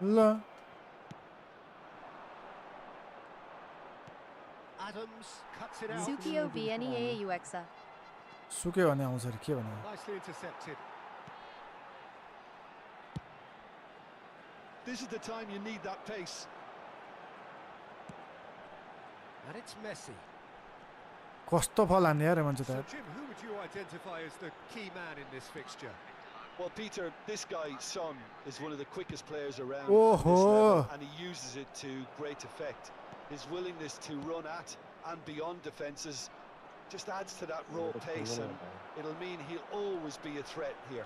ल Adams cuts it out. Sukio Vnea Uxa. सुक्यो भने आउँछ अरे के भने Nicely intercepted. This is the time you need that pace. And it's Messi. कस्तो फल हान्ने यार मान्छे त So यार Jim, who would you identify as the key man in this fixture? Well, Peter, this guy, Son, is one of the quickest players around Oh, at this level, oh. and he uses it to great effect. His willingness to run at and beyond defences just adds to that raw pace, and it'll mean he'll always be a threat here.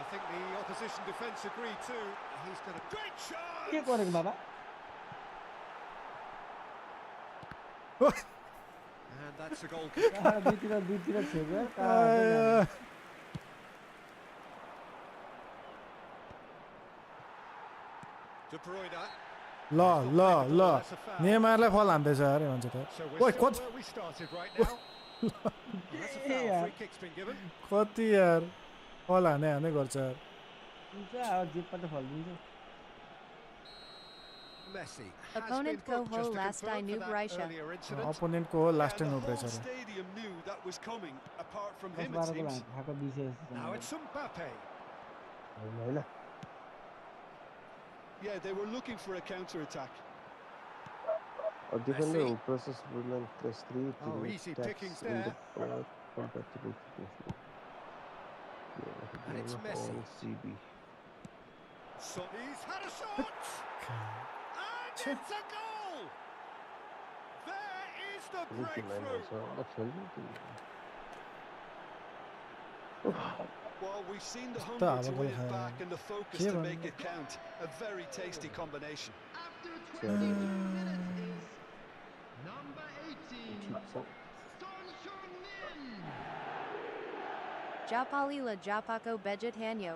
I think the opposition defence agree too. He's got a great के chance. गरेको बाबा And that's a goal kick. दुईतिर छेको यार कहाँ De Bruyne. ल ल ल नेमारलाई फल हान्दैछ यार यो मान्छे त So ओइ we're still कति where we started right now. That's a foul. Yeah. Free kick's been given. कति यार फल हाने हाने गर्छ यार हुन्छ अब जितपल्ट फल्दिन्छ Messi has Opponent been booked, Koho just to last I confirm knew for that Brescia. earlier incident. अपोनेन्टको हो लास्ट टाइम the उब्रेछ whole अरे stadium knew that was coming, apart from him, it 10-12 को seems. खाएको विशेष Now it's Mbappe. Hahn Yeah, they were looking for a counter-attack. A defender Messi. who presses woodland plus 3 to Oh, make easy taps pickings in the there. power compatible fitness. And it's Messi. CB. So he's had a shot. And it's a goal. There is the breakthrough. Well, we've seen the Kस्तो hunger to win हावाको it back and the focus के to भन्नु? make it count. A very tasty combination. After 22 minutes is number 18, Son Heung-min. Japalila Japako Bejet Hanyo.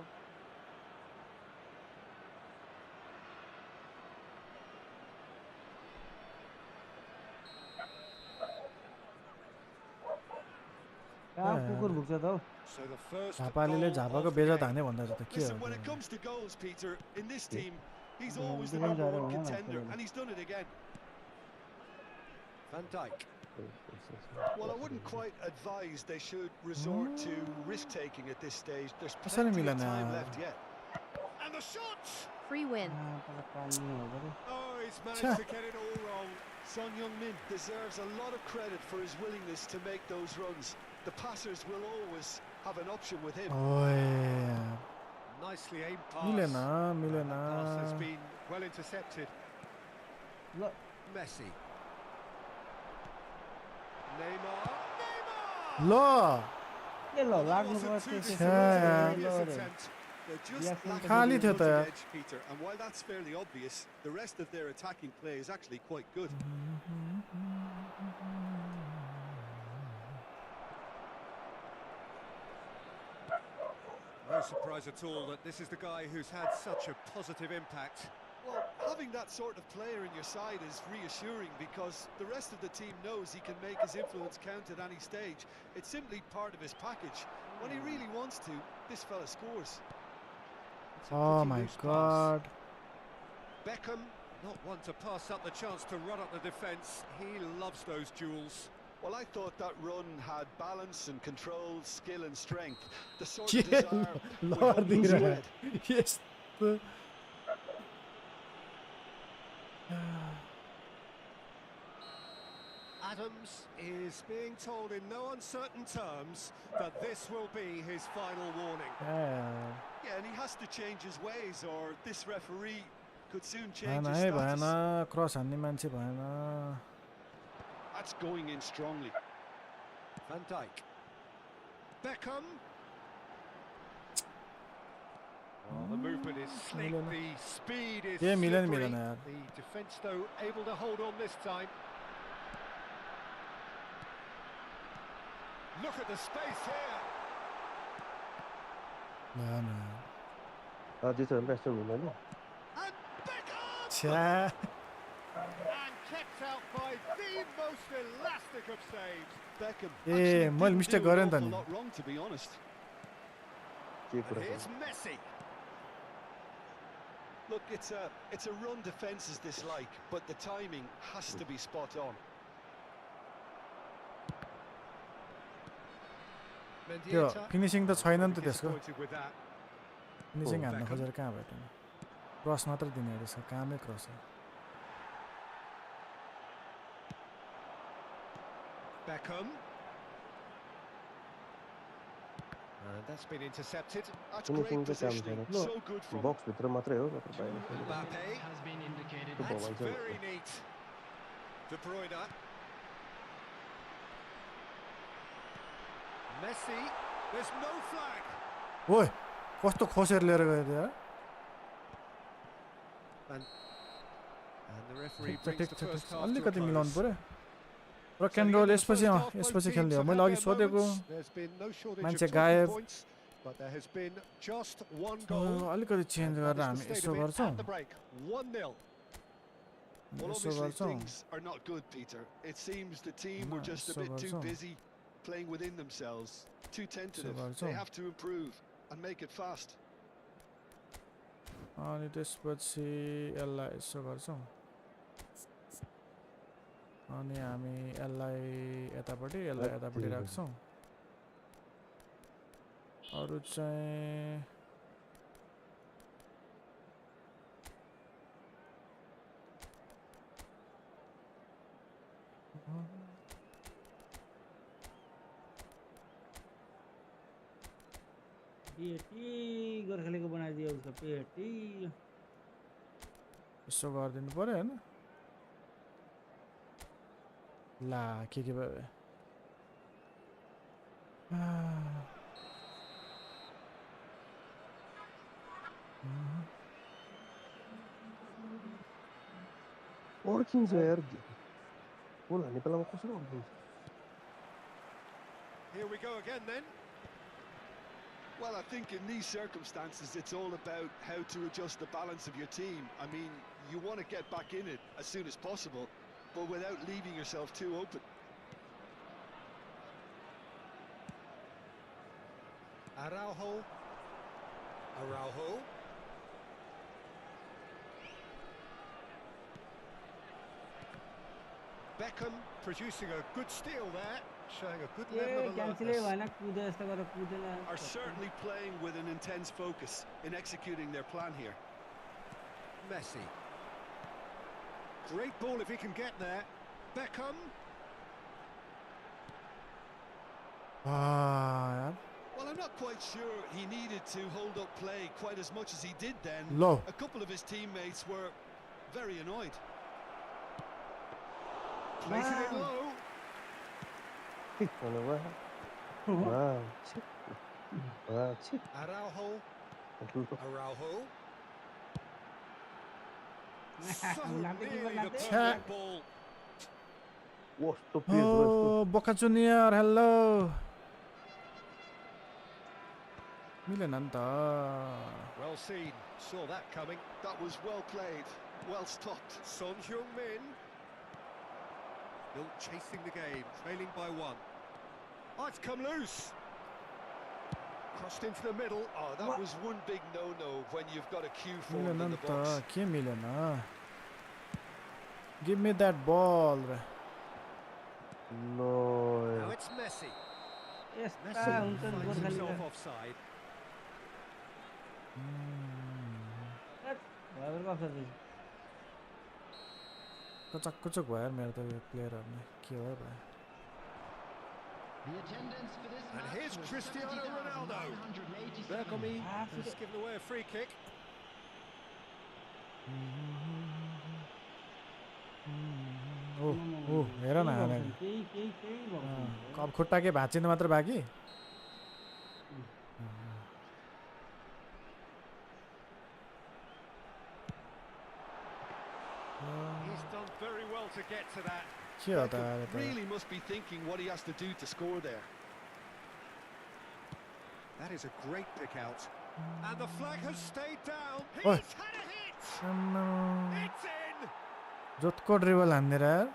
कहाँ कुकुर भुक्छ त हौ So the first झापालीले goal झापाको of the बेजा game. हाने भन्दैछ त के Listen, हो when it comes to goals, Peter, in this team, he's Yeah, always the defense number are one on, contender, actually. and he's done it again. Van Dijk. Well, I wouldn't quite advise they should resort to risk-taking at this stage. There's कसरी plenty of मिलेन time यार? left yet. And the shot. Free win. तल पानी हो पऱ्यो Oh, he's managed Cha. to get it all wrong. Son Heung-min deserves a lot of credit for his willingness to make those runs. The passers will always have an option with him. ओए Nicely aimed pass. मिलेन मिलेन That pass has been well intercepted. ल Messi. Neymar. ल के ल Well, that लाग्नु wasn't पर्छ too त्यसो disappointing Yeah. in his ल रे attempt. They're just Yeah, lacking खाली a थियो त cutting यार edge, Peter. And while that's fairly obvious, the rest of their attacking play is actually quite good. surprise at all that this is the guy who's had such a positive impact. Well, having that sort of player in your side is reassuring because the rest of the team knows he can make his influence count at any stage. It's simply part of his package. When he really wants to, this fella scores. It's a Oh pretty my loose pass. god. Beckham, not one to pass up the chance to run up the defence. He loves those duels. Well, I thought that run had balance and control, skill and strength. The sort of desire we Lord hope he'll spread. Yes. Adams is being told in no uncertain terms that this will be his final warning. Yeah, and he has to change his ways or this referee could soon change his भएन status. Cross हान्ने मान्छे भएन. That's going in strongly. Van Dijk. Beckham. Well, the movement is slick, the speed is slippery. The defence, though, able to hold on this time. Look at the space here. अझै छ batsman हुँदैन. And Beckham! छ्या. And kept out by the most elastic of saves. Beckham. ए मैले mistake गरेँ नि त A नि. lot wrong, to be honest. के And कुरा here's Messi. Look, it's a run defence's dislike, but the timing has to be spot on. त्यो finishing त छैन नि त त्यसको. Disappointed with that. फिनिसिङ हान्न Beckham. खोजेर कहाँ भेट्यो नि. क्रस मात्र दिने हो त्यसको कामै क्रस हो. Beckham. And that's been intercepted. That's Finishing great the time positioning. छैन. So good from बक्स भित्र मात्रै हो नत्र बाहिर छैन. Mbappe. Has been indicated. Kubo That's भन्छ. very neat. De Bruyne. Messi. There's no flag. ओइ कस्तो खोसेर लिएर गयो त्यो. And the referee brings the first half to a अलिकति मिलाउनु close. पर्यो. र क्यान्डोल यसपछि यसपछि खेल्ने हो. मैले अघि सोधेको मान्छे गायब. But there has been just one goal. अलिकति चेन्ज गरेर That was हामी the state Yesso of it गर्छौँ. at the break. 1-0. Well, Yesso obviously गर्छौँ. things are not good, Peter. It seems the team were just a bit too busy playing within themselves, too tentative. They have to improve and make it fast. अनि त्यसपछि यसलाई यसो गर्छौँ. अनि हामी यसलाई यतापट्टि यसलाई यतापट्टि राख्छौँ. अरु चाहिँ पेटी गोर्खालीको बनाइदियो उसको पेटी. यसो गरिदिनु पर्यो हैन. ला के भयो. अड्किन्छ यार. गोल हान्ने बेलामा कसरी अड्किन्छ. Here we go again then. Well, I think in these circumstances, it's all about how to adjust the balance of your team. I mean, you want to get back in it as soon as possible, but without leaving yourself too open. Araujo. Beckham producing a good steal there, showing a good level A of क्यान्सलै alertness. भएन कुदे जस्तो गरेर कुदेन. Are certainly playing with an intense focus in executing their plan here. Messi. Great ball if he can get there. Beckham. यार. Well, I'm not quite sure he needed to hold up play quite as much as he did then. Low. A couple of his teammates were very annoyed. Plays it in low. Wow. Wow. Wow. Araujo. So nearly the perfect ball. कस्तो pace हो Oh, Boca Junior, hello. मिलेन नि त Well seen, saw that coming. That was well played, well stopped. Son Heung-min. Still chasing the game, trailing by 1. Oh, it's come loose. Crossed into the middle. Oh, that was one big no-no when you've got a cue forward मिलेन in नि the त box. के मिलेन Give me that ball No. Now it's Messi. यस्ता Messi हुन्छ नि finds गोर्खालीका himself offside. भयभरको अफसर रहेछ कचक कुचक भयो यार मेरो त यो प्लेयरहरुले के भयो भयो The attendance for this And match here's was Cristiano Ronaldo. 70,987. Bergomi has given away a free kick. ओ हेर न हानेको केही भएको छैन। अब खुट्टा के भाँचिनु मात्र बाँकी He's done very well to get to that. के हो त Beckham अरे त really must be thinking what he has to do to score there. That is a great pick out. And the flag has stayed down. Oi. He's had a hit. आम्मामा। It's in. जोतको dribble हान्दिएर यार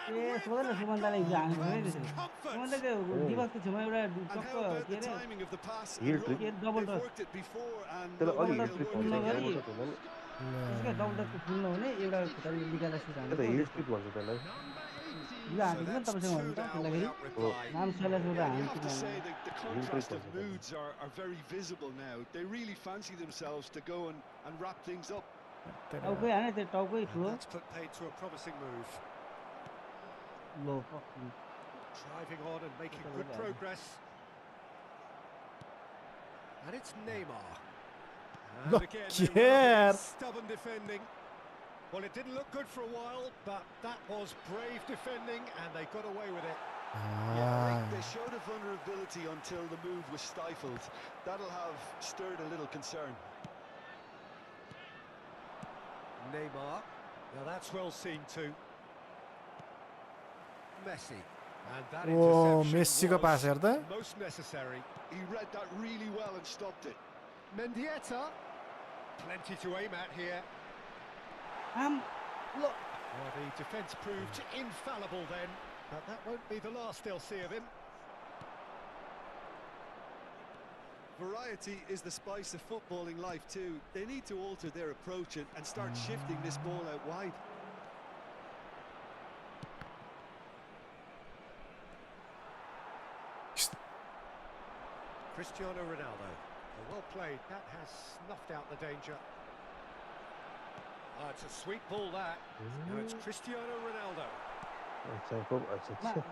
ए सोधन सुमन्ताले हिजो हानेको छैन Close त्यसो comfort. सुमन्तको दिवसको छेउमा एउटा And टक्क how about के the अरे timing of the pass Heel and run? trick. Double They've touch. worked it before and त्यसलाई no अलि way Double they'll hill work touch it नगरी again. ट्रिक त्यसकै डबल टचको फुल नहुने एउटा खुट्टाले निकालेर सुट त्यो त हानेको हिल त्यस्तो ट्रिक भन्छ त्यसलाई हिजो So हानेको that's तपाईँसँग भन्नु 2 त now खेल्दाखेरि without reply. नाम सैलास Yeah, एउटा and you हान्छ have to say that the contrast of was it, moods are very visible now. They really fancy themselves to go and wrap things up. टाउकै हाने त्यो टाउकै And ठुलो that's put paid to a promising move. Low Driving on and making good progress. And it's Neymar. And Look again, here. they were up against stubborn defending. Well, it didn't look good for a while, but that was brave defending, and they got away with it. Yeah, they showed a vulnerability until the move was stifled. That'll have stirred a little concern. Neymar. Now that's well seen too. Messi. And that Oh, interception Messi को पास was हेर्दा most necessary. He read that really well and stopped it. Mendieta. Plenty to aim at here. आम लो Well, the defence proved infallible then, but that won't be the last they'll see of him. Variety is the spice of footballing life too. They need to alter their approach and start shifting this ball out wide. Cristiano Ronaldo. Well played. That has snuffed out the danger. It's a sweet ball that. Now it's Cristiano Ronaldo. अच्छा खूप अच्छा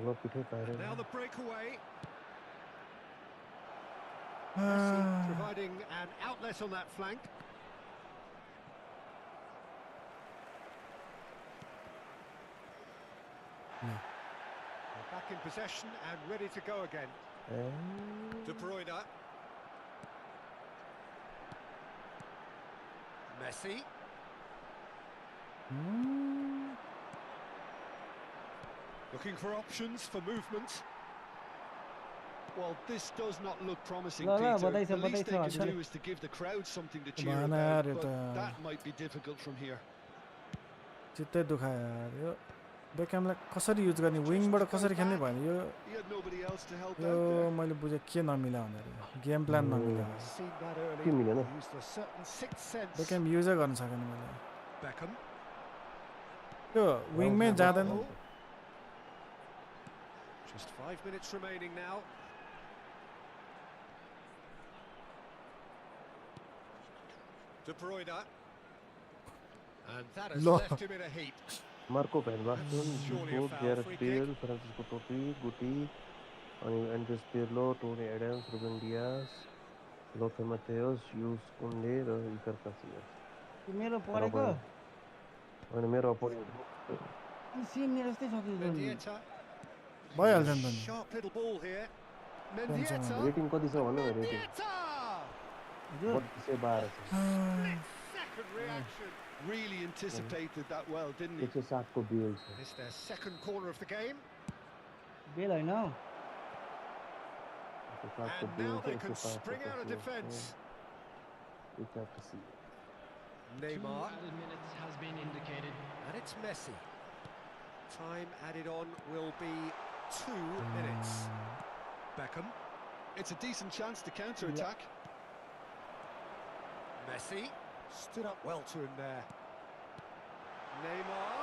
वो पिठे पाएर Now the breakaway. Messi providing an outlet on that flank. They're back in possession and ready to go again. De Bruyne. Messi. Looking for options for movement. Well, this does not look promising, No, no, Peter. but The least they बताइछ, can do is to give the crowd something to cheer भएन about, यार यो but त that might be difficult from here. चित्तै दुखायो यार यो बेकhamलाई कसरी use गर्ने विङबाट कसरी खेल्ने भयो यो He had nobody else to help yo out there. मैले बुझे के नमिला भनेर गेम प्लान नमिला Seen that early. के मिलेन Used a certain sixth sense. Beckham युजै गर्न सकेन मैले Beckham. त्यो विङमै जाँदैन Just 5 minutes remaining now. De Bruyne. And that has Lo. left him in a heap. Marco Van Basten Surely a Zico foul, Gareth free Bale kick. Francisco टोपी गुटी अनि Andrea Pirlo Tony Adams Ruben Dias Lothar Matthaus युस Kounde र Iker Casillas मेरो परेको अनि मेरो opponent अनि सेम मेरो जस्तै सक्यो नि Mendieta. भइहाल्छ नि त नि Sharp little ball here. Mendieta. Rating कति छ भन्नु रेटिङ Mendieta! हजुर 112 छ Second reaction. Really anticipated that well, didn't he? 107 को बेल छ It's their second corner of the game. बेल होइन हौ And now they can spring out of defence. Neymar. 2 added minutes has been indicated. And it's Messi. Time added on will be 2 minutes. Beckham. It's a decent chance to counter-attack. Messi. Stood up well to him there. Neymar.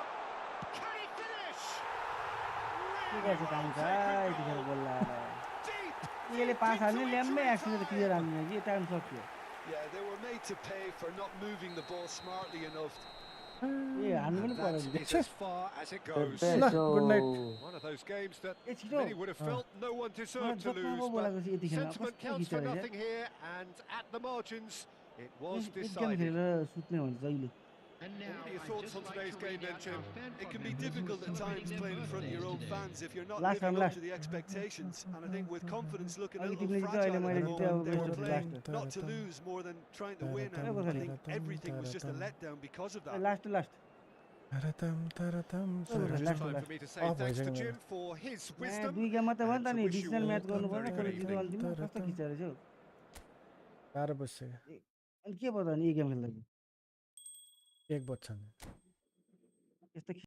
Can he finish? ठीक है काम का इधर बोल रहा है Deep. ये ले पास आने ले मैं एक्सीडेंट क्लियर आने ये टाइम शॉट किया Yeah, they were made to pay for not moving the ball smartly enough. ये आने में पड़ा That is as far as it goes. Good night. One of those games that It's many would have felt no one deserved to lose, but sentiment counts for nothing here, and at the margins, it was decided. सुत्ने हुन्छ जहिले And now, What are your I'd thoughts just on like today's to game read then, out Jim? our fan It can club be members who difficult at times celebrated playing in their front of your own birthday fans if you're not Last living time, up to the expectations. And I think with confidence looking a अघि little तिमीले चाहिँ fragile अहिले at मैले the moment, they were त्यो playing last not to lose more than trying to win, and I think everything was just a letdown because of that. Last It's time for me to say thanks to Jim for his wisdom. दुई game मात्रै भयो नि त and to नि wish you decision all match a गर्नु very पर्यो good तर zero evening. अन्तिममा कस्तो खिचेर रहेछ हौ गाह्रो बसिसक्यो अनि के पो त नि यो गेम खेल्दा एक बज्छ नि यस्तो